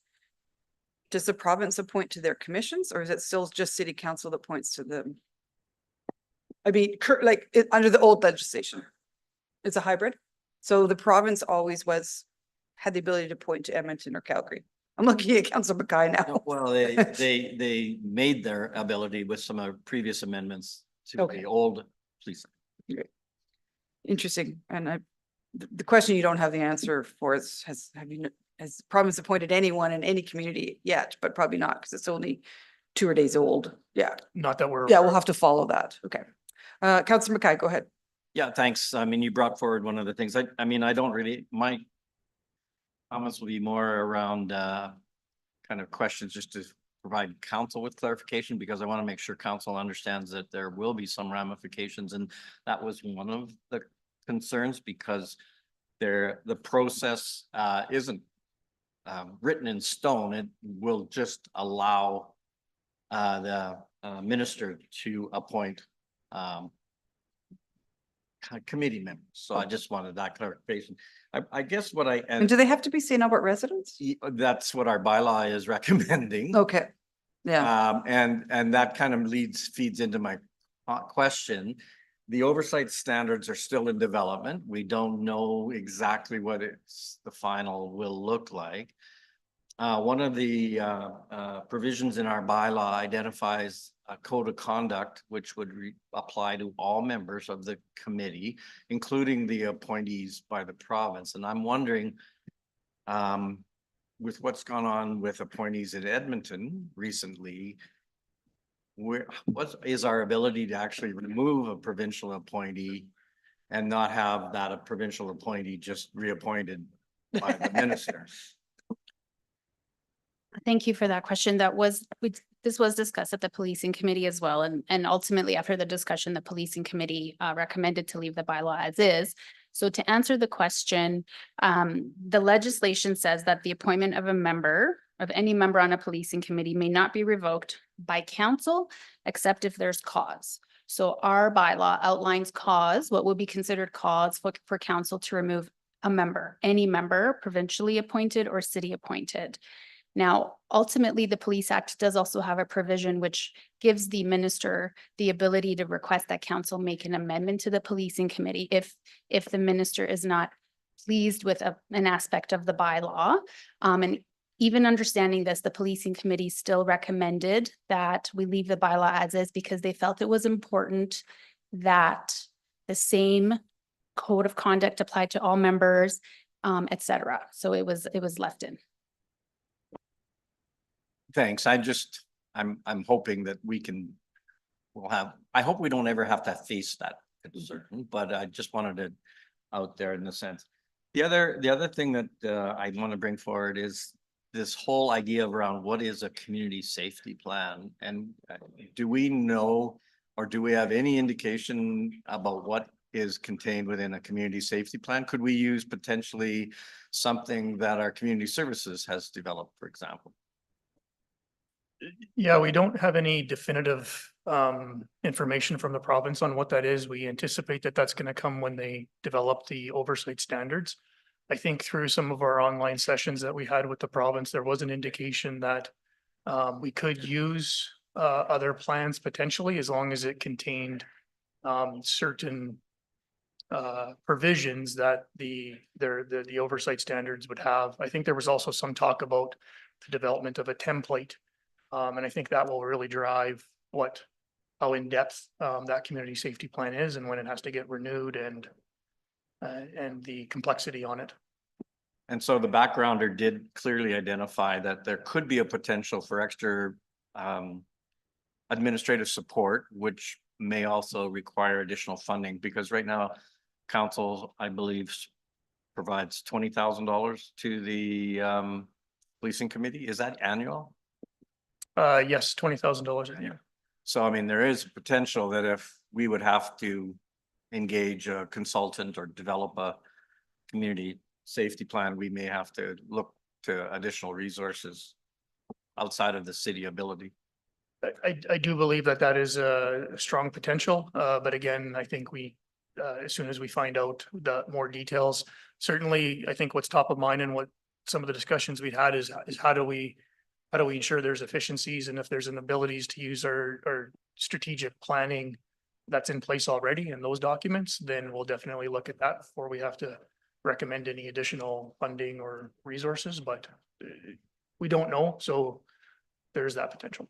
Does the province appoint to their commissions, or is it still just city council that points to them? I mean, under the old legislation, it's a hybrid. So the province always had the ability to point to Edmonton or Calgary. I'm looking at Council Mackay now. Well, they made their ability with some previous amendments to the old police. Interesting. And the question you don't have the answer for is, has the province appointed anyone in any community yet? But probably not, because it's only 2 days old. Yeah. Not that we're. Yeah, we'll have to follow that. Okay. Councillor Mackay, go ahead. Yeah, thanks. I mean, you brought forward one of the things. I mean, I don't really, my comments will be more around kind of questions just to provide council with clarification, because I want to make sure council understands that there will be some ramifications. And that was one of the concerns, because the process isn't written in stone. It will just allow the minister to appoint committee members. So I just wanted that clarification. I guess what and do they have to be St. Albert residents? That's what our bylaw is recommending. Okay. Yeah. And that kind of feeds into my question. The oversight standards are still in development. We don't know exactly what the final will look like. One of the provisions in our bylaw identifies a code of conduct, which would apply to all members of the committee, including the appointees by the province. And I'm wondering, with what's gone on with appointees in Edmonton recently, what is our ability to actually remove a provincial appointee and not have that a provincial appointee just reappointed by the minister? Thank you for that question. This was discussed at the policing committee as well. And ultimately, after the discussion, the policing committee recommended to leave the bylaw as is. So to answer the question, the legislation says that the appointment of any member on a policing committee may not be revoked by council, except if there's cause. So our bylaw outlines cause, what would be considered cause for council to remove a member, any member, provincially appointed or city appointed. Now, ultimately, the Police Act does also have a provision which gives the minister the ability to request that council make an amendment to the policing committee if the minister is not pleased with an aspect of the bylaw. And even understanding this, the policing committee still recommended that we leave the bylaw as is, because they felt it was important that the same code of conduct applied to all members, et cetera. So it was left in. Thanks. I'm hoping that I hope we don't ever have to face that concern, but I just wanted it out there in the sense. The other thing that I want to bring forward is this whole idea around what is a community safety plan, and do we know, or do we have any indication about what is contained within a community safety plan. Could we use potentially something that our community services has developed, for example? Yeah, we don't have any definitive information from the province on what that is. We anticipate that that's going to come when they develop the oversight standards. I think through some of our online sessions that we had with the province, there was an indication that we could use other plans potentially, as long as it contained certain provisions that the oversight standards would have. I think there was also some talk about the development of a template. And I think that will really drive how in-depth that community safety plan is and when it has to get renewed and the complexity on it. And so the backgrounder did clearly identify that there could be a potential for extra administrative support, which may also require additional funding, because right now council, I believe, provides $20,000 to the policing committee. Is that annual? Yes, $20,000 a year. So, I mean, there is potential that if we would have to engage a consultant or develop a community safety plan, we may have to look to additional resources outside of the city ability. I do believe that is a strong potential, but again, I think as soon as we find out the more details, certainly I think what's top of mind and what some of the discussions we've had is how do we ensure there's efficiencies, and if there's an abilities to use our strategic planning that's in place already in those documents, then we'll definitely look at that before we have to recommend any additional funding or resources, but we don't know. So there's that potential.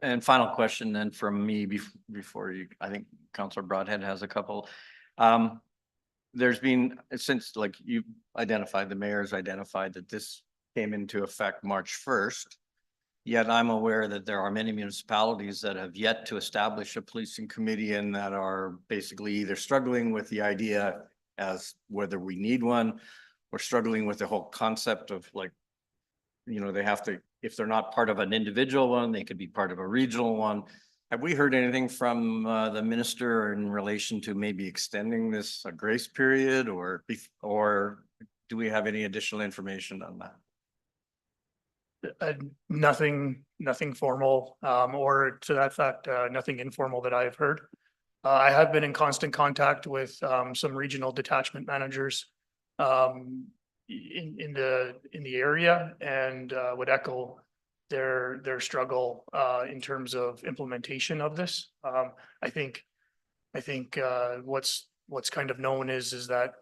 And final question then from me before you, I think Councillor Broadhead has a couple. There's been, since like you identified, the mayor's identified that this came into effect March 1st. Yet I'm aware that there are many municipalities that have yet to establish a policing committee and that are basically either struggling with the idea as whether we need one, or struggling with the whole concept of like, you know, they have to, if they're not part of an individual one, they could be part of a regional one. Have we heard anything from the minister in relation to maybe extending this a grace period, or do we have any additional information on that? Nothing formal, or to that fact, nothing informal that I've heard. I have been in constant contact with some regional detachment managers in the area, and would echo their struggle in terms of implementation of this. I think what's kind of known is that,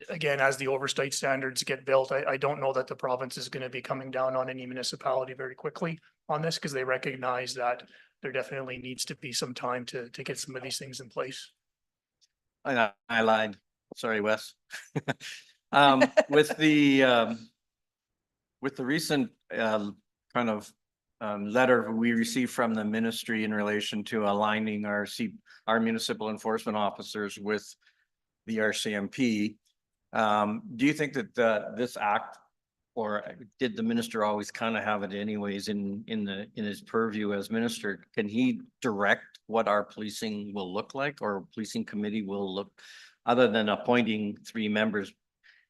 again, as the oversight standards get built, I don't know that the province is going to be coming down on any municipality very quickly on this, because they recognize that there definitely needs to be some time to get some of these things in place. I lied. Sorry, Wes. With the recent kind of letter we received from the ministry in relation to aligning our municipal enforcement officers with the RCMP, do you think that this act, or did the minister always kind of have it anyways in his purview as minister? Can he direct what our policing will look like, or policing committee will look, other than appointing 3 members?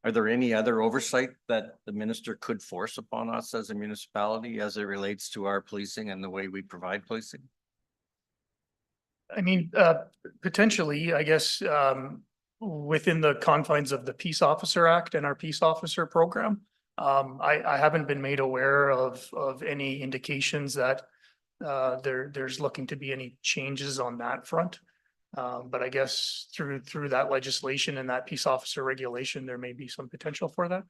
Are there any other oversight that the minister could force upon us as a municipality as it relates to our policing and the way we provide policing? I mean, potentially, I guess, within the confines of the Peace Officer Act and our Peace Officer Program. I haven't been made aware of any indications that there's looking to be any changes on that front. But I guess through that legislation and that peace officer regulation, there may be some potential for that.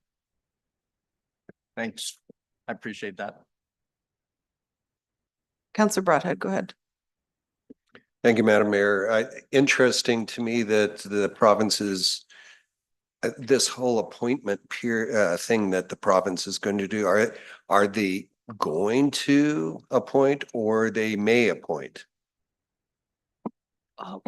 Thanks. I appreciate that. Councillor Broadhead, go ahead. Thank you, Madam Mayor. Interesting to me that the province's this whole appointment thing that the province is going to do, are they going to appoint, or they may appoint?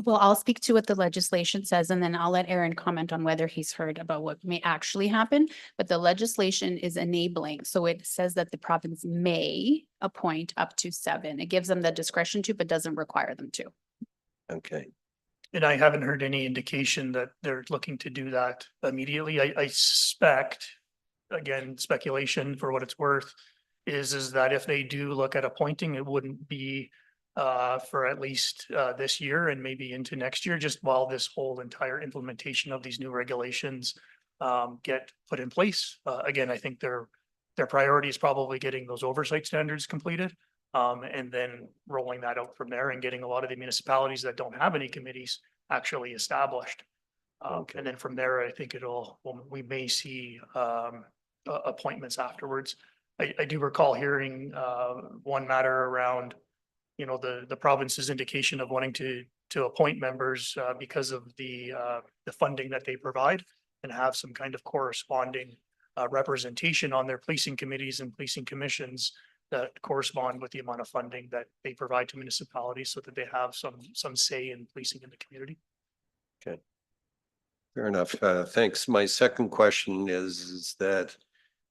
Well, I'll speak to what the legislation says, and then I'll let Aaron comment on whether he's heard about what may actually happen. But the legislation is enabling. So it says that the province may appoint up to 7. It gives them the discretion to, but doesn't require them to. Okay. And I haven't heard any indication that they're looking to do that immediately. I suspect, again, speculation for what it's worth, is that if they do look at appointing, it wouldn't be for at least this year and maybe into next year, just while this whole entire implementation of these new regulations get put in place. Again, I think their priority is probably getting those oversight standards completed. And then rolling that out from there and getting a lot of the municipalities that don't have any committees actually established. And then from there, I think we may see appointments afterwards. I do recall hearing one matter around, the province's indication of wanting to appoint members because of the funding that they provide and have some kind of corresponding representation on their policing committees and policing commissions that correspond with the amount of funding that they provide to municipalities so that they have some say in policing in the community. Okay. Fair enough. Thanks. My second question is that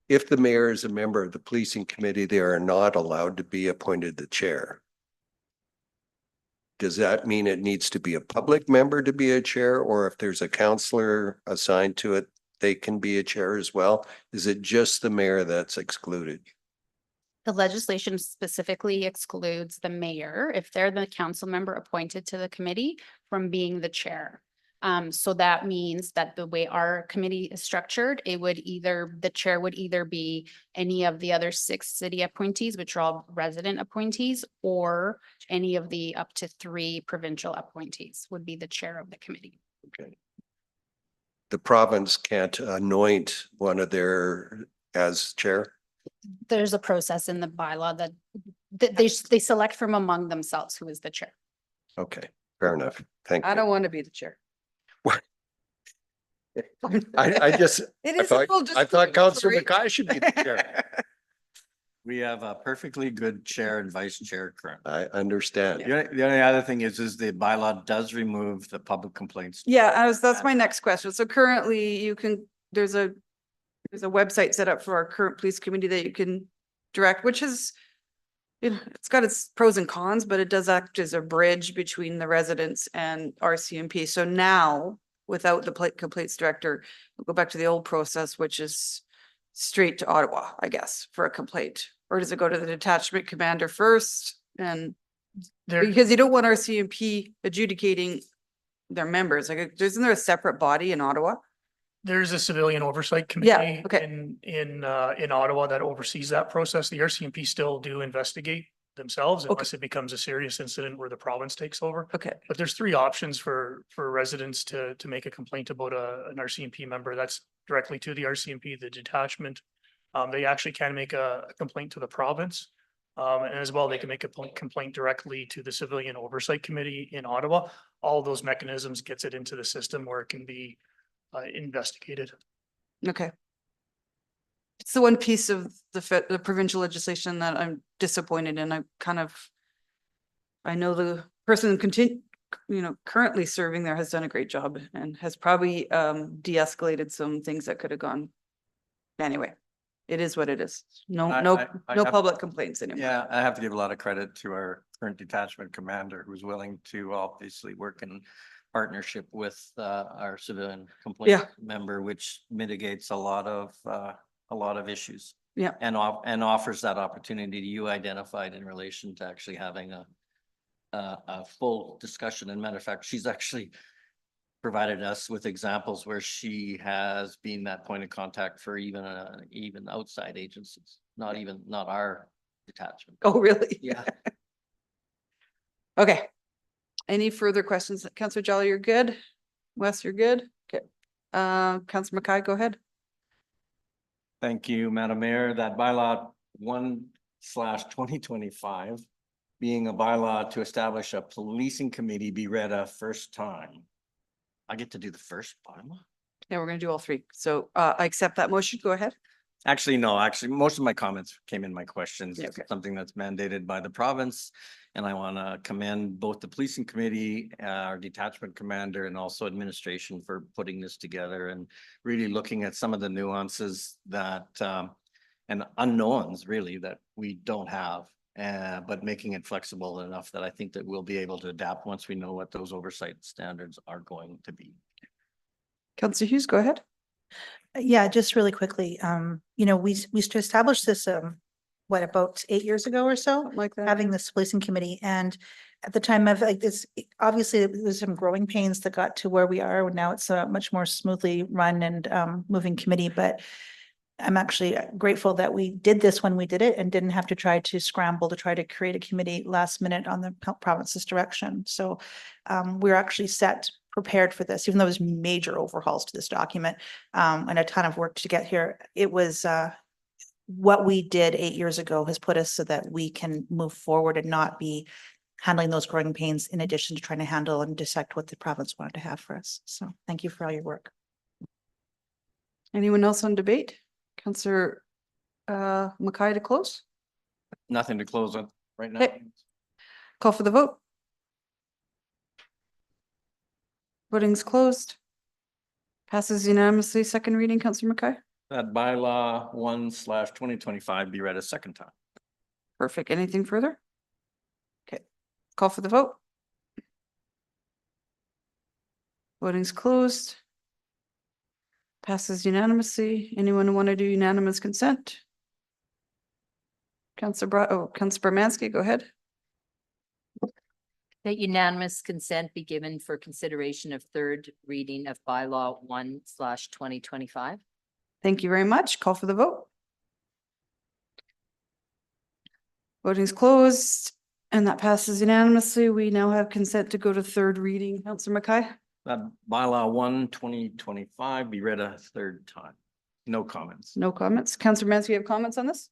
if the mayor is a member of the policing committee, they are not allowed to be appointed the chair. Does that mean it needs to be a public member to be a chair, or if there's a counselor assigned to it, they can be a chair as well? Is it just the mayor that's excluded? The legislation specifically excludes the mayor, if they're the council member appointed to the committee, from being the chair. So that means that the way our committee is structured, the chair would either be any of the other 6 city appointees, which are all resident appointees, or any of the up to 3 provincial appointees would be the chair of the committee. Okay. The province can't anoint one of their as chair? There's a process in the bylaw that they select from among themselves who is the chair. Okay, fair enough. Thank you. I don't want to be the chair. I just, It I is thought, simple, just I thought Councillor three. McKay should be the chair. We have a perfectly good chair and vice chair currently. I understand. The only other thing is the bylaw does remove the public complaints. Yeah, that's my next question. So currently there's a website set up for our current police committee that you can direct, which is, it's got its pros and cons, but it does act as a bridge between the residents and RCMP. So now, without the complaints director, we'll go back to the old process, which is straight to Ottawa, I guess, for a complaint. Or does it go to the detachment commander first? And because you don't want RCMP adjudicating their members, like, isn't there a separate body in Ottawa? There's a civilian oversight committee in Ottawa that oversees that process. The RCMP still do investigate themselves unless it becomes a serious incident where the province takes over. Okay. But there's 3 options for residents to make a complaint about an RCMP member. That's directly to the RCMP, the detachment. They actually can make a complaint to the province. And as well, they can make a complaint directly to the Civilian Oversight Committee in Ottawa. All of those mechanisms gets it into the system where it can be investigated. Okay. It's the one piece of the provincial legislation that I'm disappointed in. I know the person currently serving there has done a great job and has probably de-escalated some things that could have gone. Anyway, it is what it is. No public complaints anymore. Yeah, I have to give a lot of credit to our current detachment commander who's willing to obviously work in partnership with our civilian complaint member, which mitigates a lot of issues. Yeah. And offers that opportunity you identified in relation to actually having a full discussion. And matter of fact, she's actually provided us with examples where she has been that point of contact for even outside agencies, not our detachment. Oh, really? Yeah. Okay. Any further questions? Councillor Jolly, you're good? Wes, you're good? Okay. Councillor McKay, go ahead. Thank you, Madam Mayor. That bylaw 1/2025 being a bylaw to establish a policing committee be read a first time. I get to do the first bylaw? Yeah, we're going to do all 3. So I accept that motion. Go ahead. Actually, no, most of my comments came in my questions. Yeah, It's something that's mandated by the province. And I want to commend both the policing committee, our detachment commander, and also administration for putting this together and really looking at some of the nuances that and unknowns really that we don't have but making it flexible enough that I think that we'll be able to adapt once we know what those oversight standards are going to be. Councillor Hughes, go ahead. Yeah, just really quickly, we established this, what, about 8 years ago or so? Something like that. Having this policing committee, and at the time of like this, obviously there's some growing pains that got to where we are. Now it's a much more smoothly run and moving committee, but I'm actually grateful that we did this when we did it and didn't have to try to scramble to try to create a committee last minute on the province's direction. So we're actually prepared for this, even though there's major overhauls to this document and a ton of work to get here. It was what we did 8 years ago has put us so that we can move forward and not be handling those growing pains in addition to trying to handle and dissect what the province wanted to have for us. So thank you for all your work. Anyone else on debate? Councillor Mackay to close? Nothing to close on right now. Okay. Call for the vote. Voting's closed. Passes unanimously. Second reading, Councillor Mackay. That bylaw 1/2025 be read a second time. Perfect. Anything further? Okay. Call for the vote. Voting's closed. Passes unanimously. Anyone want to do unanimous consent? Councillor Bermansky, go ahead. That unanimous consent be given for consideration of third reading of bylaw 1/2025. Thank you very much. Call for the vote. Voting's closed and that passes unanimously. We now have consent to go to third reading. Councillor Mackay. That bylaw 1/2025 be read a third time. No comments. No comments. Councillor Mansky, you have comments on this?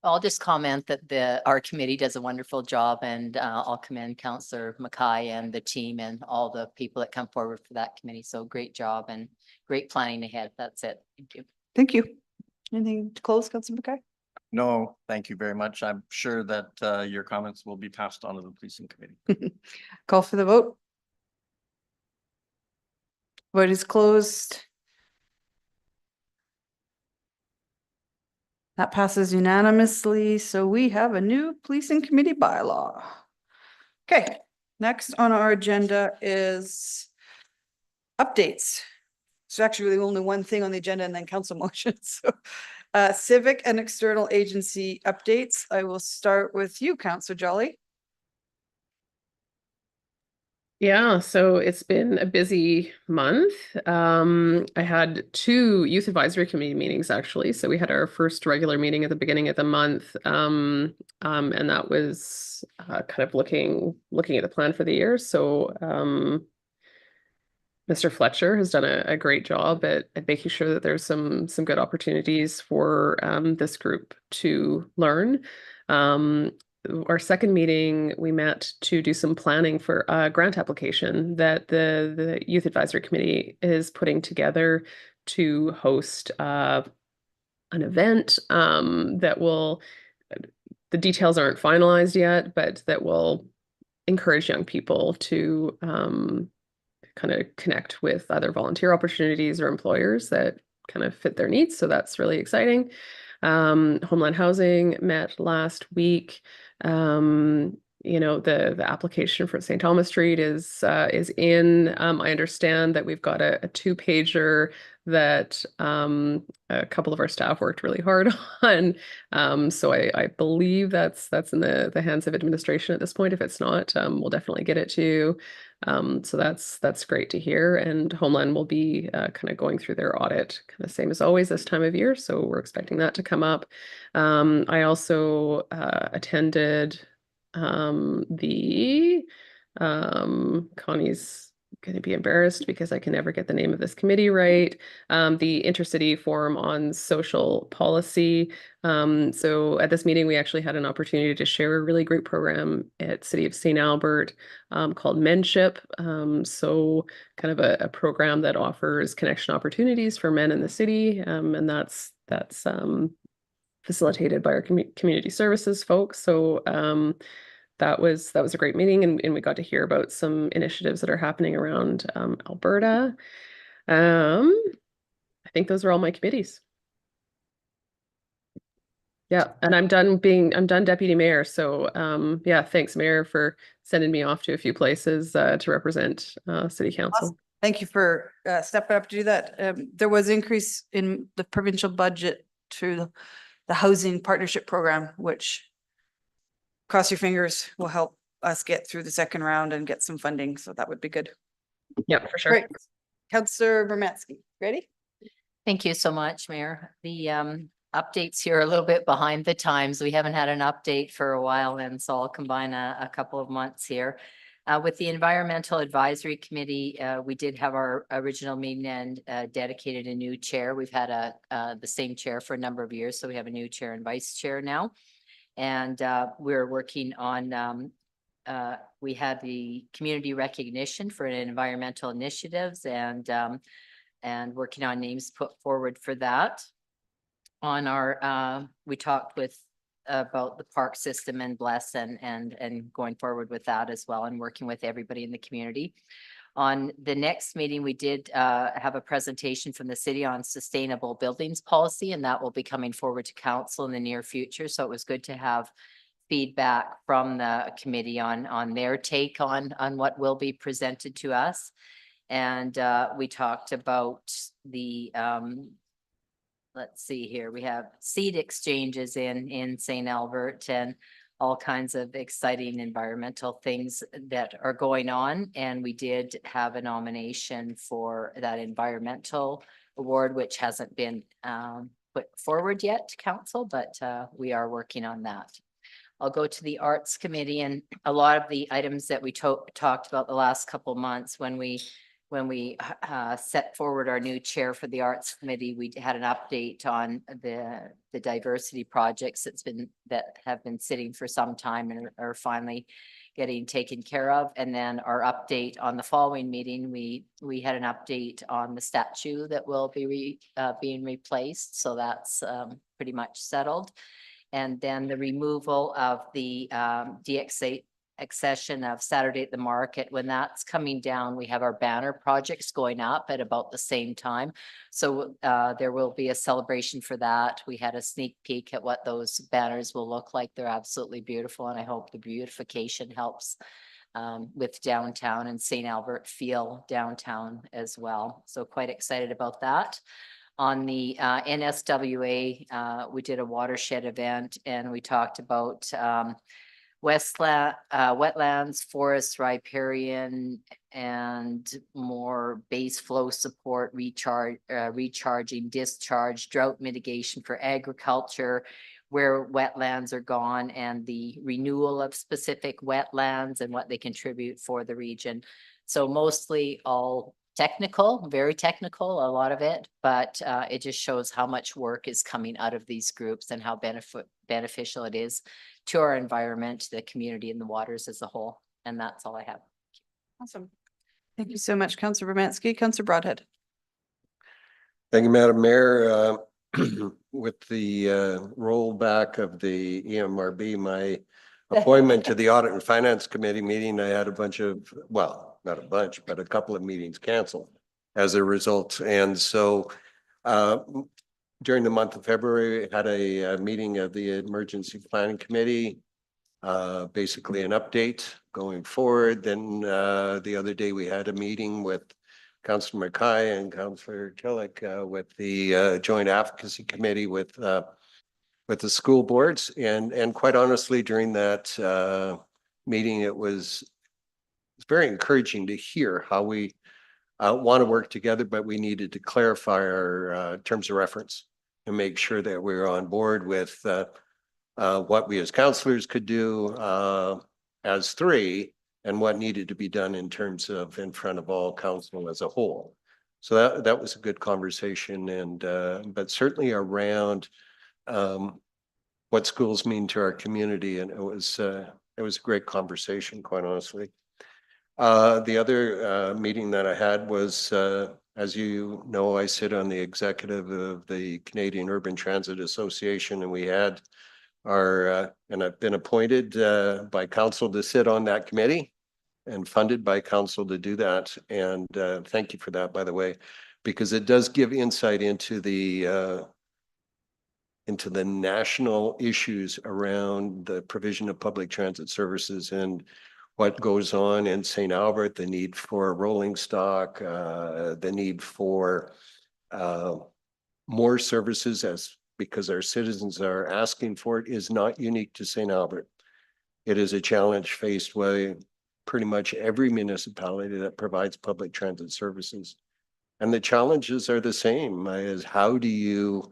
I'll just comment that our committee does a wonderful job, and I'll commend Councillor Mackay and the team and all the people that come forward for that committee. So great job and great planning ahead. That's it. Thank you. Thank you. Anything to close, Councillor Mackay? No, thank you very much. I'm sure that your comments will be passed on to the policing committee. Call for the vote. Vote is closed. That passes unanimously. So we have a new policing committee bylaw. Okay, next on our agenda is updates. It's actually only one thing on the agenda and then council motions. So civic and external agency updates. I will start with you, Councillor Jolly. Yeah, so it's been a busy month. I had 2 youth advisory committee meetings actually. So we had our first regular meeting at the beginning of the month. And that was kind of looking at the plan for the year. So Mr. Fletcher has done a great job at making sure that there's some good opportunities for this group to learn. Our second meeting, we met to do some planning for a grant application that the Youth Advisory Committee is putting together to host an event that will, the details aren't finalized yet, but that will encourage young people to kind of connect with other volunteer opportunities or employers that kind of fit their needs. So that's really exciting. Homeland Housing met last week. The application for St. Thomas Street is in. I understand that we've got a 2-pager that a couple of our staff worked really hard on. So I believe that's in the hands of administration at this point. If it's not, we'll definitely get it to you. So that's great to hear. And Homeland will be kind of going through their audit, kind of same as always this time of year. So we're expecting that to come up. I also attended Connie's going to be embarrassed because I can never get the name of this committee right. The Intercity Forum on Social Policy. So at this meeting, we actually had an opportunity to share a really great program at City of St. Albert called Menship. So kind of a program that offers connection opportunities for men in the city. And that's facilitated by our community services folks. So that was a great meeting, and we got to hear about some initiatives that are happening around Alberta. I think those are all my committees. Yeah, and I'm done deputy mayor. So yeah, thanks Mayor for sending me off to a few places to represent city council. Thank you for stepping up to do that. There was increase in the provincial budget to the housing partnership program, which cross your fingers will help us get through the second round and get some funding. So that would be good. Yeah, for sure. Great. Councillor Bermansky, ready? Thank you so much, Mayor. The updates here are a little bit behind the times. We haven't had an update for a while, and so I'll combine a couple of months here. With the Environmental Advisory Committee, we did have our original meeting and dedicated a new chair. We've had the same chair for a number of years, so we have a new chair and vice chair now. And we're working on, we had the community recognition for environmental initiatives and working on names put forward for that. On our, we talked about the park system and Bless and going forward with that as well and working with everybody in the community. On the next meeting, we did have a presentation from the city on sustainable buildings policy, and that will be coming forward to council in the near future. So it was good to have feedback from the committee on their take on what will be presented to us. And we talked about the let's see here, we have seed exchanges in St. Albert and all kinds of exciting environmental things that are going on. And we did have a nomination for that environmental award, which hasn't been put forward yet to council, but we are working on that. I'll go to the Arts Committee, and a lot of the items that we talked about the last couple of months when we set forward our new chair for the Arts Committee, we had an update on the diversity projects that have been sitting for some time and are finally getting taken care of. And then our update on the following meeting, we had an update on the statue that will be being replaced. So that's pretty much settled. And then the removal of the DX8 accession of Saturday at the Market. When that's coming down, we have our banner projects going up at about the same time. So there will be a celebration for that. We had a sneak peek at what those banners will look like. They're absolutely beautiful, and I hope the beautification helps with downtown and St. Albert feel downtown as well. So quite excited about that. On the NSWA, we did a watershed event, and we talked about wetlands, forests, riparian, and more base flow support, recharging, discharge, drought mitigation for agriculture, where wetlands are gone, and the renewal of specific wetlands and what they contribute for the region. So mostly all technical, very technical, a lot of it, but it just shows how much work is coming out of these groups and how beneficial it is to our environment, the community, and the waters as a whole. And that's all I have. Awesome. Thank you so much, Councillor Bermansky. Councillor Broadhead. Thank you, Madam Mayor. With the rollback of the EMRB, my appointment to the Audit and Finance Committee meeting, I had a bunch of, well, not a bunch, but a couple of meetings canceled as a result. And so during the month of February, I had a meeting of the Emergency Planning Committee, basically an update going forward. Then the other day we had a meeting with Councillor Mackay and Councillor Tillich with the Joint Advocacy Committee with the school boards. And quite honestly, during that meeting, it was very encouraging to hear how we want to work together, but we needed to clarify our terms of reference and make sure that we're on board with what we as councillors could do as three, and what needed to be done in terms of in front of all council as a whole. So that was a good conversation, and but certainly around what schools mean to our community, and it was a great conversation, quite honestly. The other meeting that I had was, as you know, I sit on the executive of the Canadian Urban Transit Association, and we had our, and I've been appointed by council to sit on that committee and funded by council to do that. And thank you for that, by the way, because it does give insight into the into the national issues around the provision of public transit services and what goes on in St. Albert, the need for rolling stock, the need for more services because our citizens are asking for it, is not unique to St. Albert. It is a challenge faced by pretty much every municipality that provides public transit services. And the challenges are the same as how do you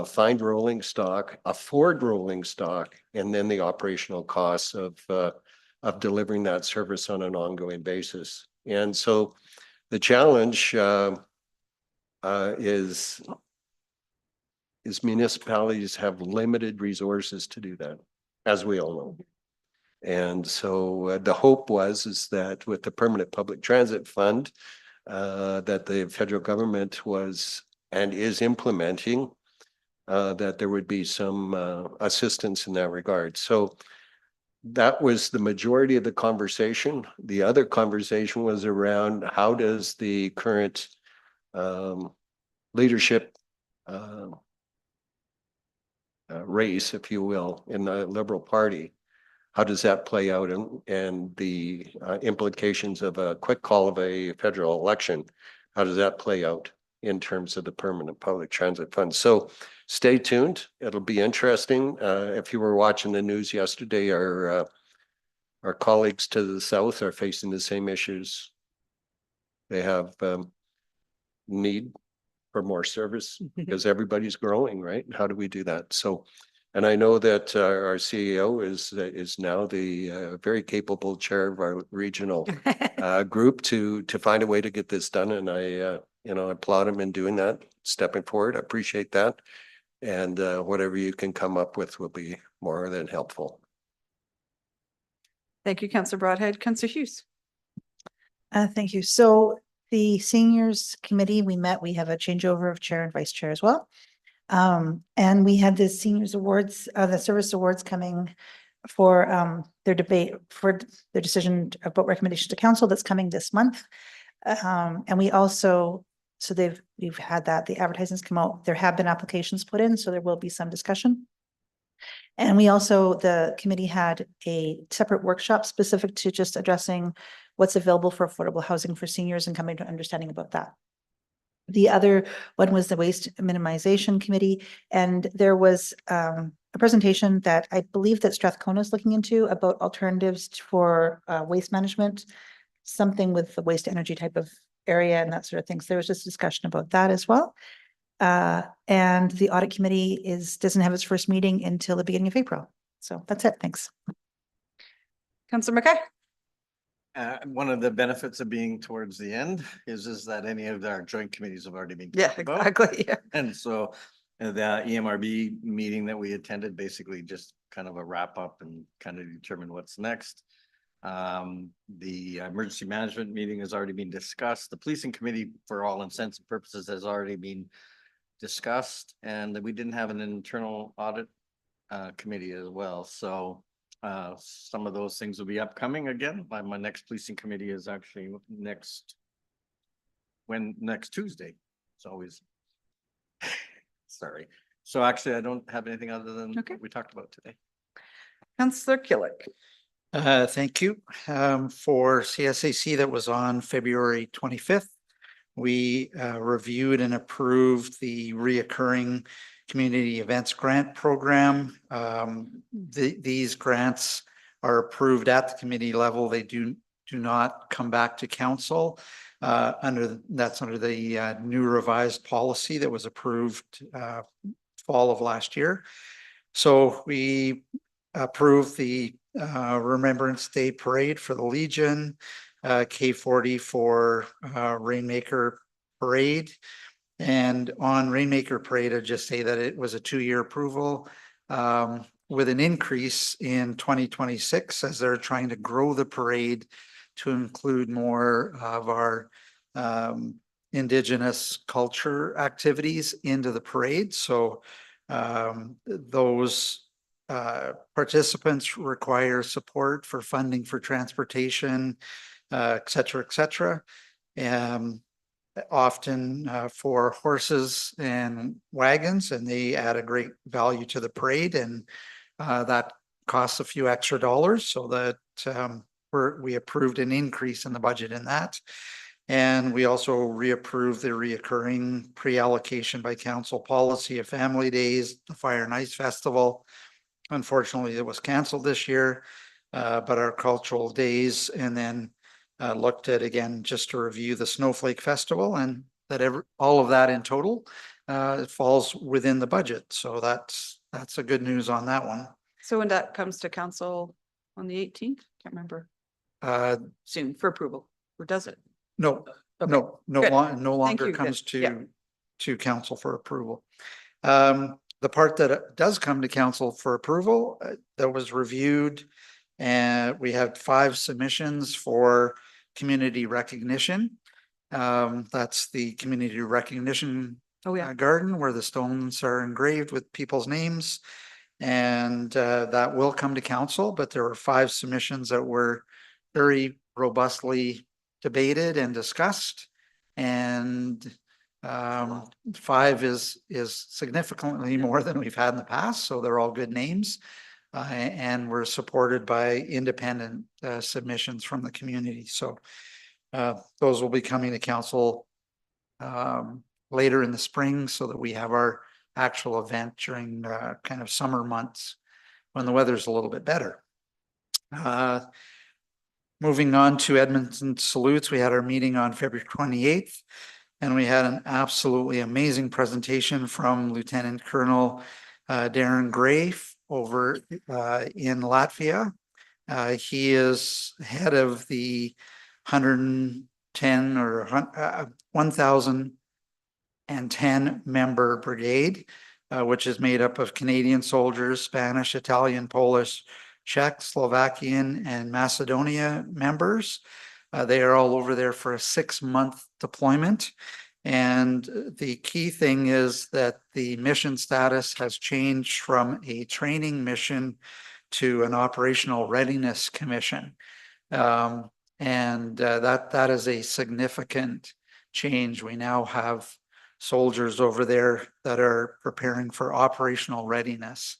find rolling stock, afford rolling stock, and then the operational costs of delivering that service on an ongoing basis. And so the challenge is municipalities have limited resources to do that, as we all know. And so the hope is that with the Permanent Public Transit Fund that the federal government was and is implementing, that there would be some assistance in that regard. So that was the majority of the conversation. The other conversation was around how does the current leadership race, if you will, in the Liberal Party, how does that play out, and the implications of a quick call of a federal election, how does that play out in terms of the Permanent Public Transit Fund? So stay tuned. It'll be interesting. If you were watching the news yesterday, our colleagues to the south are facing the same issues. They have need for more service because everybody's growing, right? How do we do that? So, and I know that our CEO is now the very capable chair of our regional group to find a way to get this done. And I applaud him in doing that, stepping forward. I appreciate that. And whatever you can come up with will be more than helpful. Thank you, Councillor Broadhead. Councillor Hughes. Thank you. So the seniors committee, we have a changeover of chair and vice chair as well. And we had the seniors awards, the service awards coming for their debate for their decision about recommendation to council that's coming this month. And we also, we've had that, the advertisements come out, there have been applications put in, so there will be some discussion. And we also, the committee had a separate workshop specific to just addressing what's available for affordable housing for seniors and coming to understanding about that. The other one was the waste minimization committee, and there was a presentation that I believe that Strathcona is looking into about alternatives for waste management, something with the waste energy type of area and that sort of thing. So there was just discussion about that as well. And the audit committee doesn't have its first meeting until the beginning of April. So that's it. Thanks. Councillor McKay. One of the benefits of being towards the end is that any of our joint committees have already been. Yeah, exactly. Yeah. And so the EMRB meeting that we attended, basically just kind of a wrap up and kind of determine what's next. The emergency management meeting has already been discussed. The policing committee, for all intents and purposes, has already been discussed, and we didn't have an internal audit committee as well. So some of those things will be upcoming again. My next policing committee is actually next Tuesday. It's always sorry. So actually, I don't have anything other than what we talked about today. Councillor Killick. Thank you. For CSAC that was on February 25th, we reviewed and approved the reoccurring community events grant program. These grants are approved at the committee level. They do not come back to council that's under the new revised policy that was approved fall of last year. So we approved the Remembrance Day Parade for the Legion, K40 for Rainmaker Parade. And on Rainmaker Parade, I'd just say that it was a 2-year approval with an increase in 2026 as they're trying to grow the parade to include more of our Indigenous culture activities into the parade. So those participants require support for funding for transportation, et cetera, et cetera. often for horses and wagons, and they add a great value to the parade, and that costs a few extra dollars, so that we approved an increase in the budget in that. And we also reapproved the reoccurring pre-allocation by council policy of family days, the Fire and Ice Festival. Unfortunately, it was canceled this year, but our cultural days, and then looked at again just to review the Snowflake Festival, and that all of that in total it falls within the budget. So that's a good news on that one. So when that comes to council on the 18th, can't remember, soon for approval, or does it? No, Okay. no Good. longer you. comes Good. Yeah. to council for approval. The part that does come to council for approval that was reviewed, and we had 5 submissions for community recognition. That's the community recognition garden where the stones are engraved with people's names, and that will come to council. But there were 5 submissions that were very robustly debated and discussed, and 5 is significantly more than we've had in the past, so they're all good names, and we're supported by independent submissions from the community. So those will be coming to council later in the spring, so that we have our actual event during kind of summer months when the weather's a little bit better. Moving on to Edmonton Salutes, we had our meeting on February 28th, and we had an absolutely amazing presentation from Lieutenant Colonel Darren Gray over in Latvia. He is head of the 110 or 1,010 member brigade, which is made up of Canadian soldiers, Spanish, Italian, Polish, Czech, Slovakian, and Macedonia members. They are all over there for a 6-month deployment. And the key thing is that the mission status has changed from a training mission to an operational readiness commission. That is a significant change. We now have soldiers over there that are preparing for operational readiness.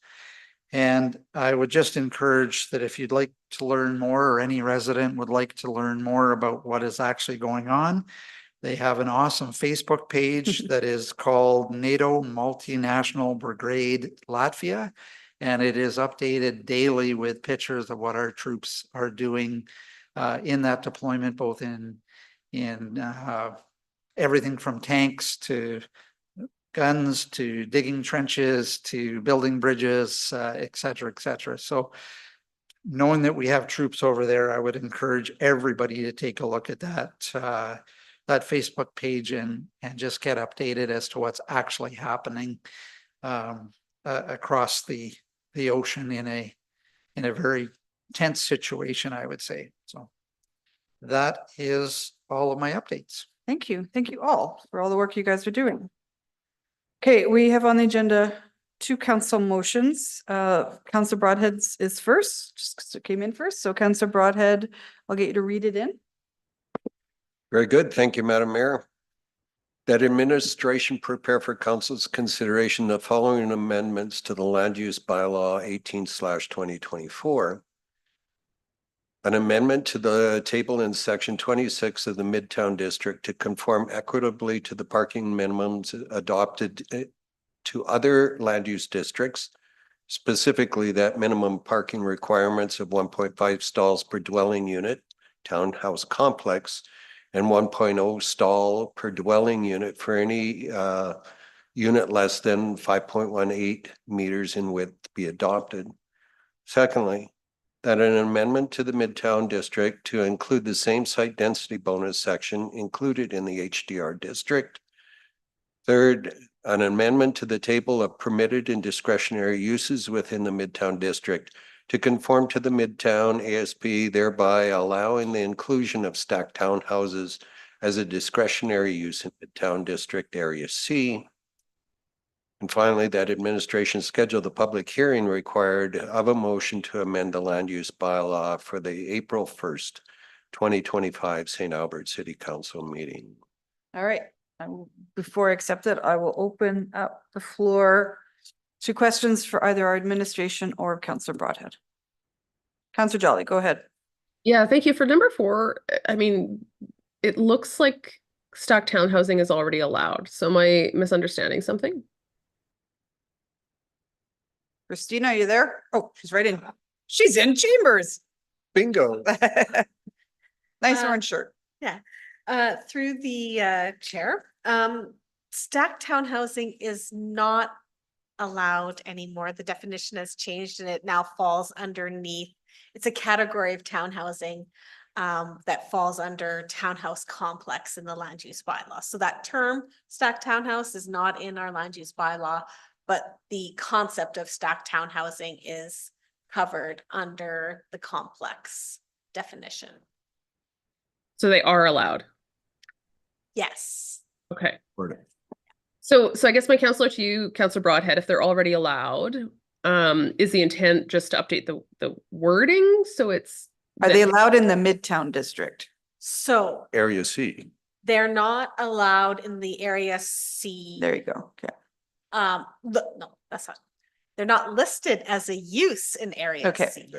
And I would just encourage that if you'd like to learn more, or any resident would like to learn more about what is actually going on, they have an awesome Facebook page that is called NATO Multinational Brigade Latvia. And it is updated daily with pictures of what our troops are doing in that deployment, both in everything from tanks to guns to digging trenches to building bridges, et cetera, et cetera. So knowing that we have troops over there, I would encourage everybody to take a look at that Facebook page and just get updated as to what's actually happening across the ocean in a very tense situation, I would say. So that is all of my updates. Thank you. Thank you all for all the work you guys are doing. Okay, we have on the agenda 2 council motions. Councillor Broadhead is first, just because it came in first. So Councillor Broadhead, I'll get you to read it in. Very good. Thank you, Madam Mayor. That administration prepare for council's consideration the following amendments to the land use bylaw 18/2024. An amendment to the table in section 26 of the Midtown District to conform equitably to the parking minimums adopted to other land use districts, specifically that minimum parking requirements of 1.5 stalls per dwelling unit, townhouse complex, and 1.0 stall per dwelling unit for any unit less than 5.18 meters in width be adopted. Secondly, that an amendment to the Midtown District to include the same site density bonus section included in the HDR district. Third, an amendment to the table of permitted and discretionary uses within the Midtown District to conform to the Midtown ASP, thereby allowing the inclusion of stacked townhouses as a discretionary use in Midtown District Area C. And finally, that administration schedule the public hearing required of a motion to amend the land use bylaw for the April 1st, 2025 St. Albert City Council meeting. All right. Before I accept it, I will open up the floor to questions for either our administration or Councillor Broadhead. Councillor Jolly, go ahead. Yeah, thank you. For number 4, I mean, it looks like stacked townhousing is already allowed. So am I misunderstanding something? Christina, are you there? Oh, she's right in. She's in chambers. Bingo. Nice orange shirt. Yeah, through the chair, stacked townhousing is not allowed anymore. The definition has changed and it now falls underneath. It's a category of townhousing that falls under townhouse complex in the land use bylaw. So that term stacked townhouse is not in our land use bylaw, but the concept of stacked townhousing is covered under the complex definition. So they are allowed. Yes. Okay. So I guess my counselor to you, Councillor Broadhead, if they're already allowed, is the intent just to update the wording? So it's. Are they allowed in the Midtown district? So Area C. they're not allowed in the area C. There you go. Okay. No, that's not. They're not listed as a use in area Okay. C.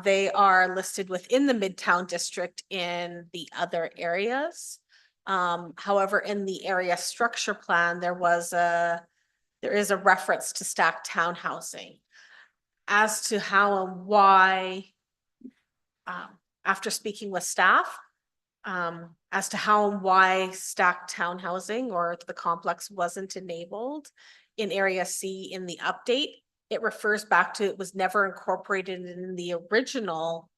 They are listed within the Midtown district in the other areas. However, in the area structure plan, there is a reference to stacked townhousing. As to how and why, after speaking with staff, as to how and why stacked townhousing or the complex wasn't enabled in area C in the update, it refers back to it was never incorporated in the original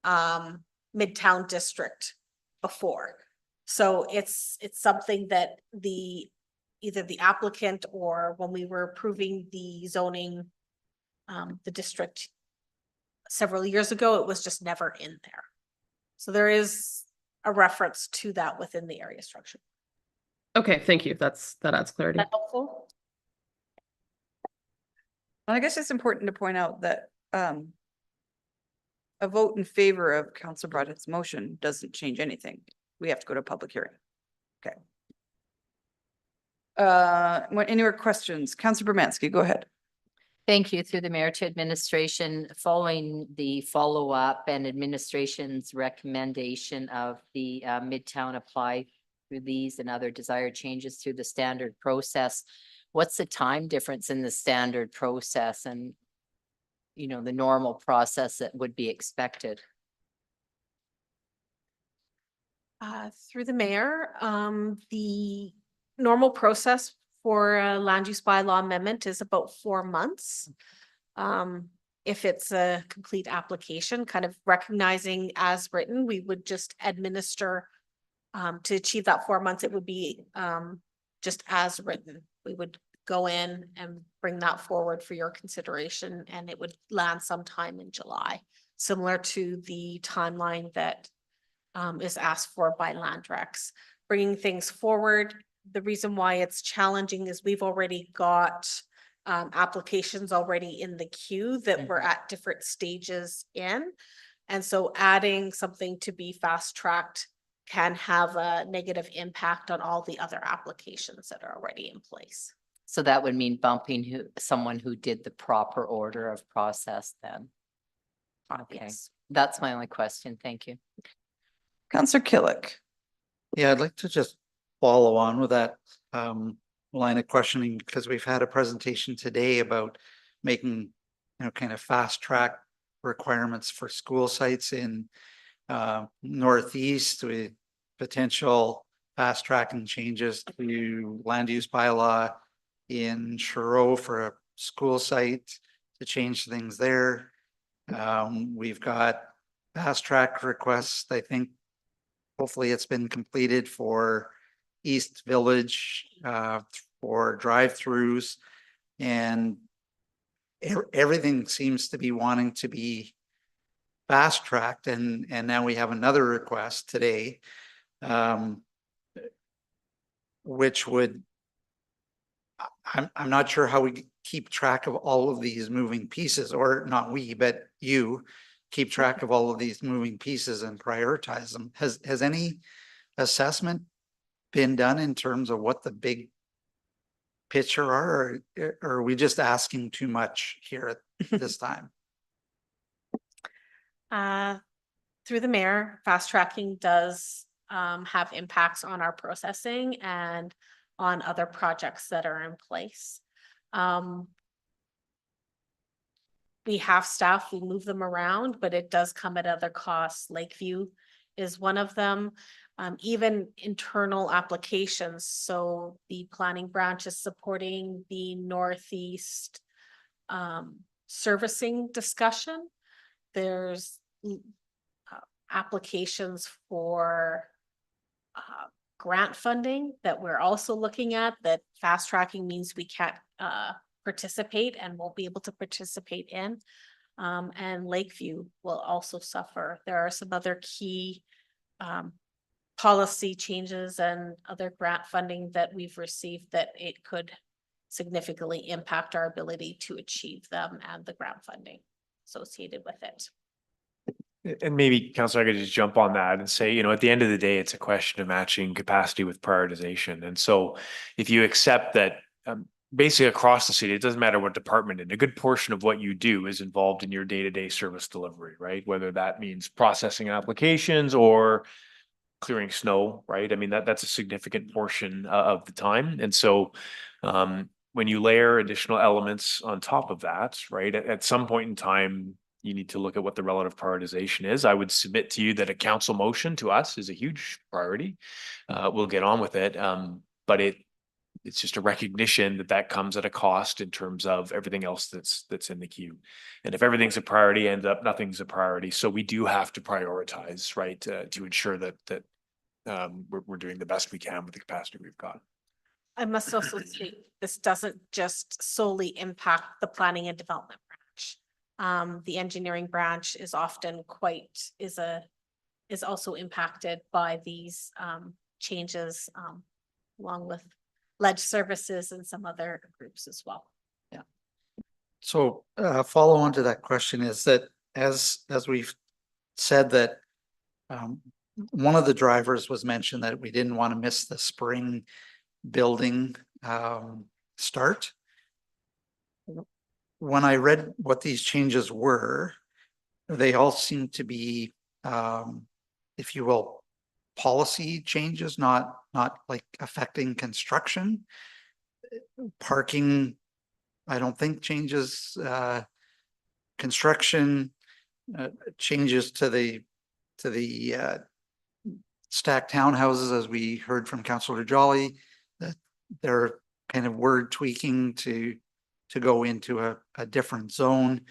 Midtown district before. So it's something that either the applicant or when we were approving the zoning, the district several years ago, it was just never in there. So there is a reference to that within the area structure. Okay, thank you. That adds clarity. Is that helpful? And I guess it's important to point out that a vote in favor of Councillor Broadhead's motion doesn't change anything. We have to go to a public hearing. Okay. Any more questions? Councillor Bermansky, go ahead. Thank you. Through the mayor to administration, following the follow-up and administration's recommendation of the Midtown apply through these and other desired changes through the standard process. What's the time difference in the standard process and, you know, the normal process that would be expected? Through the mayor, the normal process for a land use bylaw amendment is about 4 months. If it's a complete application, kind of recognizing as written, we would just administer to achieve that 4 months, it would be just as written. We would go in and bring that forward for your consideration and it would land sometime in July, similar to the timeline that is asked for by land recs. Bringing things forward, the reason why it's challenging is we've already got applications already in the queue that we're at different stages in. And so adding something to be fast tracked can have a negative impact on all the other applications that are already in place. So that would mean bumping someone who did the proper order of process then. Okay, Yes. that's my only question. Thank you. Councillor Killick. Yeah, I'd like to just follow on with that line of questioning because we've had a presentation today about making, kind of fast track requirements for school sites in Northeast with potential fast tracking changes to land use bylaw in Shiro for a school site to change things there. We've got fast track requests. I think hopefully it's been completed for East Village for drive-throughs, and everything seems to be wanting to be fast tracked, and now we have another request today, which would, I'm not sure how we keep track of all of these moving pieces, or not we, but you keep track of all of these moving pieces and prioritize them. Has any assessment been done in terms of what the big picture are, or are we just asking too much here at this time? Through the mayor, fast tracking does have impacts on our processing and on other projects that are in place. We have staff, we move them around, but it does come at other costs. Lakeview is one of them. Even internal applications. So the planning branch is supporting the Northeast servicing discussion. There's applications for grant funding that we're also looking at, that fast tracking means we can't participate and won't be able to participate in. And Lakeview will also suffer. There are some other key policy changes and other grant funding that we've received that it could significantly impact our ability to achieve them and the grant funding associated with it. And maybe, Councillor, I could just jump on that and say, at the end of the day, it's a question of matching capacity with prioritization. And so if you accept that basically across the city, it doesn't matter what department, and a good portion of what you do is involved in your day-to-day service delivery, right? Whether that means processing applications or clearing snow, right? I mean, that's a significant portion of the time. And so when you layer additional elements on top of that, right, at some point in time, you need to look at what the relative prioritization is. I would submit to you that a council motion to us is a huge priority. We'll get on with it. But it's just a recognition that that comes at a cost in terms of everything else that's in the queue. And if everything's a priority, ends up nothing's a priority. So we do have to prioritize, right, to ensure that we're doing the best we can with the capacity we've got. I must also say, this doesn't just solely impact the planning and development branch. The engineering branch is often is also impacted by these changes, along with ledge services and some other groups as well. Yeah. So follow on to that question is that as we've said that one of the drivers was mentioned that we didn't want to miss the spring building start. When I read what these changes were, they all seem to be, if you will, policy changes, not like affecting construction. Parking, I don't think changes. Construction changes to the stacked townhouses, as we heard from Councillor Jolly, that they're kind of word tweaking to go into a different zone.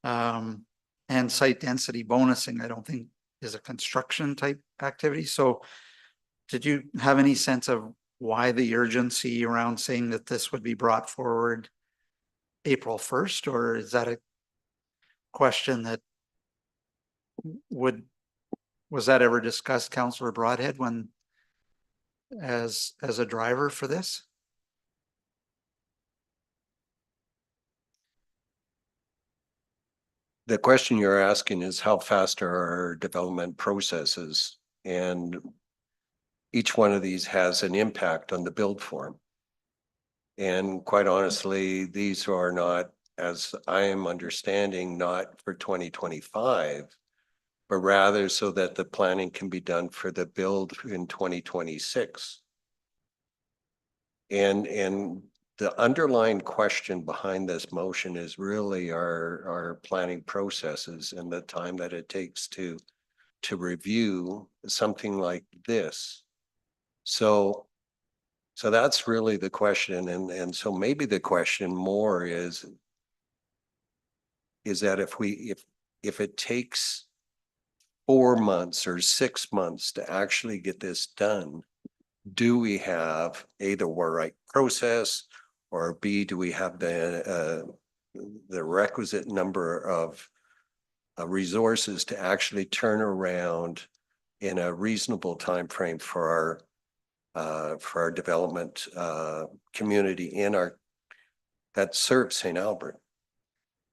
And site density bonusing, I don't think is a construction type activity. So did you have any sense of why the urgency around saying that this would be brought forward April 1st, or is that a question that was that ever discussed, Councillor Broadhead, when as a driver for this? The question you're asking is how fast are our development processes, and each one of these has an impact on the build form. And quite honestly, these are not, as I am understanding, not for 2025, but rather so that the planning can be done for the build in 2026. And the underlying question behind this motion is really our planning processes and the time that it takes to review something like this. So that's really the question. And so maybe the question more is that if it takes 4 months or 6 months to actually get this done, do we have A, the right process, or B, do we have the requisite number of resources to actually turn around in a reasonable time frame for our development community that serves St. Albert?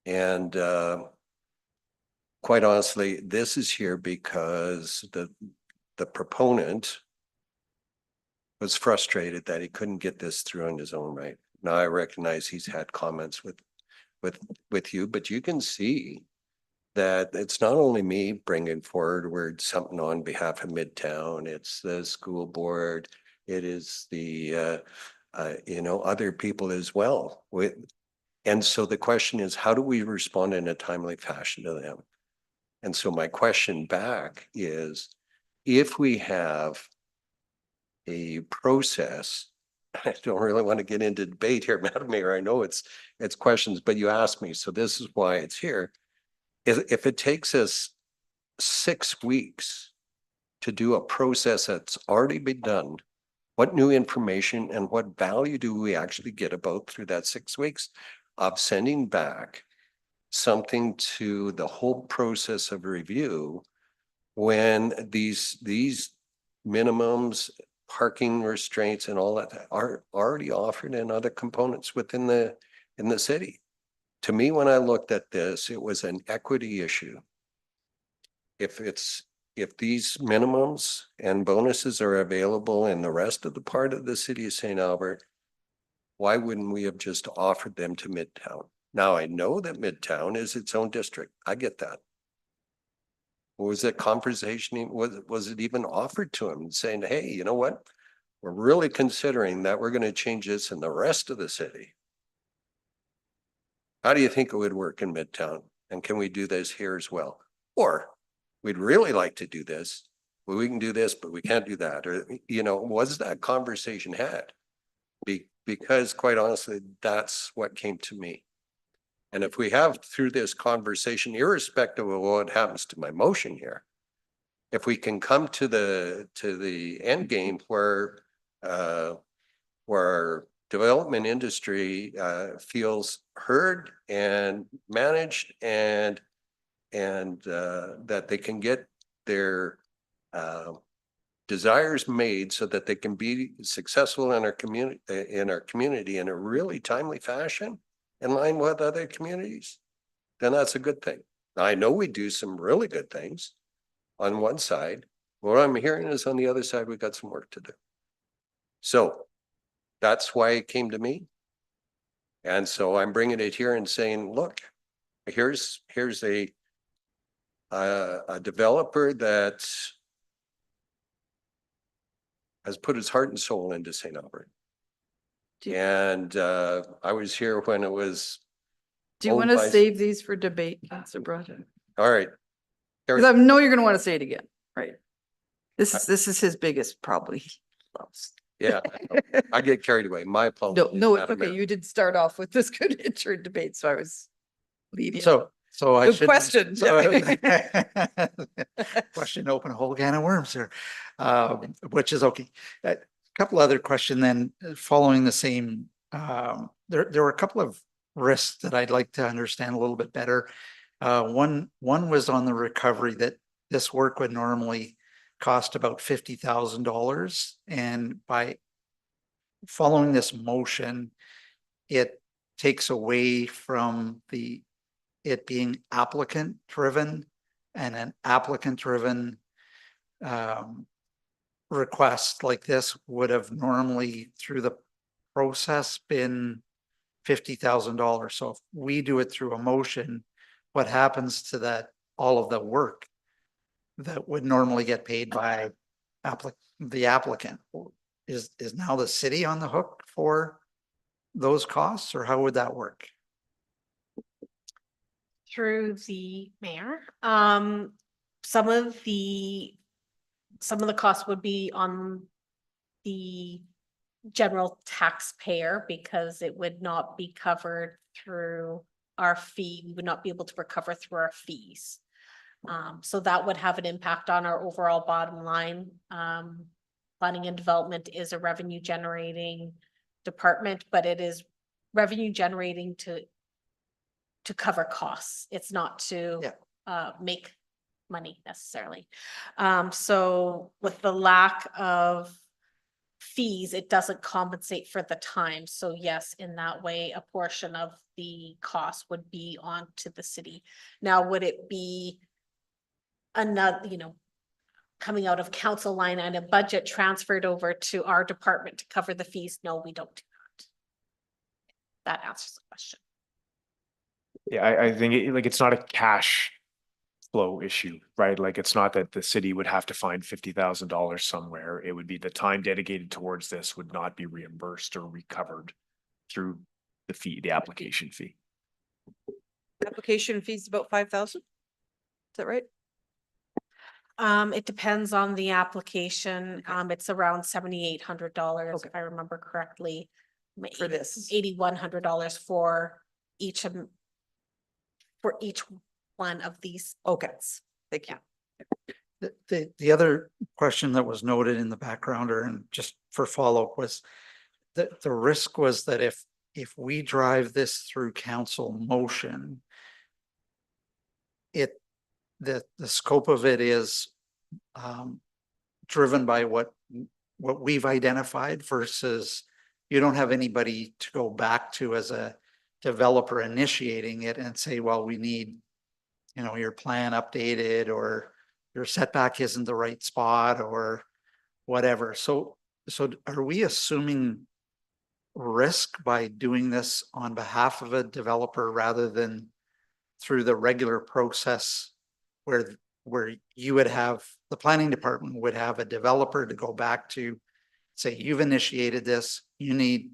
And quite honestly, this is here because the proponent was frustrated that he couldn't get this through on his own right. Now I recognize he's had comments with you, but you can see that it's not only me bringing forward something on behalf of Midtown, it's the school board, it is the, other people as well. And so the question is, how do we respond in a timely fashion to them? And so my question back is, if we have a process, I don't really want to get into debate here, Madam Mayor, I know it's questions, but you asked me, so this is why it's here. If it takes us 6 weeks to do a process that's already been done, what new information and what value do we actually get about through that 6 weeks of sending back something to the whole process of review when these minimums, parking restraints and all that are already offered in other components within in the city? To me, when I looked at this, it was an equity issue. If these minimums and bonuses are available in the rest of the part of the city of St. Albert, why wouldn't we have just offered them to Midtown? Now, I know that Midtown is its own district. I get that. Was it conversation? Was it even offered to him saying, hey, you know what? We're really considering that we're going to change this in the rest of the city. How do you think it would work in Midtown? And can we do this here as well? Or we'd really like to do this, but we can do this, but we can't do that. Or, was that conversation had? Because quite honestly, that's what came to me. And if we have through this conversation, irrespective of what happens to my motion here, if we can come to the end game where development industry feels heard and managed and that they can get their desires made so that they can be successful in our community in a really timely fashion in line with other communities, then that's a good thing. Now, I know we do some really good things on one side. What I'm hearing is on the other side, we've got some work to do. So that's why it came to me. And so I'm bringing it here and saying, look, here's a developer that has put his heart and soul into St. Albert. And I was here when it was. Do you want to save these for debate, Councilor Brodhead? All right. Because I know you're going to want to say it again, right? This is his biggest probably loves. Yeah, I get carried away. My apologies. No, it's okay. You did start off with this good intro debate, so I was leading. So I good should. question. Question, open a whole can of worms here, which is okay. A couple other questions then following the same. There were a couple of risks that I'd like to understand a little bit better. One was on the recovery, that this work would normally cost about $50,000, and by following this motion, it takes away from it being applicant driven, and an applicant driven request like this would have normally through the process been $50,000. So if we do it through a motion, what happens to that, all of the work that would normally get paid by the applicant? Is now the city on the hook for those costs, or how would that work? Through the mayor. Some of the costs would be on the general taxpayer because it would not be covered through our fee. We would not be able to recover through our fees. So that would have an impact on our overall bottom line. Planning and development is a revenue generating department, but it is revenue generating to cover costs. It's not to make money necessarily. So with the lack of fees, it doesn't compensate for the time. So yes, in that way, a portion of the cost would be on to the city. Now, would it be another, coming out of council line and a budget transferred over to our department to cover the fees. No, we don't do that. That answers the question. Yeah, I think it's not a cash flow issue, right? Like, it's not that the city would have to find $50,000 somewhere. It would be the time dedicated towards this would not be reimbursed or recovered through the fee, the application fee. Application fees about 5,000? Is that right? It depends on the application. It's around $7,800 if I remember correctly. For this. $8,100 for each one of these. Okay, thank you. The other question that was noted in the backgrounder and just for follow-up was that the risk was that if we drive this through council motion, the scope of it is driven by what we've identified versus you don't have anybody to go back to as a developer initiating it and say, well, we need, you know, your plan updated or your setback isn't the right spot or whatever. So are we assuming risk by doing this on behalf of a developer rather than through the regular process where you would have, the planning department would have a developer to go back to say, you've initiated this, you need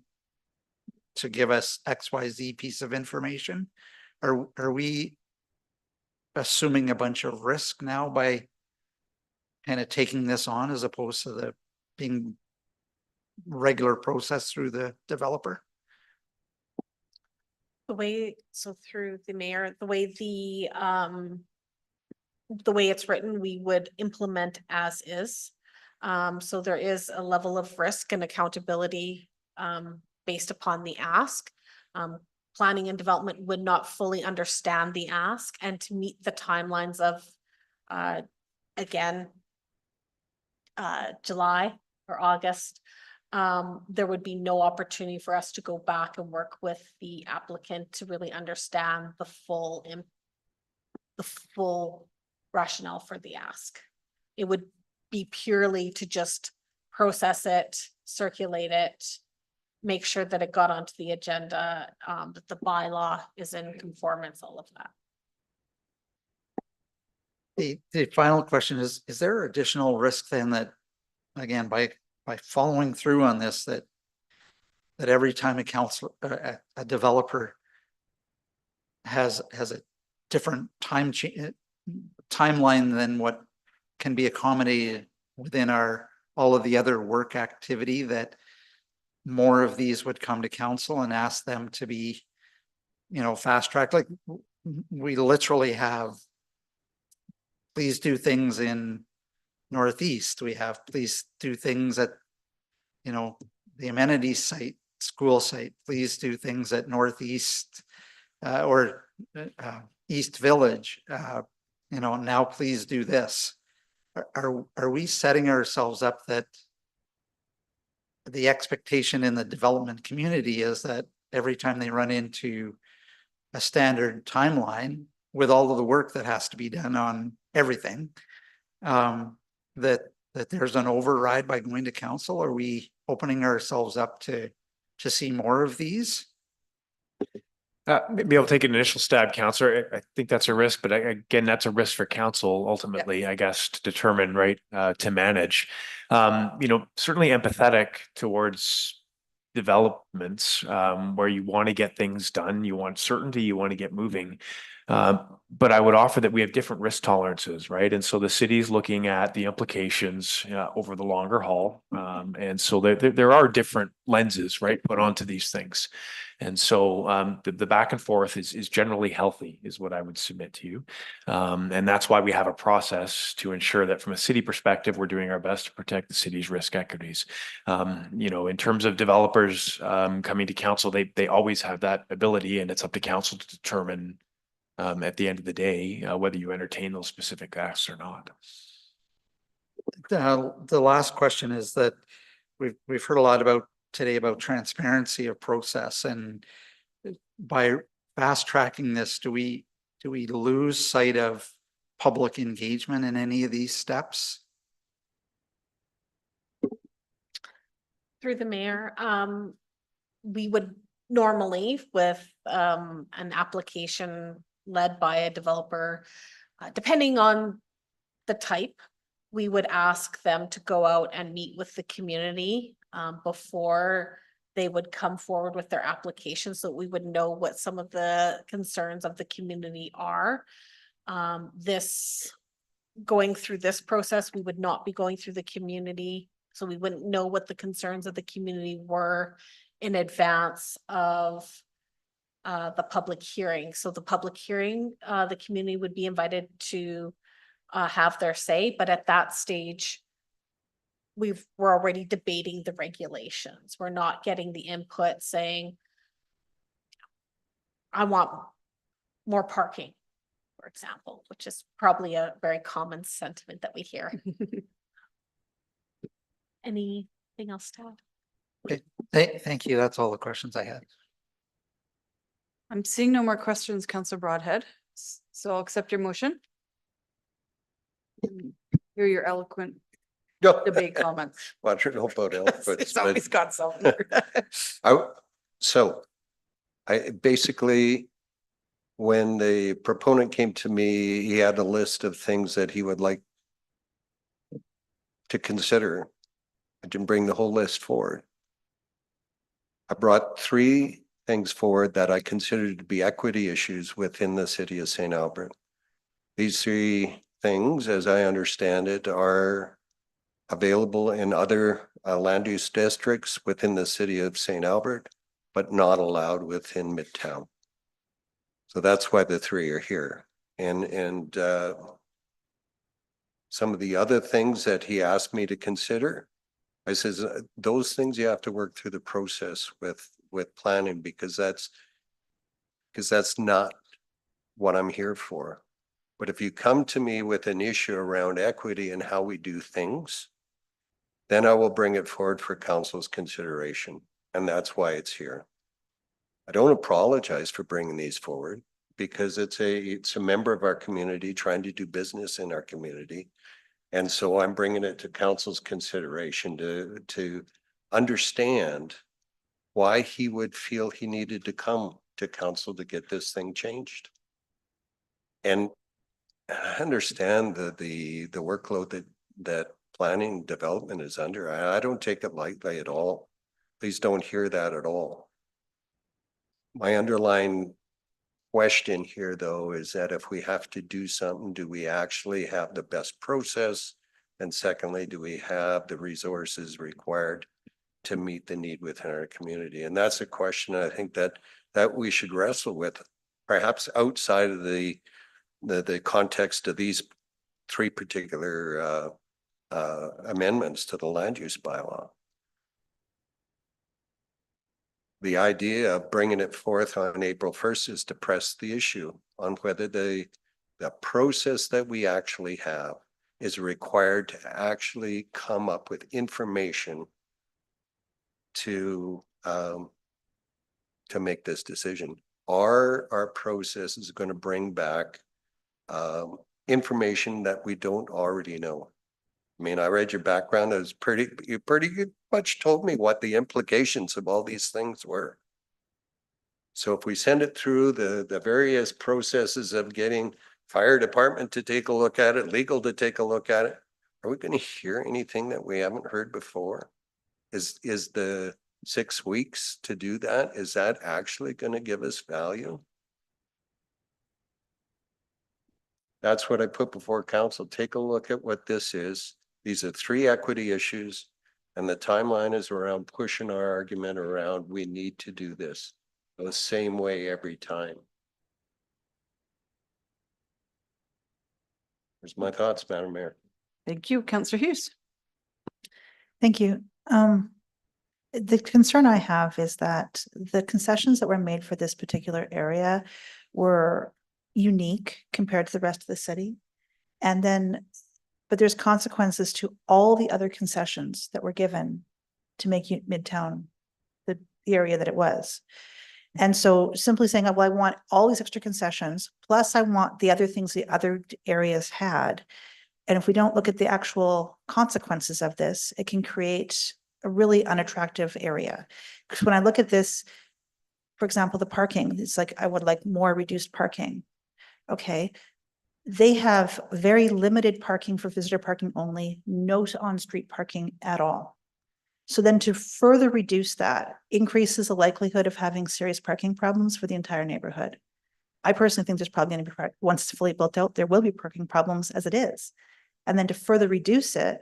to give us XYZ piece of information? Are we assuming a bunch of risk now by kind of taking this on as opposed to the being regular process through the developer? Through the mayor, the way it's written, we would implement as is. So there is a level of risk and accountability based upon the ask. Planning and development would not fully understand the ask, and to meet the timelines of July or August, there would be no opportunity for us to go back and work with the applicant to really understand the full rationale for the ask. It would be purely to just process it, circulate it, make sure that it got onto the agenda, that the bylaw is in conformance, all of that. The final question is there additional risk then that, again, by following through on this, that every time a developer has a different timeline than what can be accommodated within all of the other work activity, that more of these would come to council and ask them to be, you know, fast tracked? Like, we literally have, please do things in Northeast. We have, please do things at, you know, the amenities site, school site. Please do things at Northeast or East Village. You know, now please do this. Are we setting ourselves up that the expectation in the development community is that every time they run into a standard timeline with all of the work that has to be done on everything, that there's an override by going to council? Are we opening ourselves up to see more of these? Maybe I'll take an initial stab, Councillor. I think that's a risk, but again, that's a risk for council ultimately, I guess, to determine, right, to manage. You know, certainly empathetic towards developments where you want to get things done, you want certainty, you want to get moving. But I would offer that we have different risk tolerances, right? And so the city's looking at the implications over the longer haul. And so there are different lenses, right, put onto these things. And so the back and forth is generally healthy, is what I would submit to you. And that's why we have a process to ensure that from a city perspective, we're doing our best to protect the city's risk equities. You know, in terms of developers coming to council, they always have that ability, and it's up to council to determine at the end of the day whether you entertain those specific asks or not. The last question is that we've heard a lot today about transparency of process, and by fast tracking this, do we lose sight of public engagement in any of these steps? Through the mayor, we would normally with an application led by a developer, depending on the type, we would ask them to go out and meet with the community before they would come forward with their application, so we would know what some of the concerns of the community are. Going through this process, we would not be going through the community, so we wouldn't know what the concerns of the community were in advance of the public hearing. So the public hearing, the community would be invited to have their say, but at that stage, we're already debating the regulations. We're not getting the input saying, I want more parking, for example, which is probably a very common sentiment that we hear. Anything else to add? Okay, thank you. That's all the questions I had. I'm seeing no more questions, Councillor Broadhead, so I'll accept your motion. Hear your eloquent debate comments. Well, I don't know about eloquence, It's but always got something. I basically, when the proponent came to me, he had a list of things that he would like to consider. I didn't bring the whole list forward. I brought 3 things forward that I considered to be equity issues within the city of St. Albert. These 3 things, as I understand it, are available in other land use districts within the city of St. Albert, but not allowed within Midtown. So that's why the 3 are here. And some of the other things that he asked me to consider, I says, those things you have to work through the process with planning, because that's not what I'm here for. But if you come to me with an issue around equity and how we do things, then I will bring it forward for council's consideration. And that's why it's here. I don't apologize for bringing these forward, because it's a member of our community trying to do business in our community. And so I'm bringing it to council's consideration to understand why he would feel he needed to come to council to get this thing changed. And I understand the workload that planning development is under. I don't take it lightly at all. Please don't hear that at all. My underlying question here, though, is that if we have to do something, do we actually have the best process? And secondly, do we have the resources required to meet the need within our community? And that's a question I think that we should wrestle with, perhaps outside of the context of these 3 particular amendments to the land use bylaw. The idea of bringing it forth on April 1st is to press the issue on whether the process that we actually have is required to actually come up with information to make this decision. Are our processes going to bring back information that we don't already know? I mean, I read your background. It was you pretty much told me what the implications of all these things were. So if we send it through the various processes of getting fire department to take a look at it, legal to take a look at it, are we going to hear anything that we haven't heard before? Is the 6 weeks to do that, is that actually going to give us value? That's what I put before council. Take a look at what this is. These are 3 equity issues, and the timeline is around pushing our argument around we need to do this the same way every time. Here's my thoughts, Madam Mayor. Thank you, Councillor Hughes. Thank you. The concern I have is that the concessions that were made for this particular area were unique compared to the rest of the city. And then, but there's consequences to all the other concessions that were given to make Midtown the area that it was. And so simply saying, well, I want all these extra concessions, plus I want the other things the other areas had. And if we don't look at the actual consequences of this, it can create a really unattractive area. Because when I look at this, for example, the parking, it's like, I would like more reduced parking. Okay. They have very limited parking for visitor parking only, no on-street parking at all. So then to further reduce that increases the likelihood of having serious parking problems for the entire neighborhood. I personally think there's probably going to be, once it's fully built out, there will be parking problems as it is. And then to further reduce it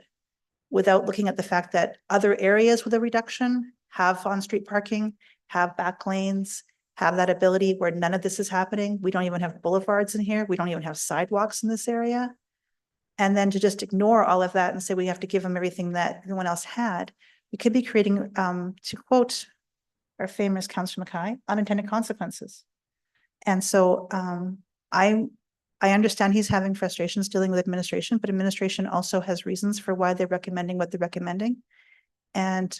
without looking at the fact that other areas with a reduction have on-street parking, have back lanes, have that ability where none of this is happening. We don't even have boulevards in here. We don't even have sidewalks in this area. And then to just ignore all of that and say we have to give them everything that everyone else had, we could be creating, to quote our famous Councillor Mackay, unintended consequences. And so I understand he's having frustrations dealing with administration, but administration also has reasons for why they're recommending what they're recommending. And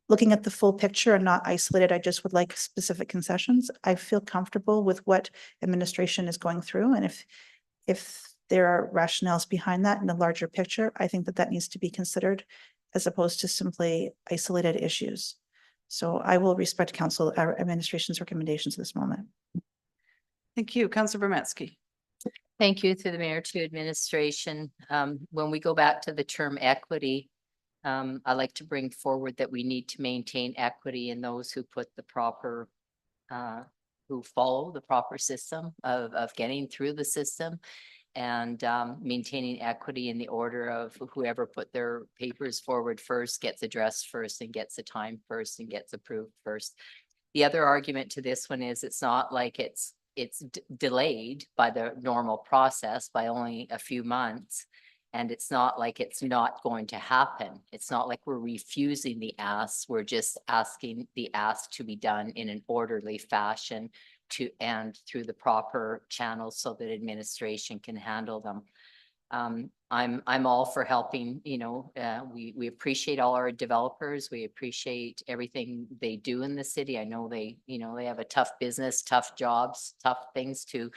looking at the full picture and not isolated, I just would like specific concessions. I feel comfortable with what administration is going through. And if there are rationales behind that in the larger picture, I think that that needs to be considered as opposed to simply isolated issues. So I will respect council, our administration's recommendations at this moment. Thank you. Councillor Bermansky. Thank you to the mayor, to administration. When we go back to the term equity, I like to bring forward that we need to maintain equity in those who put the proper, who follow the proper system of getting through the system, and maintaining equity in the order of whoever put their papers forward first gets addressed first and gets the time first and gets approved first. The other argument to this one is it's not like it's delayed by the normal process by only a few months. And it's not like it's not going to happen. It's not like we're refusing the ask. We're just asking the ask to be done in an orderly fashion and through the proper channels so that administration can handle them. I'm all for helping, we appreciate all our developers. We appreciate everything they do in the city. I know they have a tough business, tough jobs, tough things to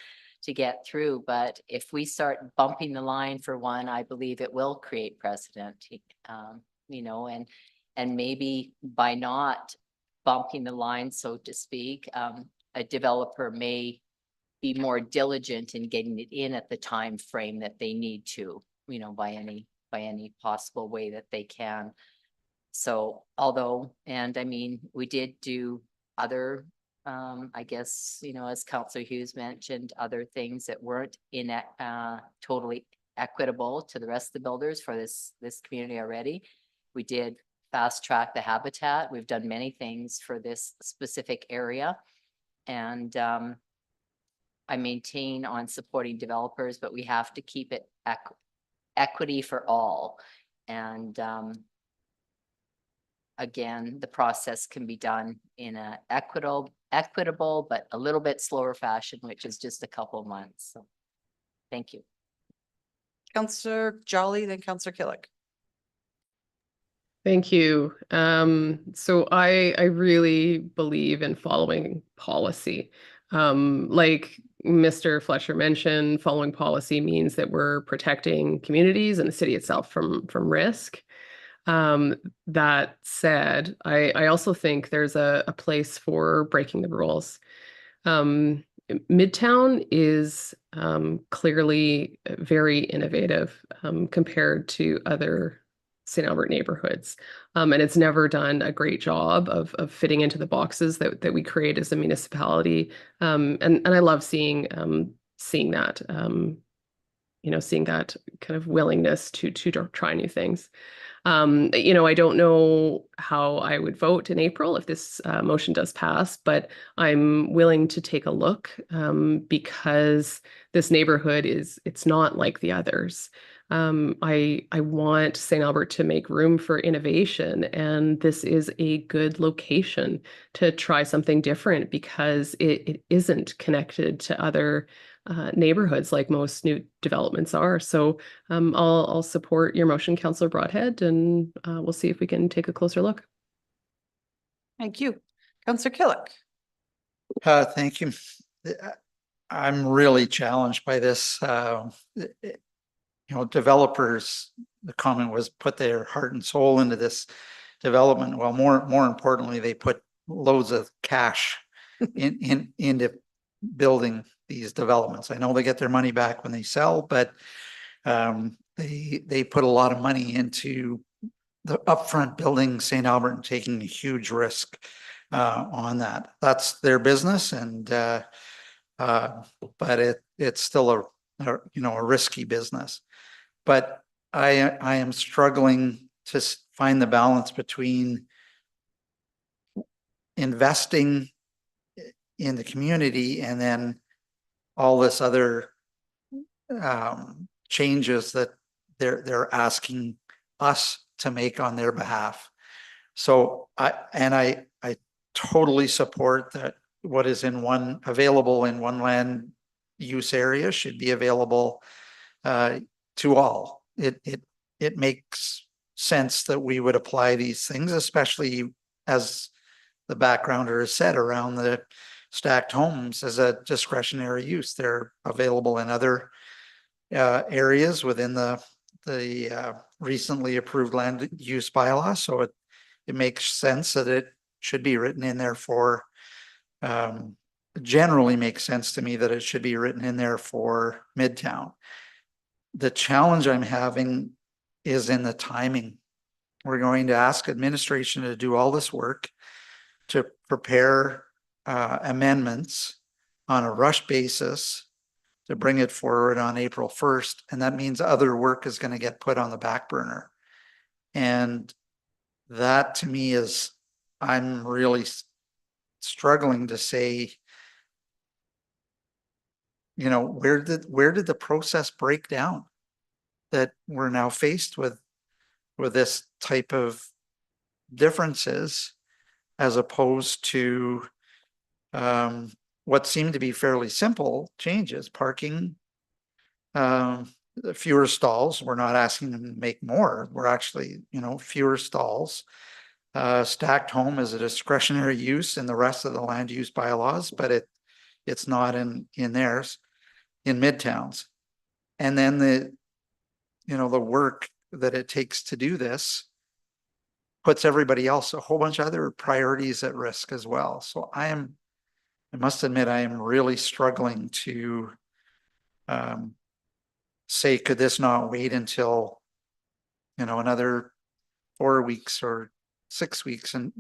get through. But if we start bumping the line for one, I believe it will create precedent, and maybe by not bumping the line, so to speak, a developer may be more diligent in getting it in at the time frame that they need to, by any possible way that they can. So we did do other I guess, as Councillor Hughes mentioned, other things that weren't totally equitable to the rest of the builders for this community already. We did fast track the habitat. We've done many things for this specific area. And I maintain on supporting developers, but we have to keep it equity for all. And again, the process can be done in a equitable, but a little bit slower fashion, which is just a couple of months. So thank you. Councillor Jolly, then Councillor Killick. Thank you. So I really believe in following policy. Like Mr. Fletcher mentioned, following policy means that we're protecting communities and the city itself from risk. That said, I also think there's a place for breaking the rules. Midtown is clearly very innovative compared to other St. Albert neighborhoods. And it's never done a great job of fitting into the boxes that we create as a municipality. And I love seeing that, seeing that kind of willingness to try new things. I don't know how I would vote in April if this motion does pass, but I'm willing to take a look because this neighborhood it's not like the others. I want St. Albert to make room for innovation, and this is a good location to try something different because it isn't connected to other neighborhoods like most new developments are. So I'll support your motion, Councillor Broadhead, and we'll see if we can take a closer look. Thank you. Councillor Killick. Thank you. I'm really challenged by this. developers, the comment was put their heart and soul into this development. Well, more importantly, they put loads of cash into building these developments. I know they get their money back when they sell, but they put a lot of money into the upfront building St. Albert and taking a huge risk on that. That's their business, and but it's still a risky business. But I am struggling to find the balance between investing in the community and then all this other changes that they're asking us to make on their behalf. So I totally support that what is available in one land use area should be available to all. It makes sense that we would apply these things, especially as the backgrounder has said around the stacked homes as a discretionary use. They're available in other areas within the recently approved land use bylaw. So it makes sense that it should be written in there for, generally makes sense to me that it should be written in there for Midtown. The challenge I'm having is in the timing. We're going to ask administration to do all this work to prepare amendments on a rush basis to bring it forward on April 1st. And that means other work is going to get put on the back burner. And that to me is, I'm really struggling to say, where did the process break down that we're now faced with this type of differences as opposed to what seemed to be fairly simple changes, parking, fewer stalls. We're not asking them to make more. We're actually, fewer stalls. Stacked home is a discretionary use in the rest of the land use bylaws, but it's not in theirs, in Midtowns. And then the work that it takes to do this puts everybody else, a whole bunch of other priorities at risk as well. So I must admit, I am really struggling to say, could this not wait until, another 4 weeks or 6 weeks? And,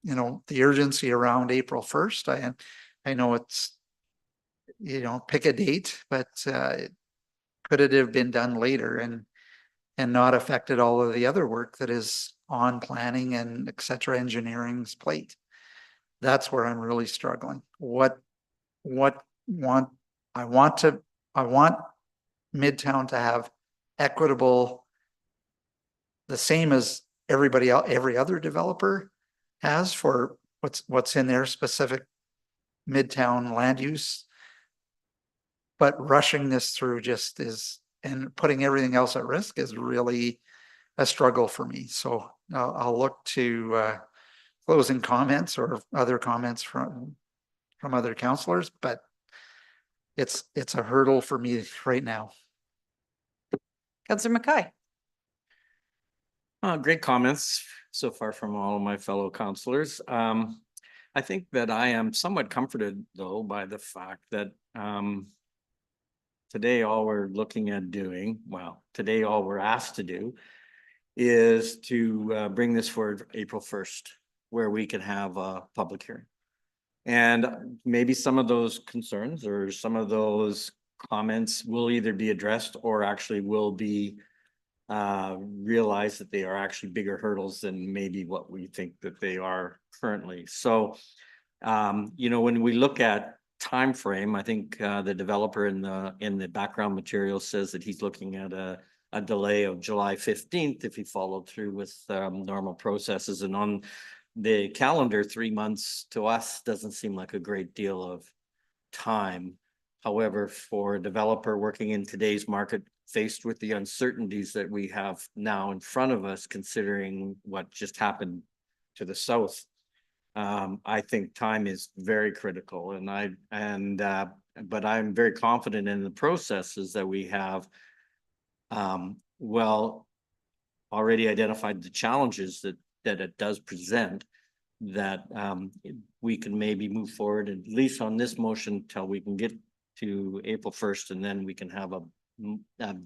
the urgency around April 1st, I know it's, pick a date, but could it have been done later and not affected all of the other work that is on planning and et cetera, engineering's plate? That's where I'm really struggling. I want Midtown to have equitable, the same as everybody else, every other developer has for what's in their specific Midtown land use. But rushing this through just is, and putting everything else at risk is really a struggle for me. So I'll look to closing comments or other comments from other councillors, but it's a hurdle for me right now. Councillor Mackay. Great comments so far from all of my fellow councillors. I think that I am somewhat comforted though by the fact that today all we're looking at doing, today all we're asked to do is to bring this forward April 1st, where we can have a public hearing. And maybe some of those concerns or some of those comments will either be addressed or actually will be realize that they are actually bigger hurdles than maybe what we think that they are currently. So, when we look at time frame, I think the developer in the background material says that he's looking at a delay of July 15th if he followed through with normal processes. And on the calendar, 3 months to us doesn't seem like a great deal of time. However, for a developer working in today's market, faced with the uncertainties that we have now in front of us, considering what just happened to the south, I think time is very critical. But I'm very confident in the processes that we have well, already identified the challenges that it does present, that we can maybe move forward at least on this motion till we can get to April 1st, and then we can have a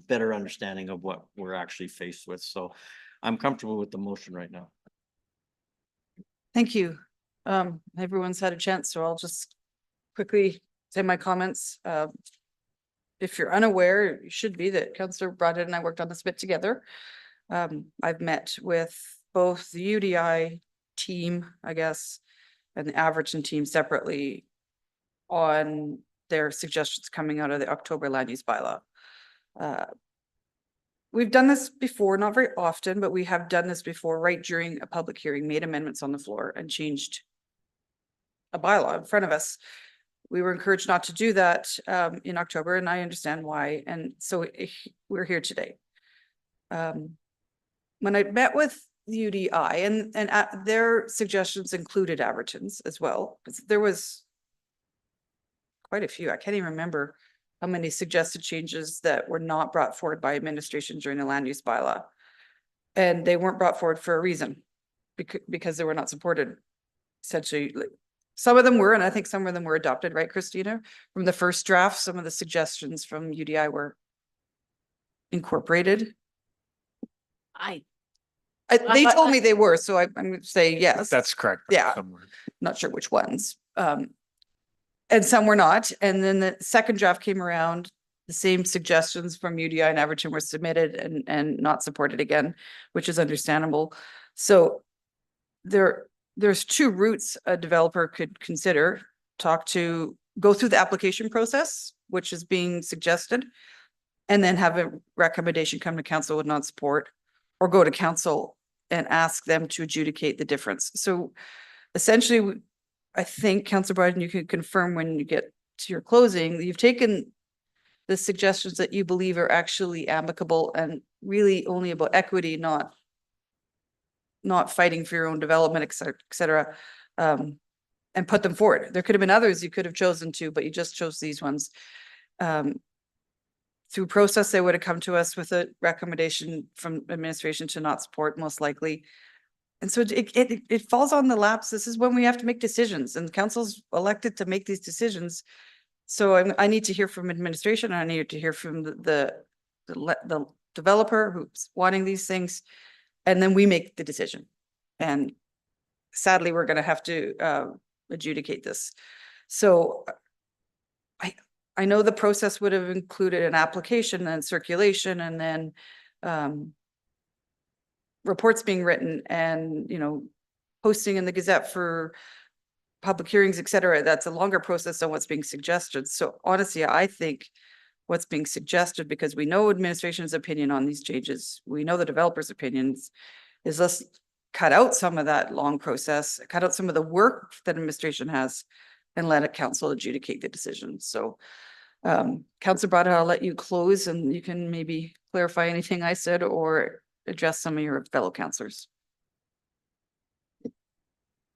better understanding of what we're actually faced with. So I'm comfortable with the motion right now. Thank you. Everyone's had a chance, so I'll just quickly say my comments. If you're unaware, you should be, that Councillor Broadhead and I worked on this bit together. I've met with both the UDI team, I guess, and the Average team separately on their suggestions coming out of the October land use bylaw. We've done this before, not very often, but we have done this before right during a public hearing, made amendments on the floor and changed a bylaw in front of us. We were encouraged not to do that in October, and I understand why. And so we're here today. When I met with the UDI and their suggestions included Averton's as well, because there was quite a few. I can't even remember how many suggested changes that were not brought forward by administration during the land use bylaw. And they weren't brought forward for a reason, because they were not supported. Essentially, some of them were, and I think some of them were adopted, right, Christina? From the first draft, some of the suggestions from UDI were incorporated. They told me they were, so I'm going to say yes. That's correct. Yeah, not sure which ones. And some were not. And then the second draft came around, the same suggestions from UDI and Averton were submitted and not supported again, which is understandable. So there's two routes a developer could consider: go through the application process, which is being suggested, and then have a recommendation come to council with non-support, or go to council and ask them to adjudicate the difference. So essentially, I think, Councillor Biden, you can confirm when you get to your closing, you've taken the suggestions that you believe are actually amicable and really only about equity, not fighting for your own development, et cetera, and put them forward. There could have been others you could have chosen to, but you just chose these ones. Through process, they would have come to us with a recommendation from administration to not support, most likely. And so it falls on the laps. This is when we have to make decisions, and council's elected to make these decisions. So I need to hear from administration. I need to hear from the developer who's wanting these things, and then we make the decision. And sadly, we're going to have to adjudicate this. So I know the process would have included an application and circulation, and then reports being written, and posting in the Gazette for public hearings, et cetera. That's a longer process than what's being suggested. So honestly, I think what's being suggested, because we know administration's opinion on these changes, we know the developer's opinions, is let's cut out some of that long process, cut out some of the work that administration has, and let council adjudicate the decision. So Councillor Brada, I'll let you close, and you can maybe clarify anything I said or address some of your fellow councillors.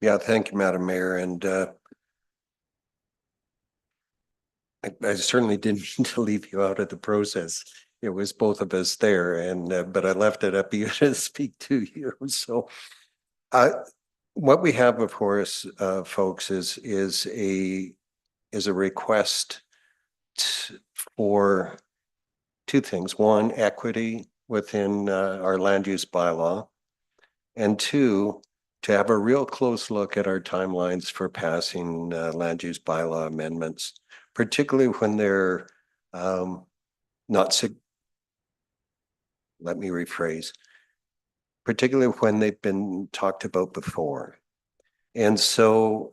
Yeah, thank you, Madam Mayor. And I certainly didn't mean to leave you out of the process. It was both of us there, and but I left it up to you to speak to you. So what we have before us, folks, is a request for two things. One, equity within our land use bylaw, and two, to have a real close look at our timelines for passing land use bylaw amendments, particularly when they're let me rephrase, particularly when they've been talked about before. And so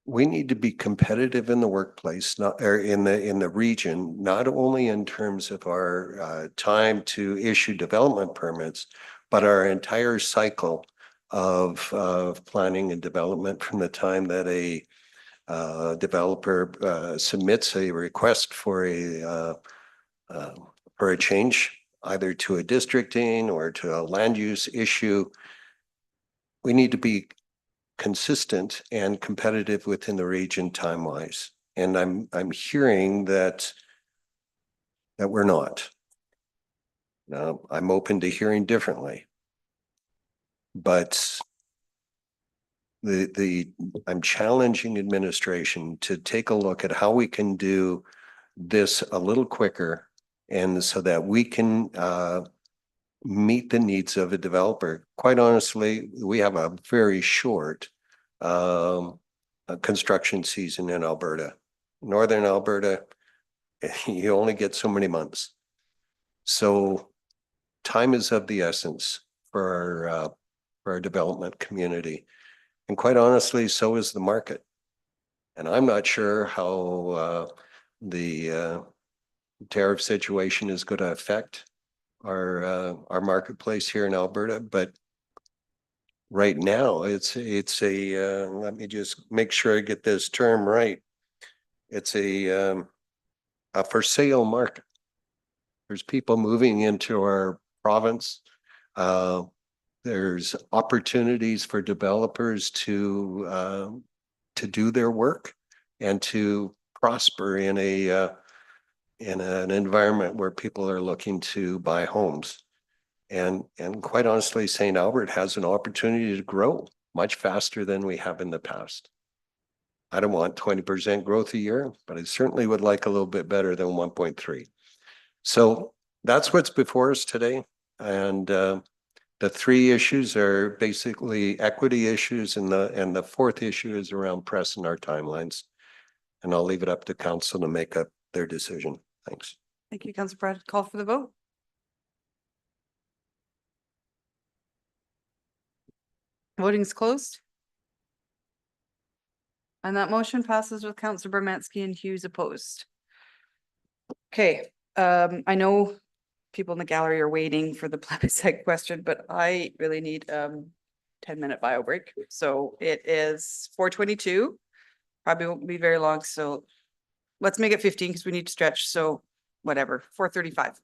we need to be competitive in the workplace, or in the region, not only in terms of our time to issue development permits, but our entire cycle of planning and development, from the time that a developer submits a request for a change, either to a districting or to a land use issue. We need to be consistent and competitive within the region time-wise. And I'm hearing that that we're not. Now, I'm open to hearing differently. But I'm challenging administration to take a look at how we can do this a little quicker, and so that we can meet the needs of a developer. Quite honestly, we have a very short construction season in Alberta. Northern Alberta, you only get so many months. So time is of the essence for our development community. And quite honestly, so is the market. And I'm not sure how the tariff situation is going to affect our marketplace here in Alberta, but right now it's a let me just make sure I get this term right. It's a for sale market. There's people moving into our province. There's opportunities for developers to do their work and to prosper in an environment where people are looking to buy homes. And quite honestly, St. Albert has an opportunity to grow much faster than we have in the past. I don't want 20% growth a year, but I certainly would like a little bit better than 1.3. So that's what's before us today. And the three issues are basically equity issues, and the fourth issue is around pressing our timelines. And I'll leave it up to council to make up their decision. Thanks. Thank you, Councilor Brad. Call for the vote. Voting is closed. And that motion passes with Councilor Bermansky and Hughes opposed. Okay, I know people in the gallery are waiting for the plebiscite question, but I really need 10-minute bio break. So it is 4:22. Probably won't be very long, so let's make it 15 because we need to stretch. So whatever, 4:35.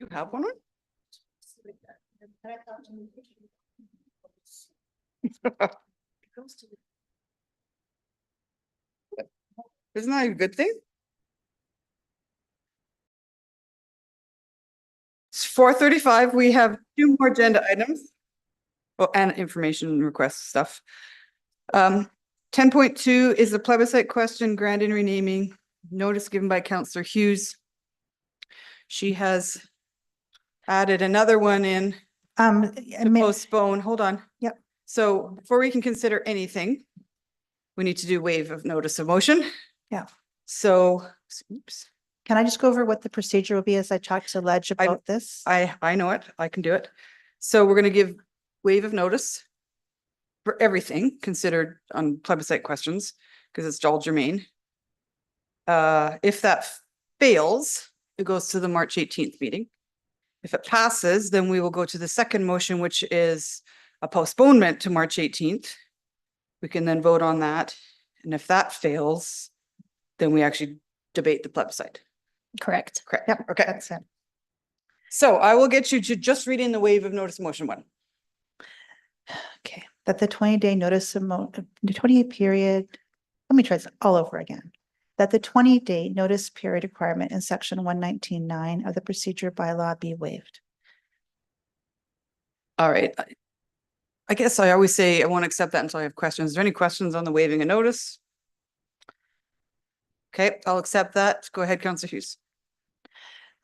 You have one? Isn't that a good thing? It's 4:35. We have 2 more agenda items. Oh, and information request stuff. 10.2 is the plebiscite question, grant and renaming, notice given by Councillor Hughes. She has added another one in to postpone. Hold on. Yep. So before we can consider anything, we need to do waive of notice of motion. Yeah. So, oops, Can I just go over what the procedure will be as I talk to Ledge about this? I know it. I can do it. So we're going to give waive of notice for everything considered on plebiscite questions, because it's all germane. If that fails, it goes to the March 18th meeting. If it passes, then we will go to the second motion, which is a postponement to March 18th. We can then vote on that. And if that fails, then we actually debate the plebiscite. Correct. Correct. Yep. Okay. That's it. So I will get you to just read in the waive of notice of motion one. Okay, that the 20-day notice of the 28 period, let me try this all over again. That the 20-day notice period requirement in section 119.9 of the procedure bylaw be waived. All right. I guess I always say I won't accept that until I have questions. Is there any questions on the waiving a notice? Okay, I'll accept that. Go ahead, Councillor Hughes.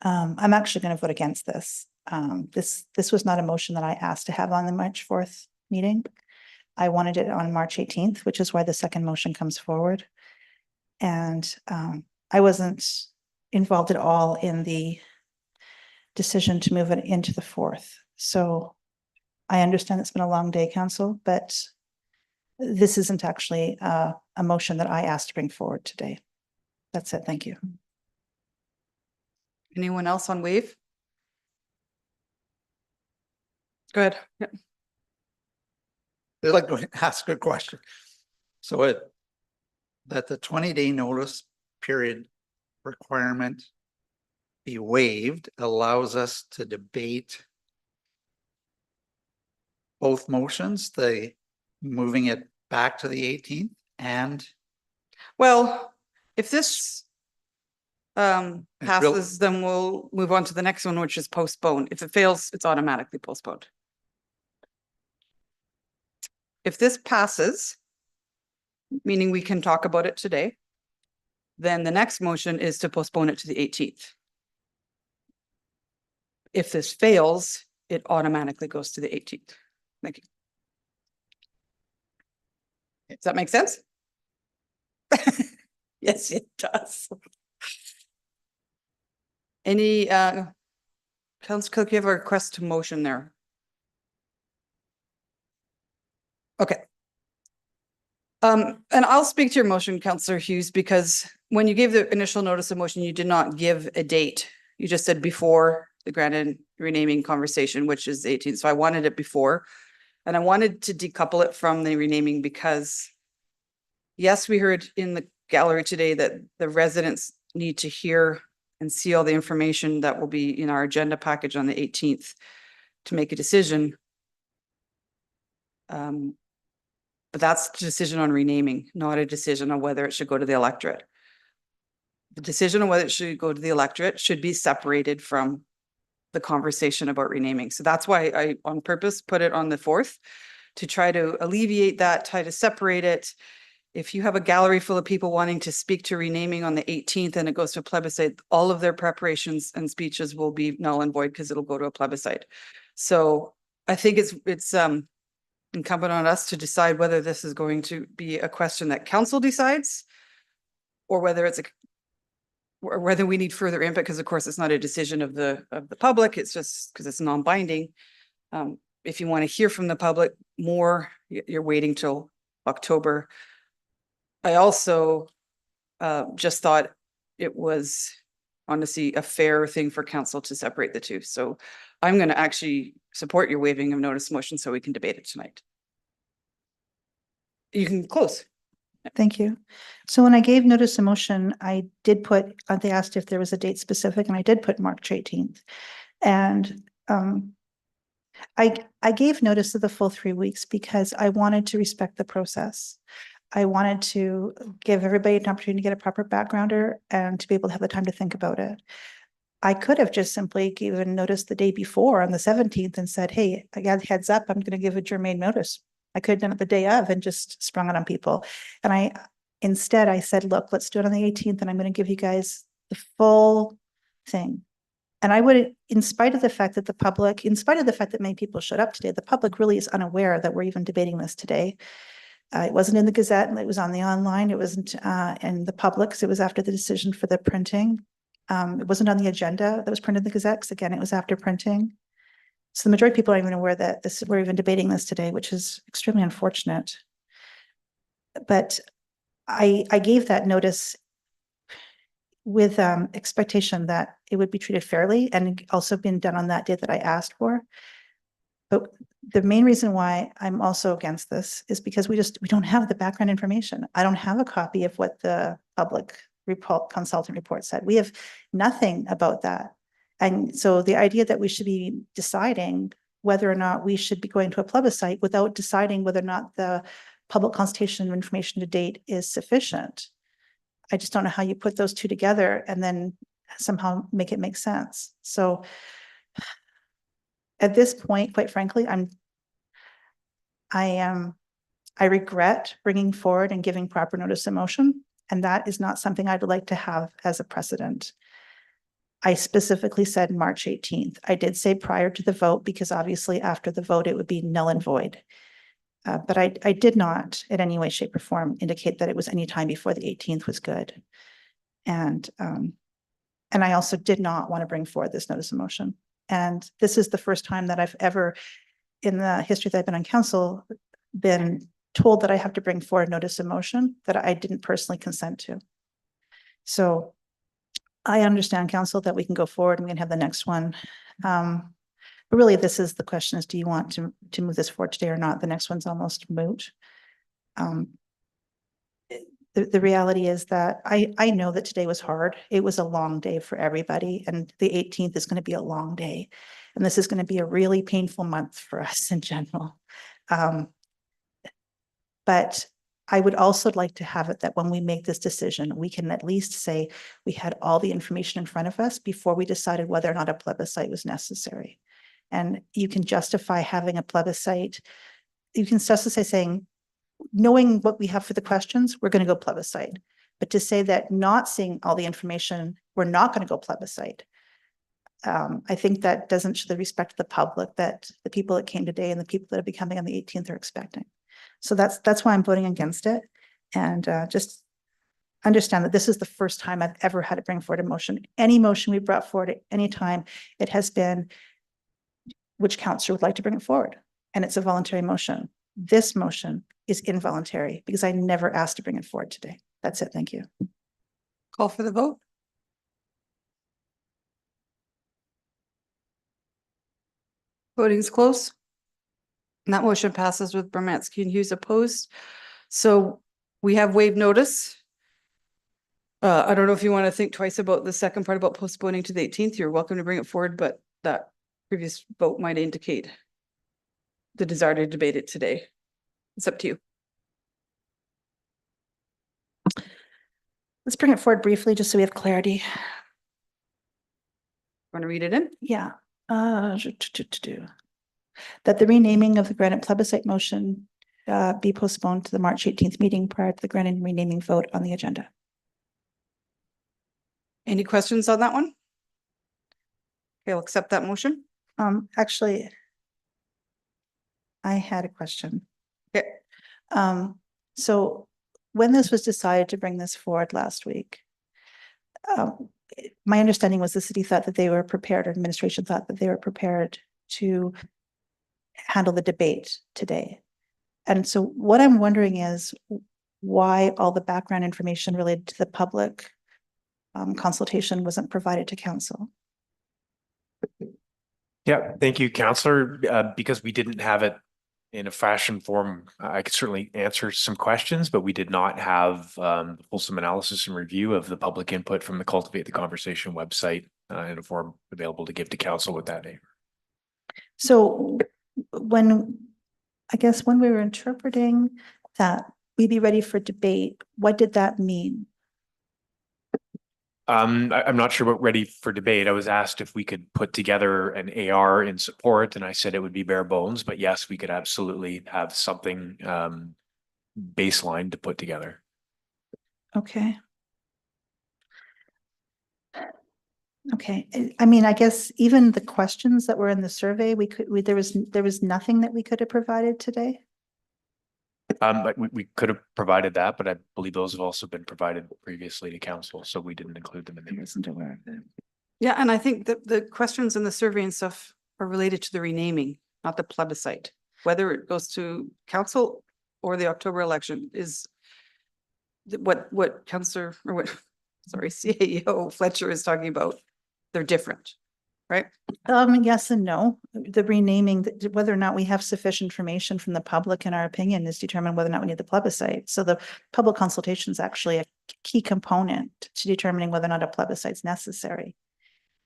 I'm actually going to vote against this. This was not a motion that I asked to have on the March 4th meeting. I wanted it on March 18th, which is why the second motion comes forward. And I wasn't involved at all in the decision to move it into the 4th. So I understand it's been a long day, Council, but this isn't actually a motion that I asked to bring forward today. That's it. Thank you. Anyone else on waive? Go ahead. Yep. I'd like to ask a question. So that the 20-day notice period requirement be waived allows us to debate both motions, the moving it back to the 18th and. Well, if this passes, then we'll move on to the next one, which is postponed. If it fails, it's automatically postponed. If this passes, meaning we can talk about it today, then the next motion is to postpone it to the 18th. If this fails, it automatically goes to the 18th. Thank you. Does that make sense? Yes, it does. Any, Councillor Cook, you have a request to motion there. Okay. And I'll speak to your motion, Councillor Hughes, because when you gave the initial notice of motion, you did not give a date. You just said before the grant and renaming conversation, which is 18th. So I wanted it before, and I wanted to decouple it from the renaming because yes, we heard in the gallery today that the residents need to hear and see all the information that will be in our agenda package on the 18th to make a decision. But that's the decision on renaming, not a decision on whether it should go to the electorate. The decision on whether it should go to the electorate should be separated from the conversation about renaming. So that's why I, on purpose, put it on the 4th to try to alleviate that, try to separate it. If you have a gallery full of people wanting to speak to renaming on the 18th and it goes to a plebiscite, all of their preparations and speeches will be null and void because it'll go to a plebiscite. So I think it's incumbent on us to decide whether this is going to be a question that council decides or whether it's or whether we need further input, because of course it's not a decision of the public, it's just because it's non-binding. If you want to hear from the public more, you're waiting till October. I also just thought it was honestly a fair thing for council to separate the two. So I'm going to actually support your waiving of notice motion so we can debate it tonight. You can close. Thank you. So when I gave notice of motion, I did put, they asked if there was a date specific, and I did put March 18th. And I gave notice of the full 3 weeks because I wanted to respect the process. I wanted to give everybody an opportunity to get a proper backgrounder and to be able to have the time to think about it. I could have just simply given notice the day before on the 17th and said, hey, I got heads up, I'm going to give a germane notice. I could have done it the day of and just sprung it on people. And instead I said, look, let's do it on the 18th and I'm going to give you guys the full thing. And I would, in spite of the fact that in spite of the fact that many people showed up today, the public really is unaware that we're even debating this today. It wasn't in the Gazette and it was on the online. It wasn't in the public, because it was after the decision for the printing. It wasn't on the agenda that was printed in the Gazette, because again, it was after printing. So the majority of people aren't even aware that we're even debating this today, which is extremely unfortunate. But I gave that notice with expectation that it would be treated fairly and also been done on that day that I asked for. But the main reason why I'm also against this is because we don't have the background information. I don't have a copy of what the public consultant report said. We have nothing about that. And so the idea that we should be deciding whether or not we should be going to a plebiscite without deciding whether or not the public consultation information to date is sufficient. I just don't know how you put those two together and then somehow make it make sense. So at this point, quite frankly, I regret bringing forward and giving proper notice of motion, and that is not something I'd like to have as a precedent. I specifically said March 18th. I did say prior to the vote, because obviously after the vote, it would be null and void. But I did not in any way, shape or form indicate that it was any time before the 18th was good. And I also did not want to bring forward this notice of motion. And this is the first time that I've ever, in the history that I've been on council, been told that I have to bring forward notice of motion that I didn't personally consent to. So I understand, council, that we can go forward and we can have the next one. But really, this is the question is, do you want to move this forward today or not? The next one's almost moot. The reality is that I know that today was hard. It was a long day for everybody, and the 18th is going to be a long day. And this is going to be a really painful month for us in general. But I would also like to have it that when we make this decision, we can at least say we had all the information in front of us before we decided whether or not a plebiscite was necessary. And you can justify having a plebiscite. You can justify saying, knowing what we have for the questions, we're going to go plebiscite. But to say that not seeing all the information, we're not going to go plebiscite. I think that doesn't show the respect to the public that the people that came today and the people that will be coming on the 18th are expecting. So that's why I'm voting against it. And just understand that this is the first time I've ever had to bring forward a motion. Any motion we brought forward at any time, it has been which councillor would like to bring it forward. And it's a voluntary motion. This motion is involuntary because I never asked to bring it forward today. That's it. Thank you. Call for the vote. Voting is close. And that motion passes with Bermansky and Hughes opposed. So we have waived notice. I don't know if you want to think twice about the second part about postponing to the 18th. You're welcome to bring it forward, but that previous vote might indicate the desire to debate it today. It's up to you. Let's bring it forward briefly, just so we have clarity. Want to read it in? Yeah. That the renaming of the granite plebiscite motion be postponed to the March 18th meeting prior to the granite renaming vote on the agenda. Any questions on that one? Okay, I'll accept that motion. Actually, I had a question. Okay. So when this was decided to bring this forward last week, my understanding was the city thought that they were prepared, or administration thought that they were prepared to handle the debate today. And so what I'm wondering is why all the background information related to the public consultation wasn't provided to council. Yeah, thank you, Councillor. Because we didn't have it in a fashion form, I could certainly answer some questions, but we did not have the fulsome analysis and review of the public input from the Cultivate the Conversation website in a form available to give to council with that name. So when, I guess when we were interpreting that we'd be ready for debate, what did that mean? I'm not sure what ready for debate. I was asked if we could put together an AR in support, and I said it would be bare bones, but yes, we could absolutely have something baseline to put together. Okay. Okay, I mean, I guess even the questions that were in the survey, there was nothing that we could have provided today. But we could have provided that, but I believe those have also been provided previously to council, so we didn't include them in the. I wasn't aware of it. Yeah, and I think that the questions in the survey and stuff are related to the renaming, not the plebiscite. Whether it goes to council or the October election is what Councillor, or what, sorry, CAO Fletcher is talking about. They're different, right? Yes and no. The renaming, whether or not we have sufficient information from the public, in our opinion, is determine whether or not we need the plebiscite. So the public consultation is actually a key component to determining whether or not a plebiscite is necessary.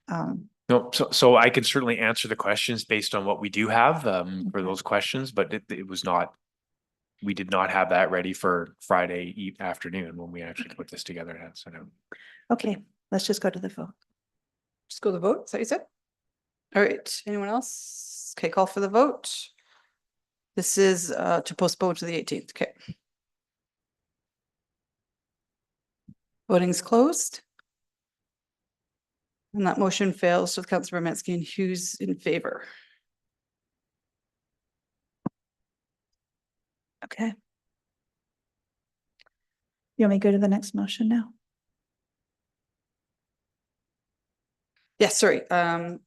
No, so I can certainly answer the questions based on what we do have for those questions, but it was not, we did not have that ready for Friday afternoon when we actually put this together. So no. Okay, let's just go to the vote. Just go to the vote, is that what you said? All right, anyone else? Okay, call for the vote. This is to postpone to the 18th, okay. Voting's closed. And that motion fails with Councillor Romansky and Hughes in favor. Okay. You want me to go to the next motion now? Yes, sorry. I'll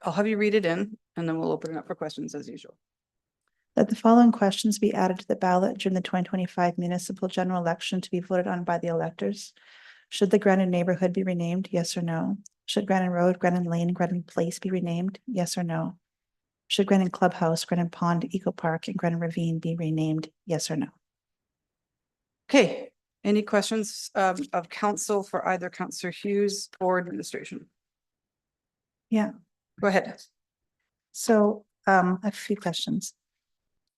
have you read it in and then we'll open it up for questions as usual. That the following questions be added to the ballot during the 2025 municipal general election to be voted on by the electors. Should the Granite neighborhood be renamed? Yes or no? Should Granite Road, Granite Lane, Granite Place be renamed? Yes or no? Should Granite Clubhouse, Granite Pond, Eco Park, and Granite Ravine be renamed? Yes or no? Okay, any questions of council for either Councillor Hughes or administration? Yeah. Go ahead. So I have a few questions.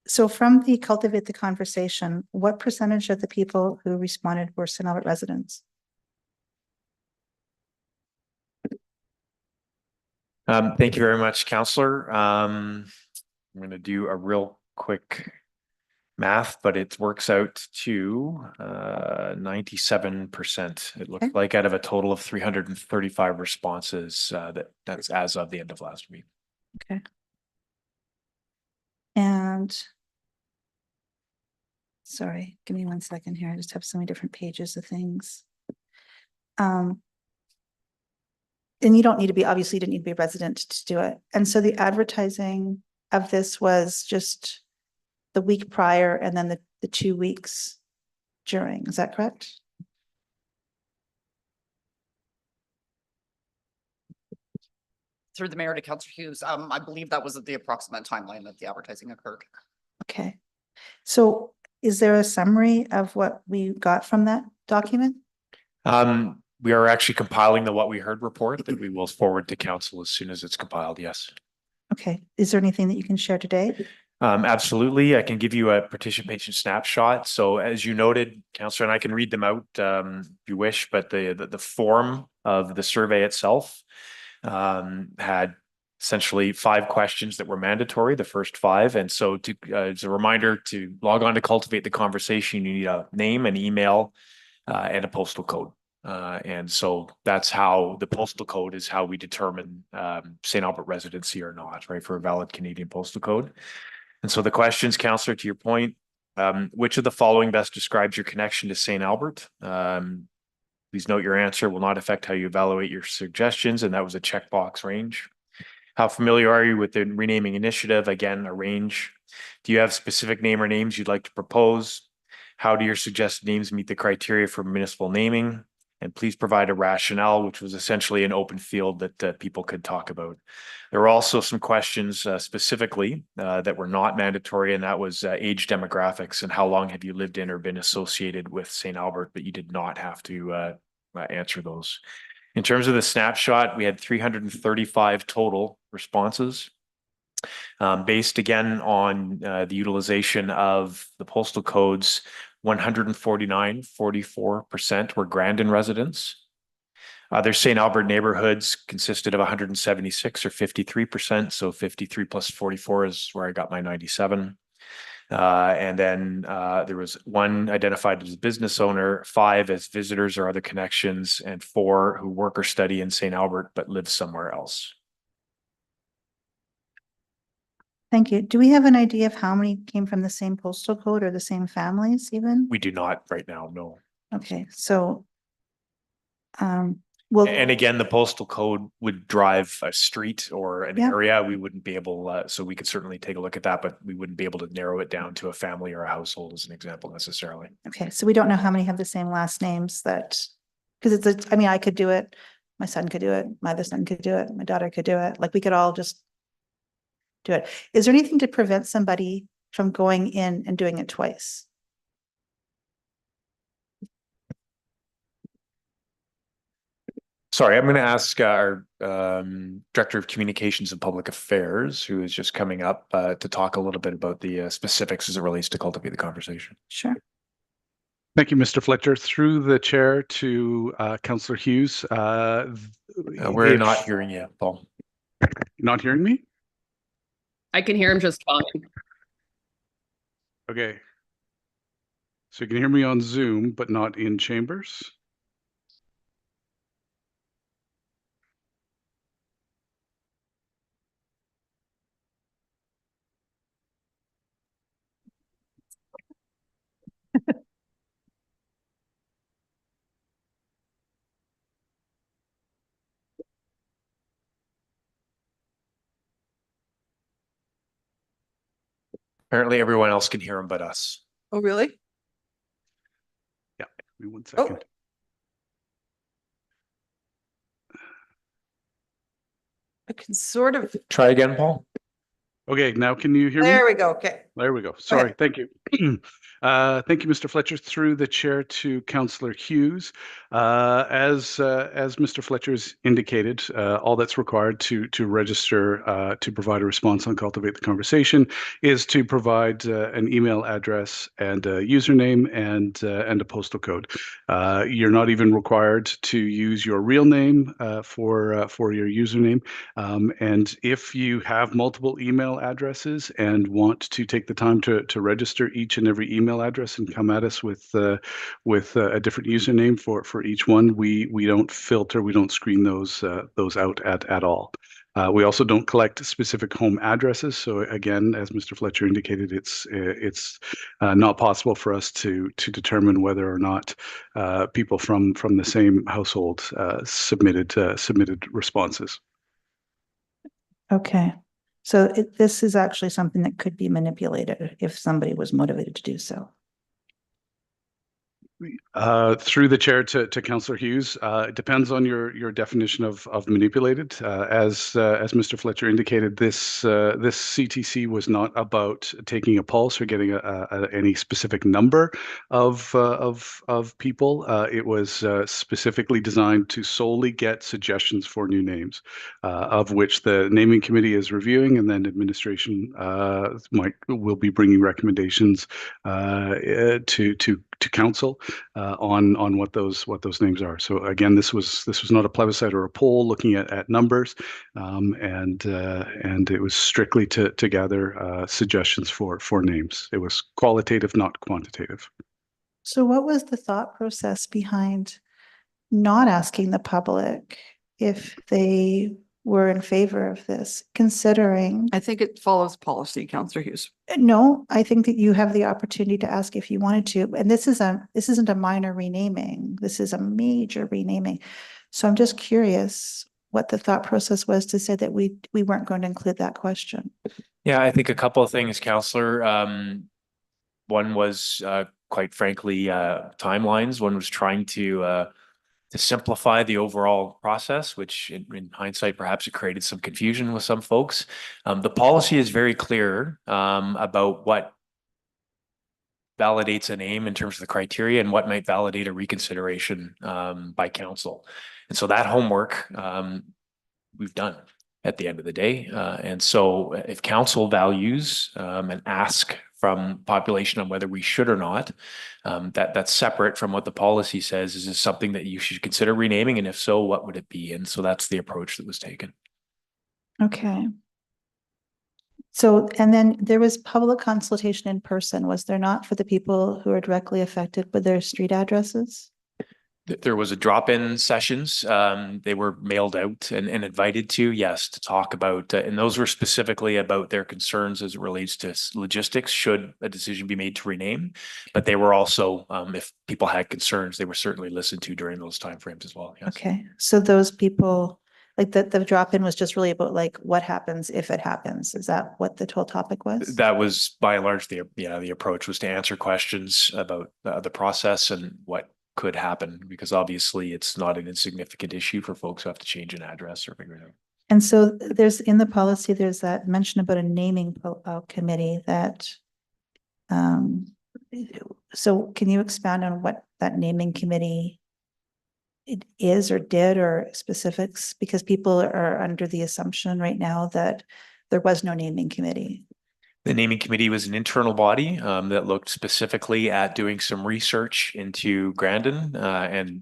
So from the Cultivate the Conversation, what percentage of the people who responded were St. Albert residents? Thank you very much, Councillor. I'm going to do a real quick math, but it works out to 97%. It looks Okay. like out of a total of 335 responses that's as of the end of last week. Okay. And sorry, give me 1 second here. I just have so many different pages of things. And you don't need to be, obviously you didn't need to be a resident to do it. And so the advertising of this was just the week prior and then the 2 weeks during, is that correct? Through the mayor to Councillor Hughes, I believe that was the approximate timeline that the advertising occurred. Okay. So is there a summary of what we got from that document? We are actually compiling the What We Heard report that we will forward to council as soon as it's compiled. Yes. Okay. Is there anything that you can share today? Absolutely. I can give you a participation snapshot. So as you noted, Councillor, and I can read them out if you wish, but the form of the survey itself had essentially 5 questions that were mandatory, the first 5. And so to as a reminder to log on to Cultivate the Conversation, you need a name, an email, and a postal code. And so that's how the postal code is how we determine St. Albert residency or not, right, for a valid Canadian postal code. And so the questions, Councillor, to your point, which of the following best describes your connection to St. Albert? Please note your answer will not affect how you evaluate your suggestions, and that was a checkbox range. How familiar are you with the renaming initiative? Again, a range. Do you have specific name or names you'd like to propose? How do your suggested names meet the criteria for municipal naming? And please provide a rationale, which was essentially an open field that people could talk about. There were also some questions specifically that were not mandatory, and that was age demographics and how long have you lived in or been associated with St. Albert, but you did not have to answer those. In terms of the snapshot, we had 335 total responses. Based again on the utilization of the postal codes, 149, 44% were Grandin residents. Other St. Albert neighborhoods consisted of 176 or 53%. So 53 plus 44 is where I got my 97. And then there was 1 identified as a business owner, 5 as visitors or other connections, and 4 who work or study in St. Albert but live somewhere else. Thank you. Do we have an idea of how many came from the same postal code or the same families even? We do not right now, no. Okay, so well, And again, the postal code would drive a street or an Yeah. area. We wouldn't be able, so we could certainly take a look at that, but we wouldn't be able to narrow it down to a family or a household as an example necessarily. okay, so we don't know how many have the same last names that, because I mean, I could do it, my son could do it, my other son could do it, my daughter could do it, like we could all just do it. Is there anything to prevent somebody from going in and doing it twice? Sorry, I'm going to ask our Director of Communications and Public Affairs, who is just coming up to talk a little bit about the specifics as it relates to cultivate the conversation. Sure. Thank you, Mr. Fletcher. Through the chair to Councillor Hughes. We're not hearing you, Paul. Not hearing me? I can hear him just fine. Okay. So you can hear me on Zoom, but not in chambers? Apparently everyone else can hear him but us. Oh, really? Yeah, give me 1 second. I can sort of. Try again, Paul. Okay, now can you hear me? There we go. Okay. There we go. Sorry. Thank you. Thank you, Mr. Fletcher. Through the chair to Councillor Hughes. As Mr. Fletcher's indicated, all that's required to register to provide a response on Cultivate the Conversation is to provide an email address and a username and a postal code. You're not even required to use your real name for your username. And if you have multiple email addresses and want to take the time to register each and every email address and come at us with a different username for each one, we don't filter, we don't screen those out at all. We also don't collect specific home addresses. So again, as Mr. Fletcher indicated, it's not possible for us to determine whether or not people from the same household submitted responses. Okay, so this is actually something that could be manipulated if somebody was motivated to do so. Through the chair to Councillor Hughes, it depends on your definition of manipulated. As Mr. Fletcher indicated, this CTC was not about taking a pulse or getting any specific number of people. It was specifically designed to solely get suggestions for new names, of which the naming committee is reviewing, and then administration will be bringing recommendations to council on what those names are. So again, this was not a plebiscite or a poll looking at numbers, and it was strictly to gather suggestions for names. It was qualitative, not quantitative. So what was the thought process behind not asking the public if they were in favor of this, considering? I think it follows policy, Councillor Hughes. No, I think that you have the opportunity to ask if you wanted to, and this isn't a minor renaming. This is a major renaming. So I'm just curious what the thought process was to say that we weren't going to include that question. Yeah, I think a couple of things, Councillor. One was quite frankly timelines. One was trying to simplify the overall process, which in hindsight, perhaps it created some confusion with some folks. The policy is very clear about what validates a name in terms of the criteria and what might validate a reconsideration by council. And so that homework we've done at the end of the day. And so if council values and ask from population on whether we should or not, that's separate from what the policy says. Is this something that you should consider renaming? And if so, what would it be? And so that's the approach that was taken. Okay. So, and then there was public consultation in person, was there not, for the people who are directly affected with their street addresses? There was a drop-in sessions. They were mailed out and invited to, yes, to talk about, and those were specifically about their concerns as it relates to logistics, should a decision be made to rename. But they were also, if people had concerns, they were certainly listened to during those timeframes as well. Yes. Okay, so those people, like the drop-in was just really about like what happens if it happens. Is that what the whole topic was? That was by and large the approach was to answer questions about the process and what could happen, because obviously it's not an insignificant issue for folks who have to change an address or figure it out. And so there's in the policy, there's that mention about a naming committee that, so can you expand on what that naming committee it is or did, or specifics? Because people are under the assumption right now that there was no naming committee. The naming committee was an internal body that looked specifically at doing some research into Grandin and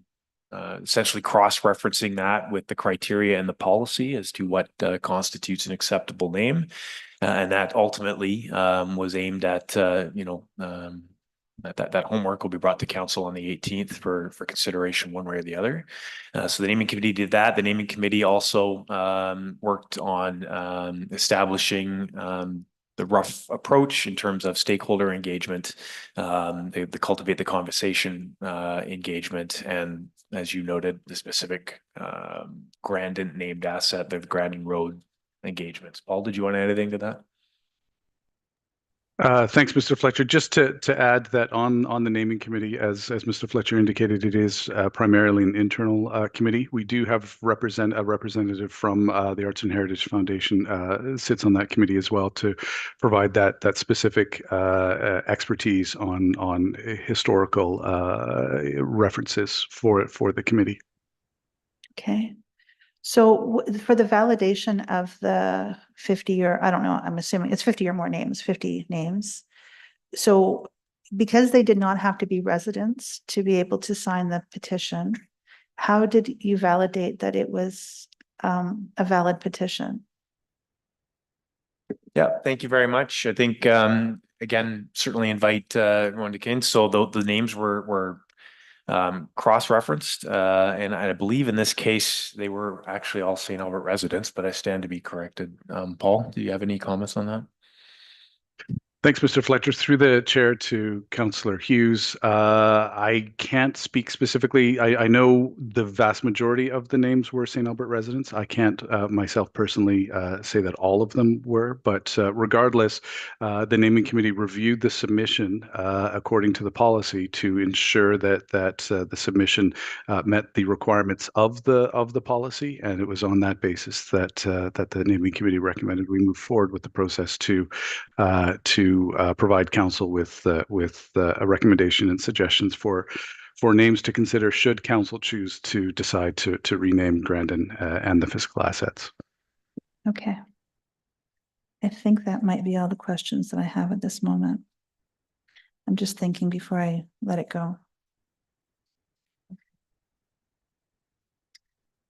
essentially cross-referencing that with the criteria and the policy as to what constitutes an acceptable name. And that ultimately was aimed at, that homework will be brought to council on the 18th for consideration one way or the other. So the naming committee did that. The naming committee also worked on establishing the rough approach in terms of stakeholder engagement, the cultivate the conversation engagement, and as you noted, the specific Grandin named asset, the Grandin Road engagements. Paul, did you want to add anything to that? Thanks, Mr. Fletcher. Just to add that on the naming committee, as Mr. Fletcher indicated, it is primarily an internal committee. We do have a representative from the Arts and Heritage Foundation sits on that committee as well to provide that specific expertise on historical references for the committee. Okay. So for the validation of the 50 or I don't know, I'm assuming it's 50 or more names, 50 names. So because they did not have to be residents to be able to sign the petition, how did you validate that it was a valid petition? Yeah, thank you very much. I think, again, certainly invite everyone to come. So the names were cross-referenced, and I believe in this case, they were actually all St. Albert residents, but I stand to be corrected. Paul, do you have any comments on that? Thanks, Mr. Fletcher. Through the chair to Councillor Hughes. I can't speak specifically. I know the vast majority of the names were St. Albert residents. I can't myself personally say that all of them were, but regardless, the naming committee reviewed the submission according to the policy to ensure that the submission met the requirements of the policy, and it was on that basis that the naming committee recommended we move forward with the process to provide council with a recommendation and suggestions for names to consider should council choose to decide to rename Grandin and the fiscal assets. Okay. I think that might be all the questions that I have at this moment. I'm just thinking before I let it go.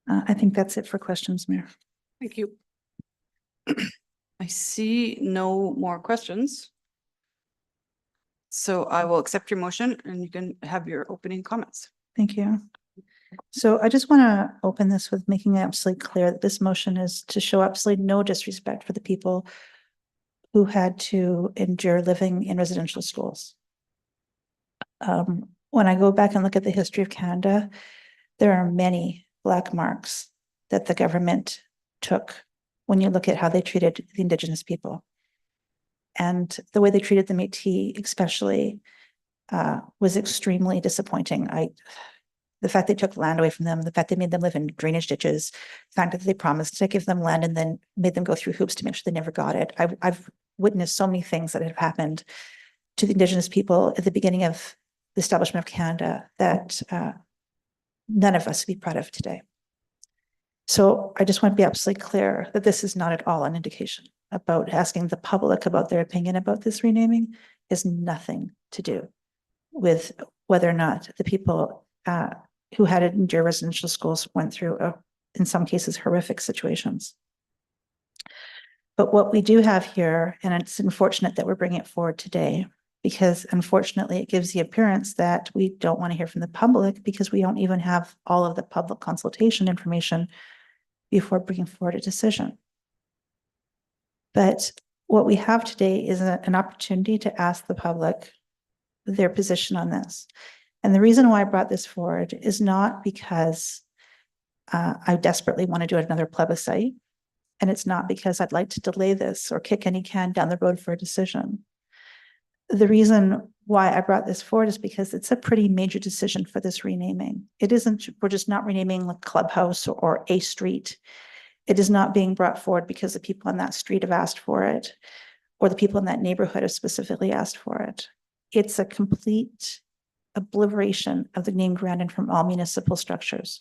I think that's it for questions, Mayor. Thank you. I see no more questions. So I will accept your motion and you can have your opening comments. Thank you. So I just want to open this with making it absolutely clear that this motion is to show absolutely no disrespect for the people who had to endure living in residential schools. When I go back and look at the history of Canada, there are many black marks that the government took when you look at how they treated the Indigenous people. And the way they treated the Métis especially was extremely disappointing. The fact they took land away from them, the fact they made them live in drainage ditches, the fact that they promised to give them land and then made them go through hoops to make sure they never got it. I've witnessed so many things that have happened to the Indigenous people at the beginning of the establishment of Canada that none of us would be proud of today. So I just want to be absolutely clear that this is not at all an indication about asking the public about their opinion about this renaming. Has nothing to do with whether or not the people who had it in your residential schools went through, in some cases, horrific situations. But what we do have here, and it's unfortunate that we're bringing it forward today, because unfortunately it gives the appearance that we don't want to hear from the public because we don't even have all of the public consultation information before bringing forward a decision. But what we have today is an opportunity to ask the public their position on this. And the reason why I brought this forward is not because I desperately want to do another plebiscite. And it's not because I'd like to delay this or kick any can down the road for a decision. The reason why I brought this forward is because it's a pretty major decision for this renaming. It isn't, we're just not renaming the clubhouse or a street. It is not being brought forward because the people on that street have asked for it, or the people in that neighborhood have specifically asked for it. It's a complete obliteration of the name Grandin from all municipal structures.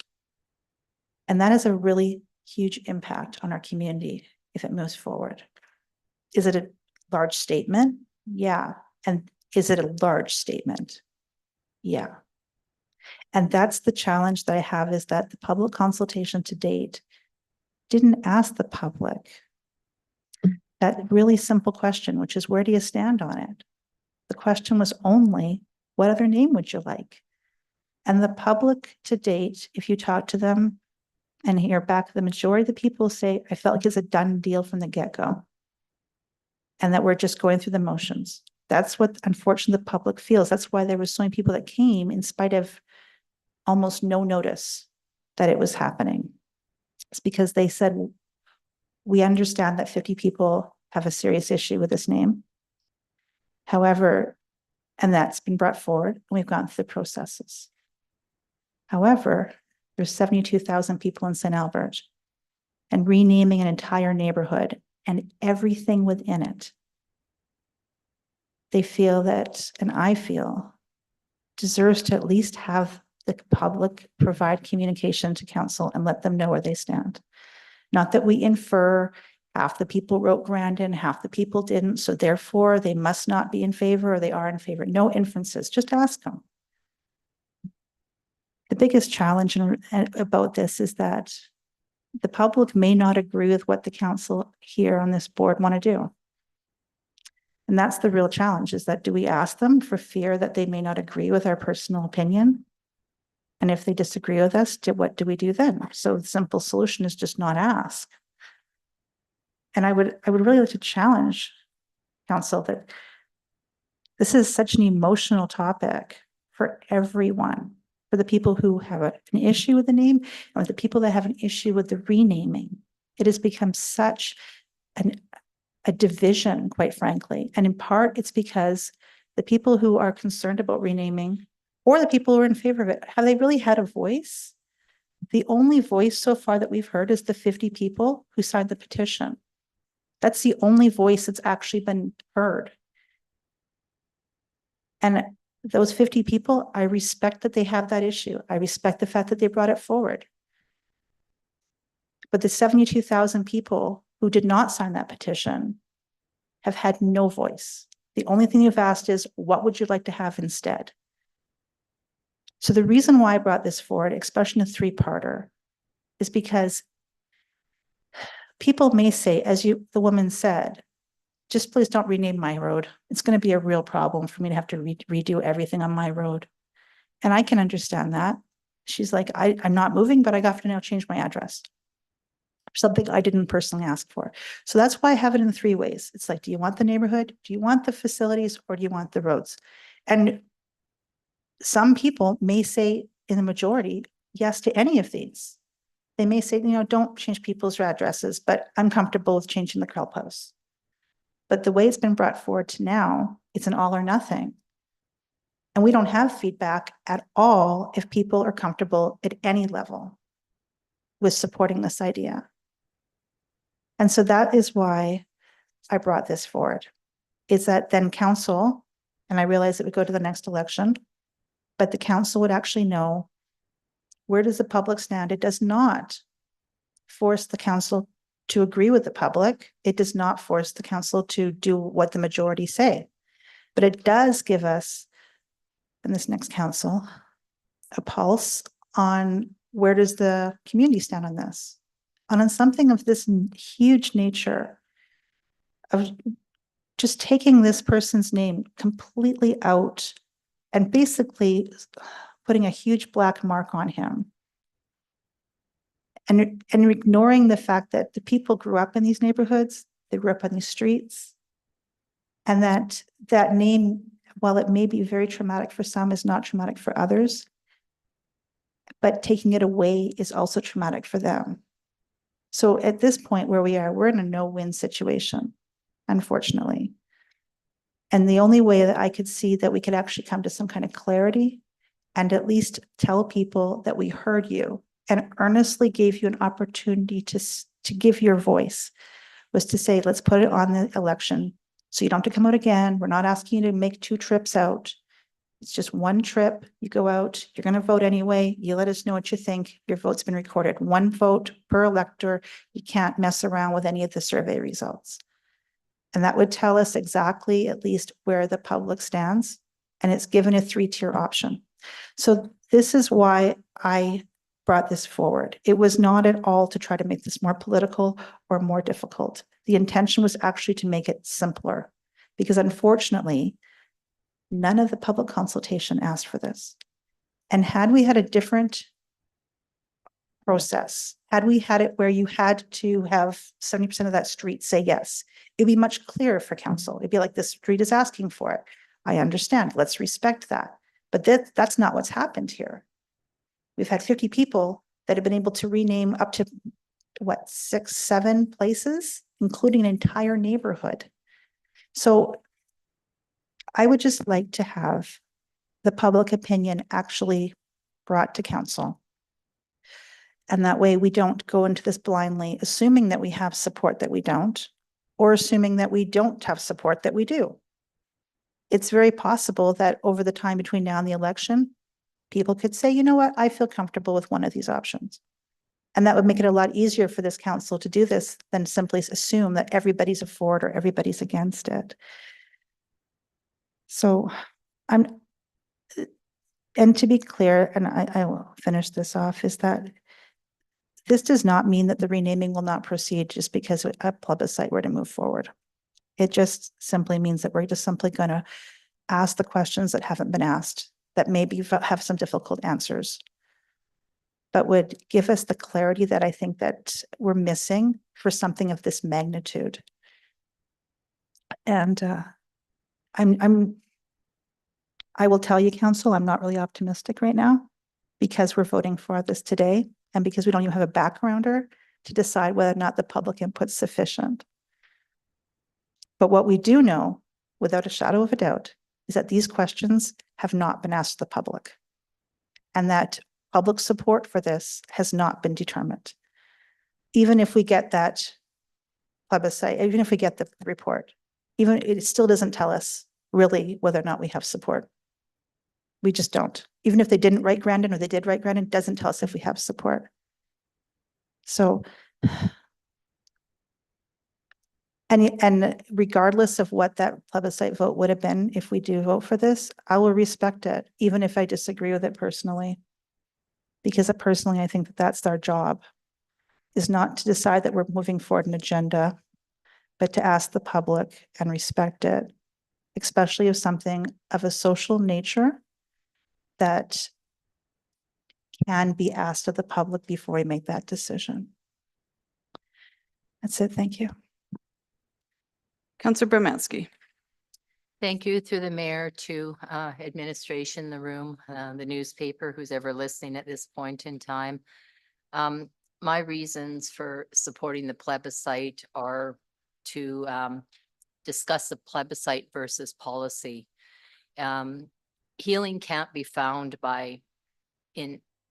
And that is a really huge impact on our community if it moves forward. Is it a large statement? Yeah. And is it a large statement? Yeah. And that's the challenge that I have, is that the public consultation to date didn't ask the public that really simple question, which is, where do you stand on it? The question was only, what other name would you like? And the public to date, if you talk to them and hear back, the majority of the people say, I felt like it's a done deal from the get-go. And that we're just going through the motions. That's what, unfortunately, the public feels. That's why there were so many people that came in spite of almost no notice that it was happening. It's because they said, we understand that 50 people have a serious issue with this name. However, and that's been brought forward, and we've gone through the processes. However, there's 72,000 people in St. Albert, and renaming an entire neighborhood and everything within it, they feel that, and I feel, deserves to at least have the public provide communication to council and let them know where they stand. Not that we infer half the people wrote Grandin, half the people didn't, so therefore they must not be in favor or they are in favor. No inferences, just ask them. The biggest challenge about this is that the public may not agree with what the council here on this board want to do. And that's the real challenge, is that, do we ask them for fear that they may not agree with our personal opinion? And if they disagree with us, what do we do then? So the simple solution is just not ask. And I would really like to challenge council that this is such an emotional topic for everyone, for the people who have an issue with the name and with the people that have an issue with the renaming. It has become such a division, quite frankly. And in part, it's because the people who are concerned about renaming, or the people who are in favor of it, have they really had a voice? The only voice so far that we've heard is the 50 people who signed the petition. That's the only voice that's actually been heard. And those 50 people, I respect that they have that issue. I respect the fact that they brought it forward. But the 72,000 people who did not sign that petition have had no voice. The only thing you've asked is, what would you like to have instead? So the reason why I brought this forward, especially in a three-parter, is because people may say, as the woman said, just please don't rename my road. It's going to be a real problem for me to have to redo everything on my road. And I can understand that. She's like, I'm not moving, but I have to now change my address. Something I didn't personally ask for. So that's why I have it in 3 ways. It's like, do you want the neighborhood? Do you want the facilities? Or do you want the roads? And some people may say, in the majority, yes to any of these. They may say, don't change people's addresses, but I'm comfortable with changing the clubhouse. But the way it's been brought forward to now, it's an all or nothing. And we don't have feedback at all if people are comfortable at any level with supporting this idea. And so that is why I brought this forward, is that then council And I realize it would go to the next election, but the council would actually know, where does the public stand? It does not force the council to agree with the public. It does not force the council to do what the majority say. But it does give us, in this next council, a pulse on where does the community stand on this? And on something of this huge nature of just taking this person's name completely out and basically putting a huge black mark on him. And ignoring the fact that the people grew up in these neighborhoods, they grew up on these streets. And that name, while it may be very traumatic for some, is not traumatic for others. But taking it away is also traumatic for them. So at this point where we are, we're in a no-win situation, unfortunately. And the only way that I could see that we could actually come to some kind of clarity and at least tell people that we heard you and earnestly gave you an opportunity to give your voice was to say, let's put it on the election. So you don't have to come out again. We're not asking you to make 2 trips out. It's just 1 trip. You go out, you're going to vote anyway. You let us know what you think. Your vote's been recorded. 1 vote per elector. You can't mess around with any of the survey results. And that would tell us exactly at least where the public stands. And it's given a 3-tier option. So this is why I brought this forward. It was not at all to try to make this more political or more difficult. The intention was actually to make it simpler, because unfortunately, none of the public consultation asked for this. And had we had a different process, had we had it where you had to have 70% of that street say yes, it'd be much clearer for council. It'd be like, this street is asking for it. I understand. Let's respect that. But that's not what's happened here. We've had 50 people that have been able to rename up to, what, 6, 7 places, including an entire neighborhood. So I would just like to have the public opinion actually brought to council. And that way we don't go into this blindly, assuming that we have support that we don't, or assuming that we don't have support that we do. It's very possible that over the time between now and the election, people could say, you know what, I feel comfortable with one of these options. And that would make it a lot easier for this council to do this than simply assume that everybody's for it or everybody's against it. So and to be clear, and I will finish this off, is that this does not mean that the renaming will not proceed just because a plebiscite were to move forward. It just simply means that we're just simply going to ask the questions that haven't been asked, that maybe have some difficult answers, but would give us the clarity that I think that we're missing for something of this magnitude. And I will tell you, council, I'm not really optimistic right now because we're voting for this today and because we don't even have a backgrounder to decide whether or not the public input's sufficient. But what we do know, without a shadow of a doubt, is that these questions have not been asked to the public and that public support for this has not been determined. Even if we get that plebiscite, even if we get the report, even it still doesn't tell us really whether or not we have support. We just don't. Even if they didn't write Grandin or they did write Grandin, it doesn't tell us if we have support. So, and regardless of what that plebiscite vote would have been, if we do vote for this, I will respect it, even if I disagree with it personally. Because personally, I think that that's our job, is not to decide that we're moving forward an agenda, but to ask the public and respect it, especially if something of a social nature that can be asked of the public before we make that decision. That's it. Thank you. Councillor Bromanski. Thank you through the mayor to administration, the room, the newspaper, who's ever listening at this point in time. My reasons for supporting the plebiscite are to discuss the plebiscite versus policy. Healing can't be found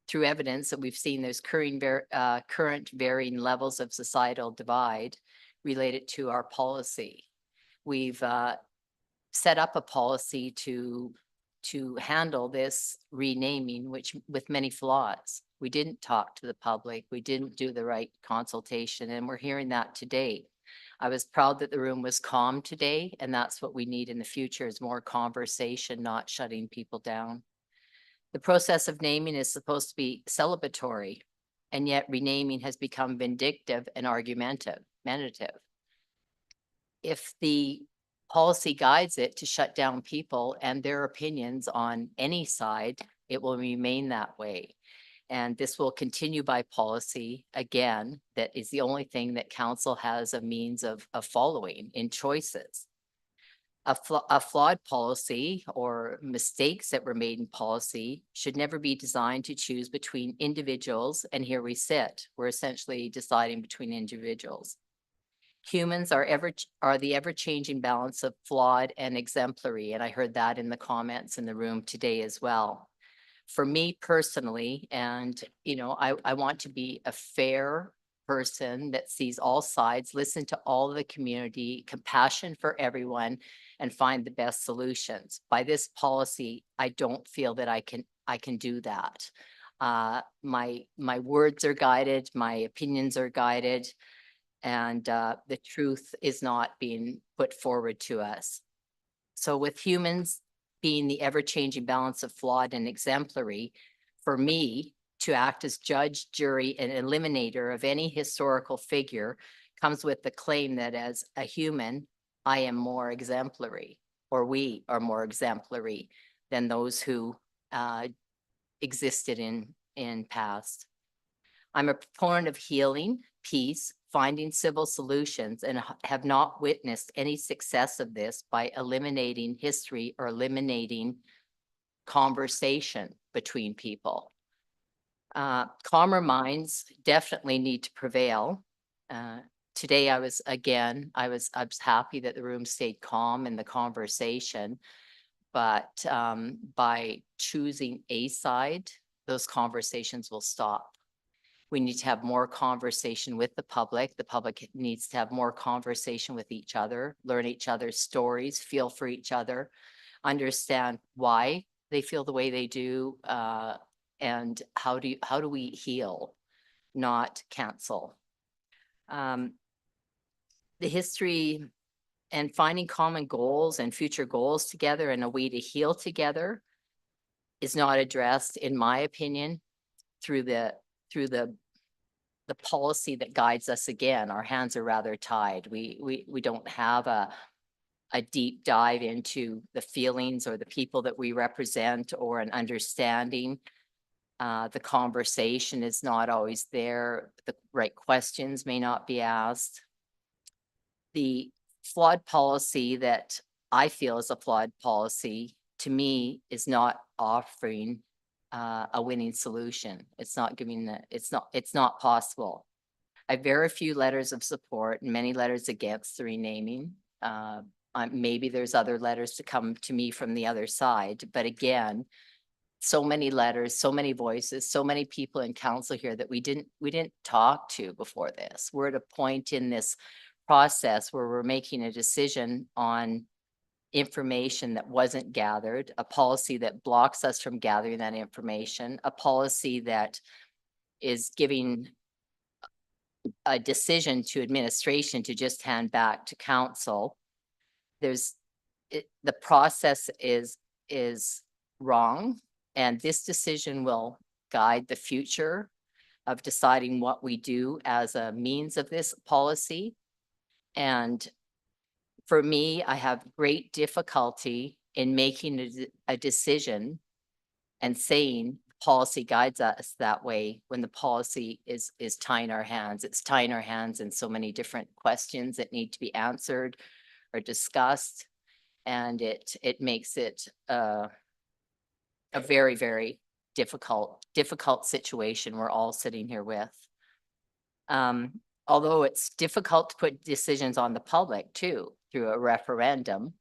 through evidence that we've seen there's current varying levels of societal divide related to our policy. We've set up a policy to handle this renaming, which with many flaws. We didn't talk to the public. We didn't do the right consultation, and we're hearing that today. I was proud that the room was calm today, and that's what we need in the future is more conversation, not shutting people down. The process of naming is supposed to be celebratory, and yet renaming has become vindictive and argumentative. If the policy guides it to shut down people and their opinions on any side, it will remain that way. And this will continue by policy, again, that is the only thing that council has a means of following in choices. A flawed policy or mistakes that were made in policy should never be designed to choose between individuals, and here we sit. We're essentially deciding between individuals. Humans are the ever-changing balance of flawed and exemplary, and I heard that in the comments in the room today as well. For me personally, and I want to be a fair person that sees all sides, listen to all of the community, compassion for everyone, and find the best solutions. By this policy, I don't feel that I can do that. My words are guided, my opinions are guided, and the truth is not being put forward to us. So with humans being the ever-changing balance of flawed and exemplary, for me to act as judge, jury, and eliminator of any historical figure comes with the claim that as a human, I am more exemplary, or we are more exemplary than those who existed in past. I'm a proponent of healing, peace, finding civil solutions, and have not witnessed any success of this by eliminating history or eliminating conversation between people. Calmer minds definitely need to prevail. Today I was happy that the room stayed calm in the conversation, but by choosing a side, those conversations will stop. We need to have more conversation with the public. The public needs to have more conversation with each other, learn each other's stories, feel for each other, understand why they feel the way they do, and how do we heal, not cancel. The history and finding common goals and future goals together and a way to heal together is not addressed, in my opinion, through the policy that guides us. Again, our hands are rather tied. We don't have a deep dive into the feelings or the people that we represent, or an understanding. The conversation is not always there. The right questions may not be asked. The flawed policy that I feel is a flawed policy, to me, is not offering a winning solution. It's not giving it's not possible. I have very few letters of support and many letters against the renaming. Maybe there's other letters to come to me from the other side, but again, so many letters, so many voices, so many people in council here that we didn't talk to before this. We're at a point in this process where we're making a decision on information that wasn't gathered, a policy that blocks us from gathering that information, a policy that is giving a decision to administration to just hand back to council. The process is wrong, and this decision will guide the future of deciding what we do as a means of this policy. And for me, I have great difficulty in making a decision and saying policy guides us that way when the policy is tying our hands. It's tying our hands in so many different questions that need to be answered or discussed. And it makes it a very, very difficult situation we're all sitting here with. Although it's difficult to put decisions on the public too, through a referendum.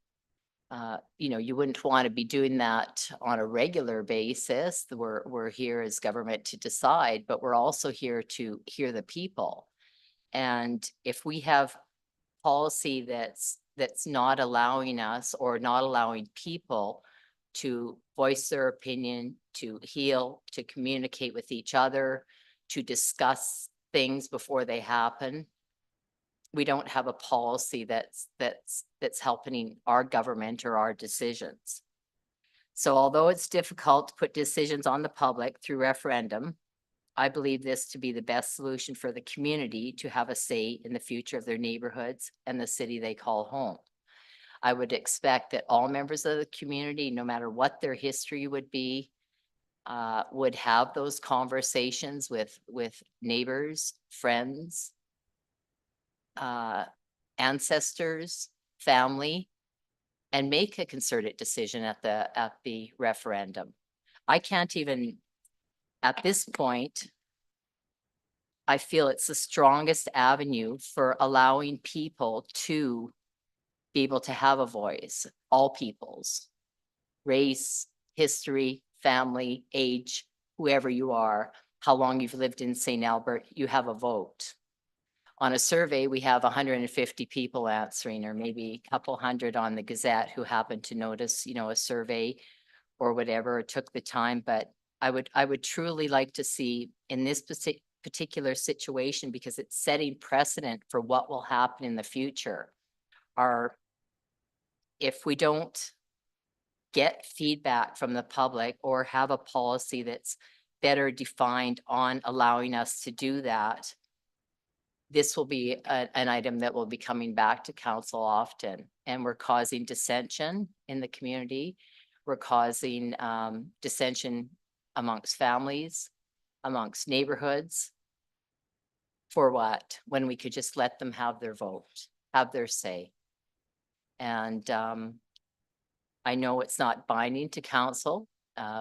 You wouldn't want to be doing that on a regular basis. We're here as government to decide, but we're also here to hear the people. And if we have policy that's that's not allowing us or not allowing people to voice their opinion, to heal, to communicate with each other, to discuss things before they happen. We don't have a policy that's helping our government or our decisions. So although it's difficult to put decisions on the public through referendum, I believe this to be the best solution for the community to have a say in the future of their neighborhoods and the city they call home. I would expect that all members of the community, no matter what their history would be, would have those conversations with neighbors, friends, ancestors, family, and make a concerted decision at the referendum. I can't even, at this point, I feel it's the strongest avenue for allowing people to be able to have a voice, all peoples, race, history, family, age, whoever you are, how long you've lived in St. Albert, you have a vote. On a survey, we have 150 people answering, or maybe a couple hundred on the Gazette who happened to notice, you know, a survey or whatever, or took the time. But I would truly like to see in this particular situation, because it's setting precedent for what will happen in the future. If we don't get feedback from the public or have a policy that's better defined on allowing us to do that, this will be an item that will be coming back to council often, and we're causing dissension in the community. We're causing dissension amongst families, amongst neighborhoods. For what? When we could just let them have their vote, have their say. And I know it's not binding to council,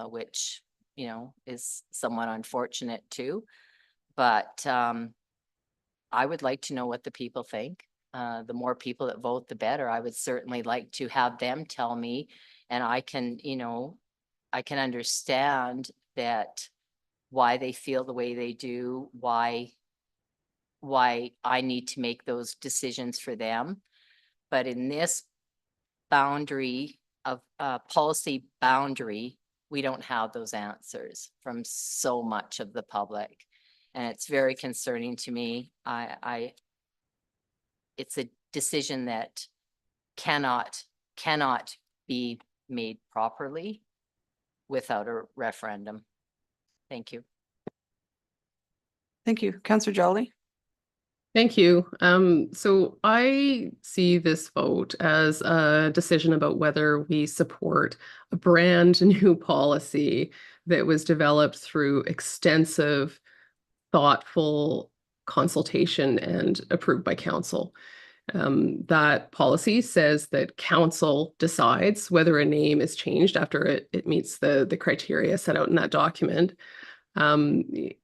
which, you know, is somewhat unfortunate too. But I would like to know what the people think. The more people that vote, the better. I would certainly like to have them tell me, and I can, you know, I can understand that why they feel the way they do, why I need to make those decisions for them. But in this boundary of policy boundary, we don't have those answers from so much of the public. And it's very concerning to me. It's a decision that cannot be made properly without a referendum. Thank you. Thank you. Councillor Jolly. Thank you. So I see this vote as a decision about whether we support a brand new policy that was developed through extensive, thoughtful consultation and approved by council. That policy says that council decides whether a name is changed after it meets the criteria set out in that document. You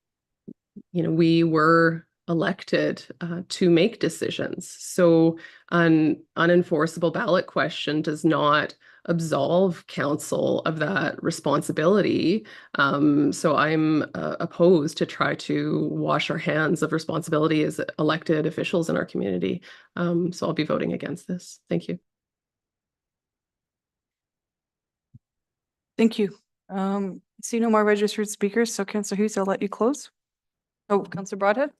know, we were elected to make decisions. So an unenforceable ballot question does not absolve council of that responsibility. So I'm opposed to try to wash our hands of responsibility as elected officials in our community. So I'll be voting against this. Thank you. Thank you. See no more registered speakers. So Councillor Hughes, I'll let you close. Oh, Councillor Broadhead.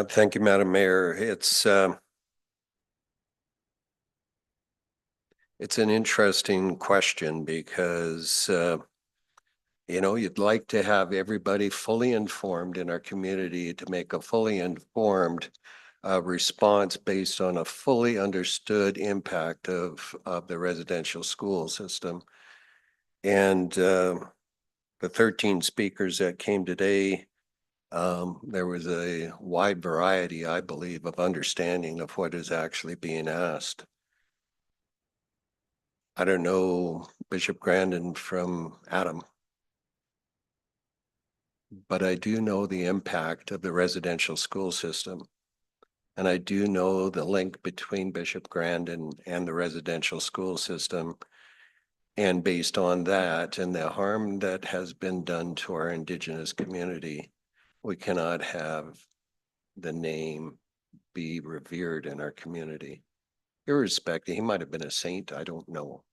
Thank you, Madam Mayor. It's an interesting question because, you know, you'd like to have everybody fully informed in our community to make a fully informed response based on a fully understood impact of the residential school system. And the 13 speakers that came today, there was a wide variety, I believe, of understanding of what is actually being asked. I don't know Bishop Grandin from Adam, but I do know the impact of the residential school system. And I do know the link between Bishop Grandin and the residential school system. And based on that and the harm that has been done to our Indigenous community, we cannot have the name be revered in our community. Irrespective, he might have been a saint, I don't know.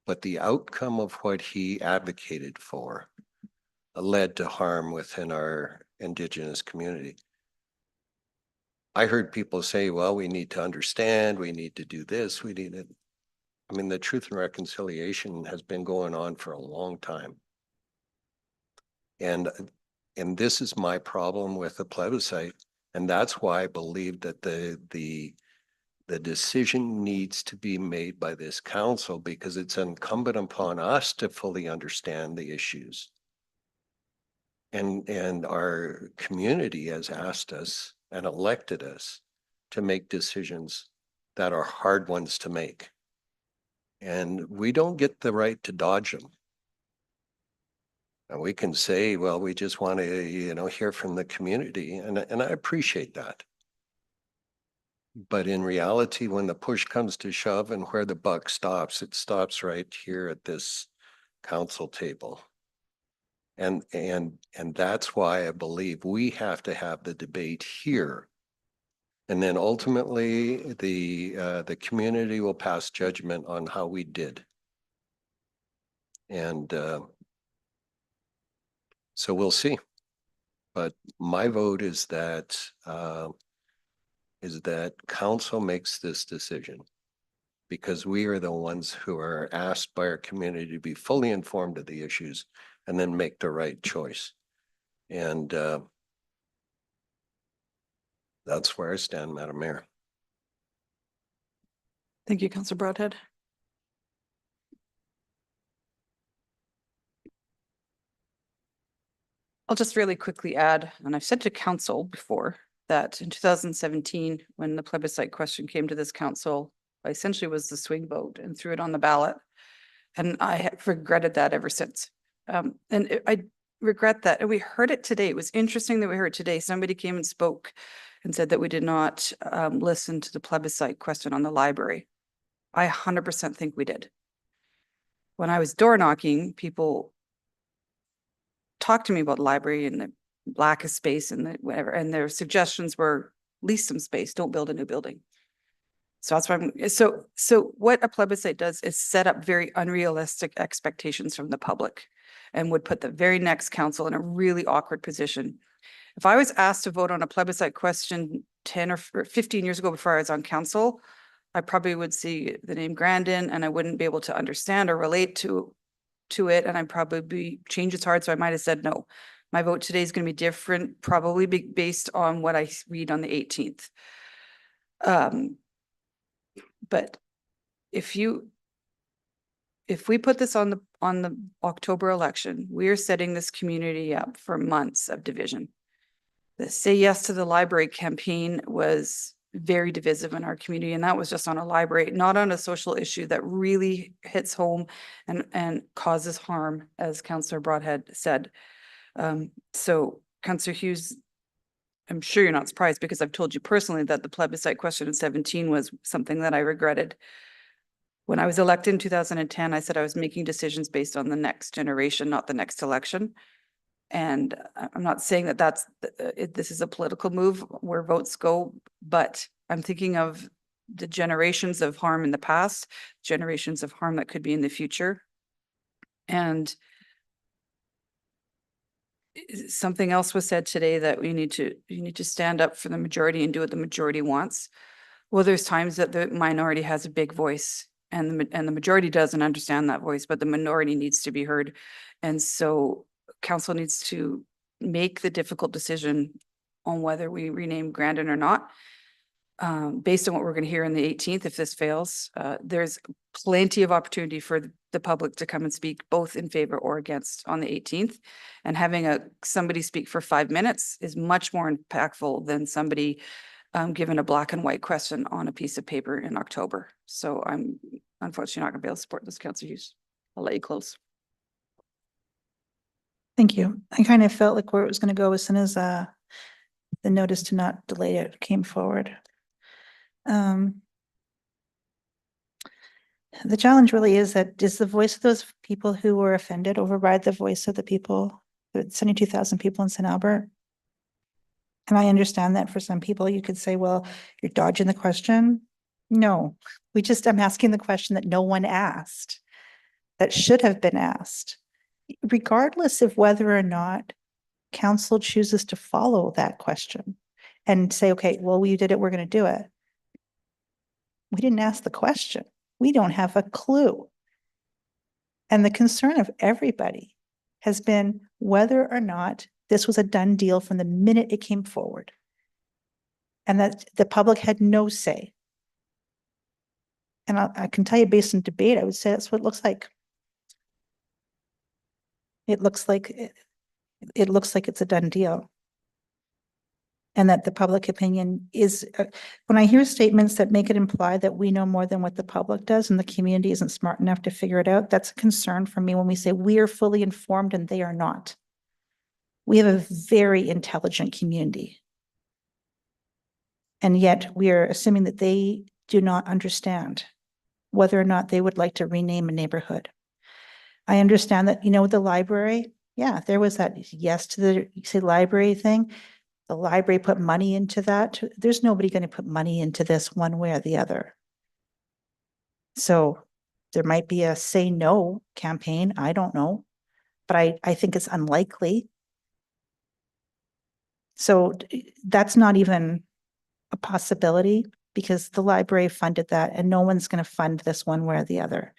But the outcome of what he advocated for led to harm within our Indigenous community. I heard people say, well, we need to understand, we need to do this, we need it. I mean, the Truth and Reconciliation has been going on for a long time. And this is my problem with the plebiscite. And that's why I believe that the decision needs to be made by this council, because it's incumbent upon us to fully understand the issues. And our community has asked us and elected us to make decisions that are hard ones to make. And we don't get the right to dodge them. And we can say, well, we just want to, hear from the community. And I appreciate that. But in reality, when the push comes to shove and where the buck stops, it stops right here at this council table. And that's why I believe we have to have the debate here. And then ultimately the community will pass judgment on how we did. And so we'll see. But my vote is that council makes this decision, because we are the ones who are asked by our community to be fully informed of the issues and then make the right choice. And that's where I stand, Madam Mayor. Thank you, Councillor Broadhead. I'll just really quickly add, and I've said to council before, that in 2017, when the plebiscite question came to this council, I essentially was the swing vote and threw it on the ballot. And I have regretted that ever since. I regret that. And we heard it today. It was interesting that we heard today. Somebody came and spoke and said that we did not listen to the plebiscite question on the library. I 100% think we did. When I was door knocking, people talked to me about the library and the lack of space and the whatever, and their suggestions were lease some space, don't build a new building. So that's why so what a plebiscite does is set up very unrealistic expectations from the public and would put the very next council in a really awkward position. If I was asked to vote on a plebiscite question 10 or 15 years ago before I was on council, I probably would see the name Grandin and I wouldn't be able to understand or relate to it, and I'd probably change its hard, so I might have said no. My vote today is going to be different, probably based on what I read on the 18th. But if we put this on the October election, we are setting this community up for months of division. The Say Yes to the Library campaign was very divisive in our community, and that was just on a library, not on a social issue that really hits home and causes harm, as Councillor Broadhead said. So Councillor Hughes, I'm sure you're not surprised, because I've told you personally that the plebiscite question in 17 was something that I regretted. When I was elected in 2010, I said I was making decisions based on the next generation, not the next election. And I'm not saying that this is a political move where votes go, but I'm thinking of the generations of harm in the past, generations of harm that could be in the future. And something else was said today, that you need to stand up for the majority and do what the majority wants. Well, there's times that the minority has a big voice and the majority doesn't understand that voice, but the minority needs to be heard. And so council needs to make the difficult decision on whether we rename Grandin or not. Based on what we're going to hear on the 18th, if this fails, there's plenty of opportunity for the public to come and speak both in favor or against on the 18th. And having somebody speak for 5 minutes is much more impactful than somebody given a black and white question on a piece of paper in October. So I'm unfortunately not going to be able to support this, Councillor Hughes. I'll let you close. Thank you. I kind of felt like where it was going to go as soon as the notice to not delay it came forward. The challenge really is that is the voice of those people who were offended override the voice of the people, the 72,000 people in St. Albert? And I understand that for some people, you could say, well, you're dodging the question. No, I'm asking the question that no one asked, that should have been asked, regardless of whether or not council chooses to follow that question and say, okay, well, you did it, we're going to do it. We didn't ask the question. We don't have a clue. And the concern of everybody has been whether or not this was a done deal from the minute it came forward. And that the public had no say. And I can tell you based on debate, I would say that's what it looks like. It looks like it's a done deal. And that the public opinion is, when I hear statements that make it imply that we know more than what the public does and the community isn't smart enough to figure it out, that's a concern for me when we say we are fully informed and they are not. We have a very intelligent community. And yet we are assuming that they do not understand whether or not they would like to rename a neighborhood. I understand that, with the library, yeah, there was that yes to the library thing. The library put money into that. There's nobody going to put money into this one way or the other. So there might be a say no campaign. I don't know, but I think it's unlikely. So that's not even a possibility because the library funded that and no one's going to fund this one way or the other.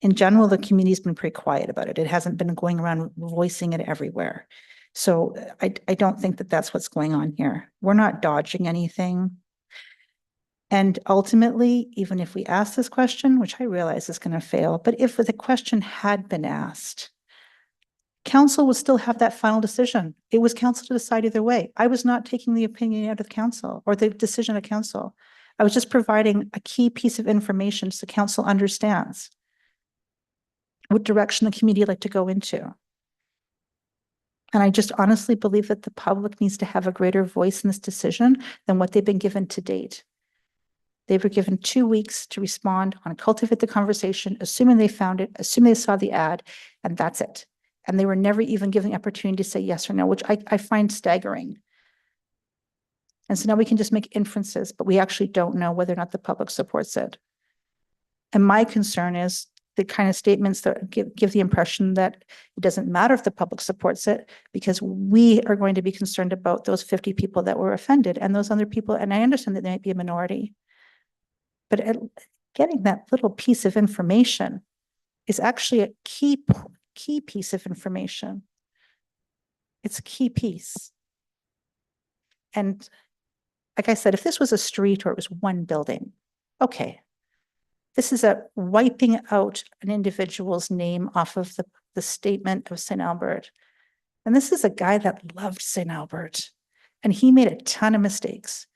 In general, the community's been pretty quiet about it. It hasn't been going around voicing it everywhere. So I don't think that that's what's going on here. We're not dodging anything. And ultimately, even if we ask this question, which I realize is going to fail, but if the question had been asked, council would still have that final decision. It was council to decide either way. I was not taking the opinion out of council or the decision of council. I was just providing a key piece of information so council understands what direction the community would like to go into. And I just honestly believe that the public needs to have a greater voice in this decision than what they've been given to date. They were given 2 weeks to respond on cultivate the conversation, assuming they found it, assuming they saw the ad, and that's it. And they were never even given the opportunity to say yes or no, which I find staggering. And so now we can just make inferences, but we actually don't know whether or not the public supports it. And my concern is the kind of statements that give the impression that it doesn't matter if the public supports it because we are going to be concerned about those 50 people that were offended and those other people. And I understand that they might be a minority, but getting that little piece of information is actually a key piece of information. It's a key piece. And like I said, if this was a street or it was one building, okay. This is a wiping out an individual's name off of the statement of St. Albert. And this is a guy that loved St. Albert and he made a ton of mistakes.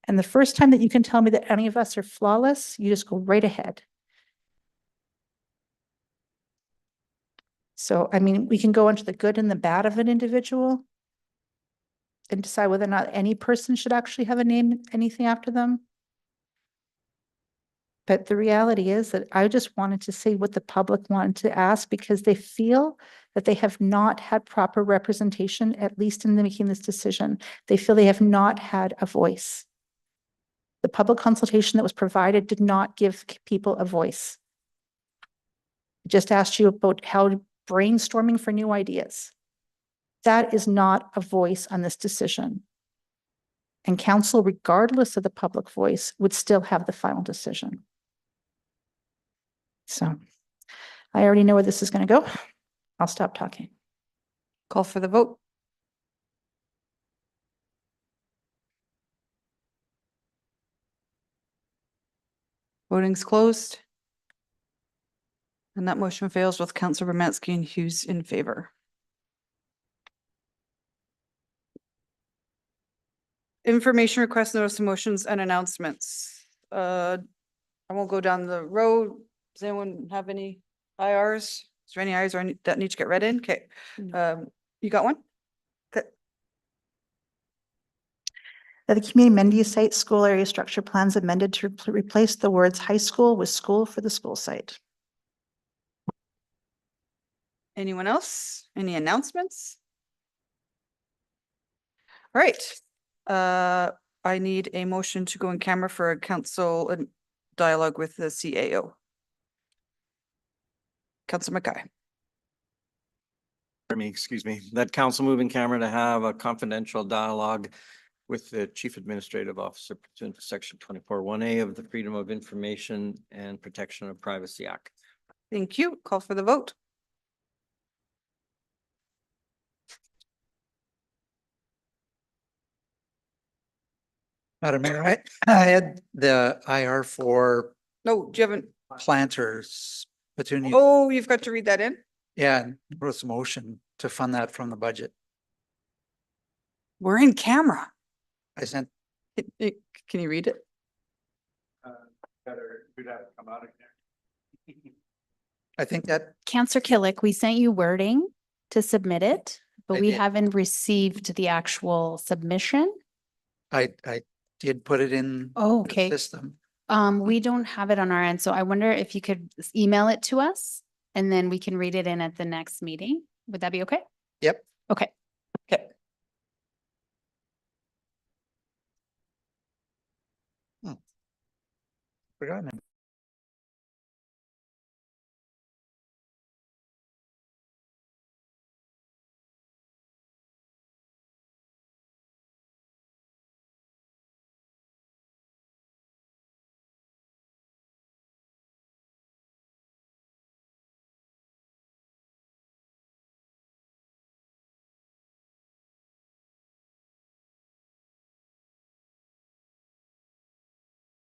And the first time that you can tell me that any of us are flawless, you just go right ahead. So, I mean, we can go into the good and the bad of an individual and decide whether or not any person should actually have a name, anything after them. But the reality is that I just wanted to say what the public wanted to ask because they feel that they have not had proper representation, at least in making this decision. They feel they have not had a voice. The public consultation that was provided did not give people a voice. It just asked you about how brainstorming for new ideas. That is not a voice on this decision. And council, regardless of the public voice, would still have the final decision. So I already know where this is going to go. I'll stop talking. Call for the vote. Voting's closed. And that motion fails with Councillor Romansky and Hughes in favor. Information request, notice of motions and announcements. I won't go down the road. Does anyone have any IRs? Is there any IRs that need to get read in? Okay. You got one? Okay. That the community amenity site school area structure plans amended to replace the words high school with school for the school site. Anyone else? Any announcements? All right. I need a motion to go in camera for a council dialogue with the CAO. Councilor Mackay. Excuse me, that council moving camera to have a confidential dialogue with the Chief Administrative Officer pursuant to Section 24(1)A of the Freedom of Information and Protection of Privacy Act. Thank you. Call for the vote. Madam Mayor, I had the IR for No, do you haven't? planters, petunia. Oh, you've got to read that in? Yeah, and there was a motion to fund that from the budget. We're in camera. I sent. Can you read it? We'd have to come out again. I think that Councillor Killick, we sent you wording to submit it, but I we did. haven't received the actual submission. I did put it in. Oh, the okay. System. We don't have it on our end, so I wonder if you could email it to us and then we can read it in at the next meeting. Would that be okay? Yep. Okay. Okay. Forgotten.